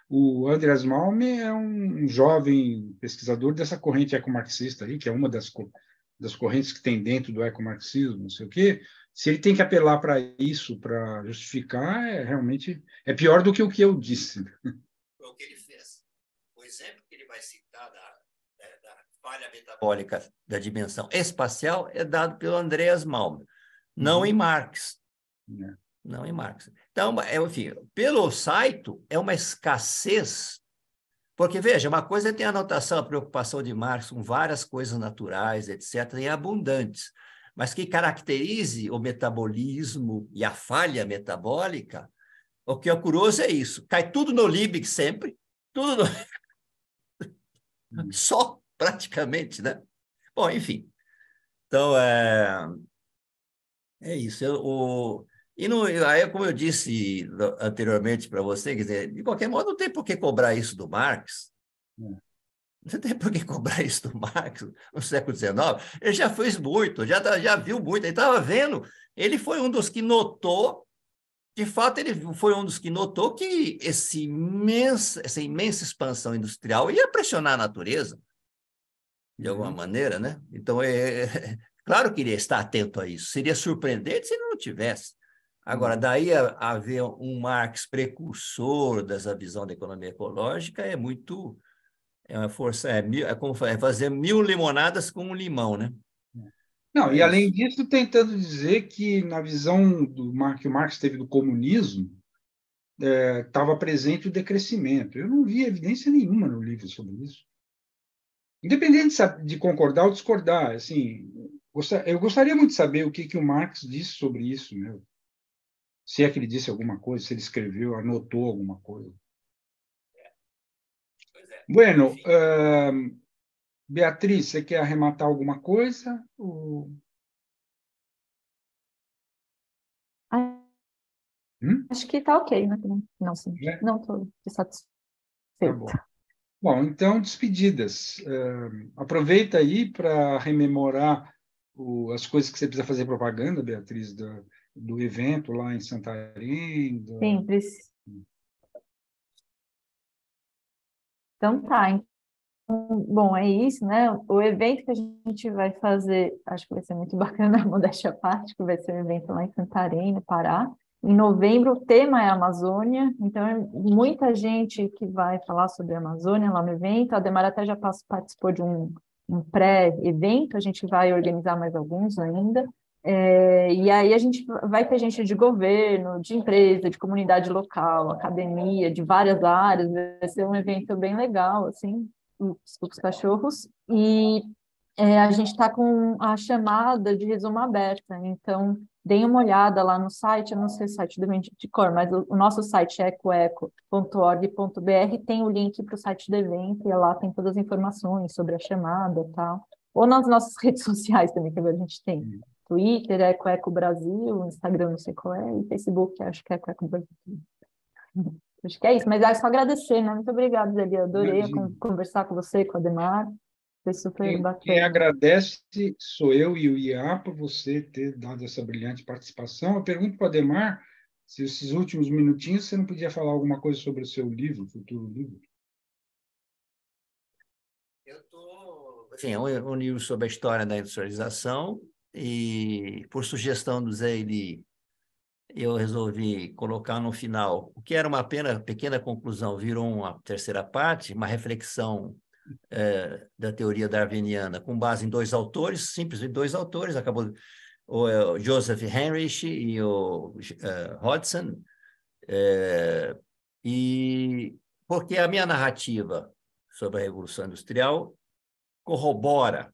o Andreas Malm é um jovem pesquisador dessa corrente ecomarxista aí, que é uma das correntes que tem dentro do ecomarxismo, não sei o quê. Se ele tem que apelar para isso, para justificar, realmente é pior do que o que eu disse. Foi o que ele fez. O exemplo que ele vai citar da falha metabólica da dimensão espacial é dado pelo Andreas Malm, não em Marx. Não em Marx. Então, enfim, pelo site, é uma escassez, porque, veja, uma coisa é ter a anotação, a preocupação de Marx com várias coisas naturais, etc., em abundantes, mas que caracterize o metabolismo e a falha metabólica, o que é curioso é isso, cai tudo no Liebig sempre, tudo só praticamente, né? Bom, enfim, então, é isso. Aí, como eu disse anteriormente para você, quer dizer, de qualquer modo, não tem por que cobrar isso do Marx. Não tem por que cobrar isso do Marx no século XIX. Ele já fez muito, já viu muito, ele estava vendo. Ele foi um dos que notou, de fato, ele foi um dos que notou que essa imensa expansão industrial ia pressionar a natureza, de alguma maneira, né? Então, claro que iria estar atento a isso. Seria surpreendente se ele não tivesse. Agora, daí a haver um Marx precursor dessa visão da economia ecológica é muito... É uma força, como fazer 1000 limonadas com um limão, né? Não, É e além isso. disso, tentando dizer que na visão que o Marx teve do comunismo, estava presente o decrescimento. Eu não vi evidência nenhuma no livro sobre isso. Independente de concordar ou discordar, assim, eu gostaria muito de saber o que o Marx disse sobre isso, né? Se é que ele disse alguma coisa, se ele escreveu, anotou alguma coisa. Pois é. Bueno, Enfim. Beatriz, você quer arrematar alguma coisa? Acho que tá ok, né? Não, sim. É? Não, estou Tá bom. satisfeita. Bom, então, despedidas. Aproveita aí para rememorar as coisas que você precisa fazer propaganda, Beatriz, do evento lá em Santarém. Sim, então tá. Então, bom, é isso, né? O evento que a gente vai fazer, acho que vai ser muito bacana, modéstia à parte, que vai ser um evento lá em Santarém, no Pará. Em novembro, o tema é a Amazônia, então é muita gente que vai falar sobre a Amazônia lá no evento. A Ademar até já participou de um pré-evento, a gente vai organizar mais alguns ainda. E aí a gente vai ter gente de governo, de empresa, de comunidade local, academia, de várias áreas. Vai ser um evento bem legal, assim, os cachorros. E a gente está com a chamada de resumo aberta, então deem uma olhada lá no site, eu não sei o site do evento de cor, mas o nosso site é ecoeco.org.br, tem o link para o site do evento, e lá tem todas as informações sobre a chamada e tal. Ou nas nossas redes sociais também, que agora a gente tem. Twitter, Eco Brasil, Instagram, não sei qual é, e Facebook, acho que é Eco Brasil. Acho que é isso, mas é só agradecer, né? Muito obrigada, Zeli, adorei Imagina. conversar com você, com a Ademar, foi super Quem bacana. agradece sou eu e o IA por você ter dado essa brilhante participação. Eu pergunto para o Ademar se esses últimos minutinhos você não podia falar alguma coisa sobre o seu livro, futuro livro. Enfim, é um livro sobre a história da industrialização e por sugestão do Zé Eli, eu resolvi colocar no final, o que era uma pequena conclusão, virou uma terceira parte, uma reflexão da teoria darwiniana, com base em dois autores, simplesmente dois autores, acabou o Joseph Henrich e o Hodgson, e porque a minha narrativa sobre a Revolução Industrial corrobora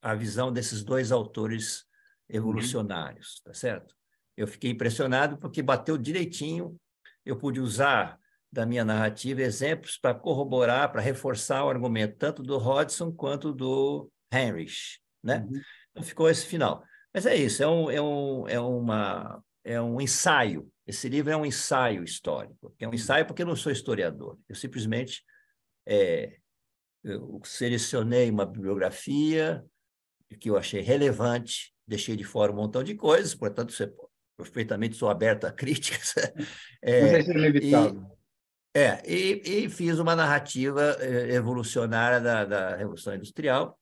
a visão desses dois autores evolucionários, tá certo? Eu fiquei impressionado porque bateu direitinho, eu pude usar da minha narrativa exemplos para corroborar, para reforçar o argumento, tanto do Hodgson quanto do Henrich, né? Então ficou esse final. Mas é isso, é um ensaio. Esse livro é um ensaio histórico. É um ensaio porque eu não sou historiador. Eu simplesmente eu selecionei uma bibliografia que eu achei relevante, deixei de fora um montão de coisas, portanto, perfeitamente sou aberto a críticas. Mas isso é inevitável. E fiz uma narrativa evolucionária da Revolução Industrial,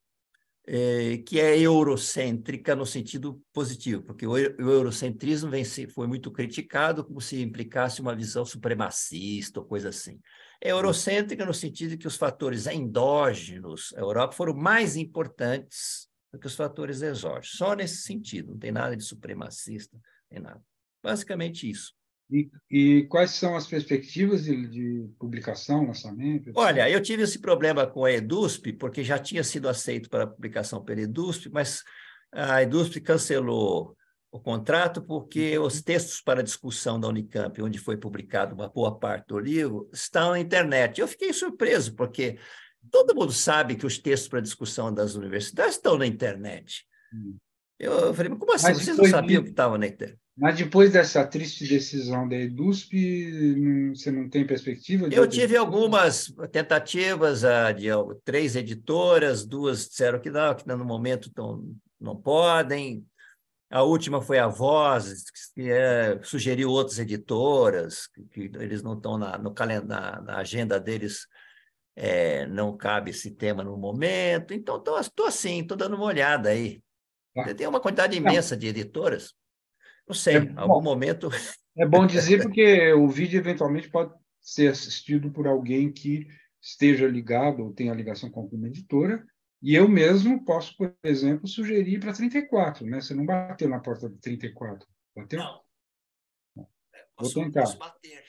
que é eurocêntrica no sentido positivo, porque o eurocentrismo foi muito criticado como se implicasse uma visão supremacista ou coisa assim. É eurocêntrica no sentido de que os fatores endógenos à Europa foram mais importantes do que os fatores exógenos. Só nesse sentido, não tem nada de supremacista, não tem nada. Basicamente isso. E quais são as perspectivas de publicação, lançamento? Etc? Olha, eu tive esse problema com a EDUSP, porque já tinha sido aceito para publicação pela EDUSP, mas a EDUSP cancelou o contrato porque os textos para discussão da Unicamp, onde foi publicado uma boa parte do livro, estão na internet. Eu fiquei surpreso, porque todo mundo sabe que os textos para discussão das universidades estão na internet. Eu falei, mas como assim? Vocês não sabiam que estavam na internet? Mas depois dessa triste decisão da EDUSP, você não tem perspectiva? Eu tive algumas tentativas de 3 editoras, 2 disseram que no momento não podem. A última foi a Voz, que sugeriu outras editoras, que eles não estão na agenda deles, não cabe esse tema no momento. Então, estou assim, estou dando uma olhada aí. Tem uma quantidade imensa de editoras. Não sei, em algum momento... É bom dizer porque o vídeo eventualmente pode ser assistido por alguém que esteja ligado ou tenha ligação com alguma editora, e eu mesmo posso, por exemplo, sugerir para 34, né? Você não bateu na porta de 34, bateu? Não. Vou tentar. Posso bater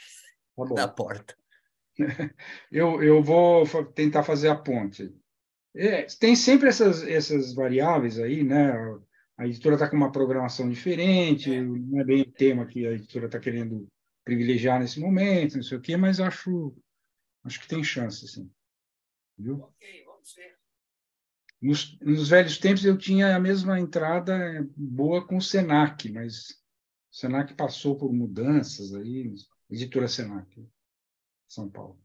na porta. Eu vou tentar fazer a ponte. Tem sempre essas variáveis aí, né? A editora está com uma programação diferente, não é bem o tema que a editora está querendo privilegiar nesse momento, não sei o quê, mas acho que tem chance, sim. Viu? Ok, vamos ver. Nos velhos tempos eu tinha a mesma entrada boa com o Senac, mas o Senac passou por mudanças aí, editora Senac, São Paulo.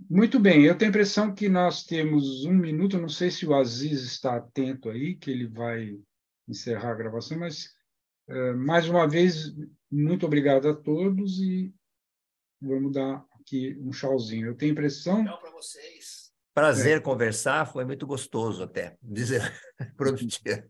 Muito bem, eu tenho a impressão que nós temos 1 minuto, não sei se o Aziz está atento aí, que ele vai encerrar a gravação, mas, mais uma vez, muito obrigado a todos e vamos dar aqui um tchauzinho. Eu tenho a impressão... Tchau para vocês. Prazer conversar, foi muito gostoso até, dizer produtivo.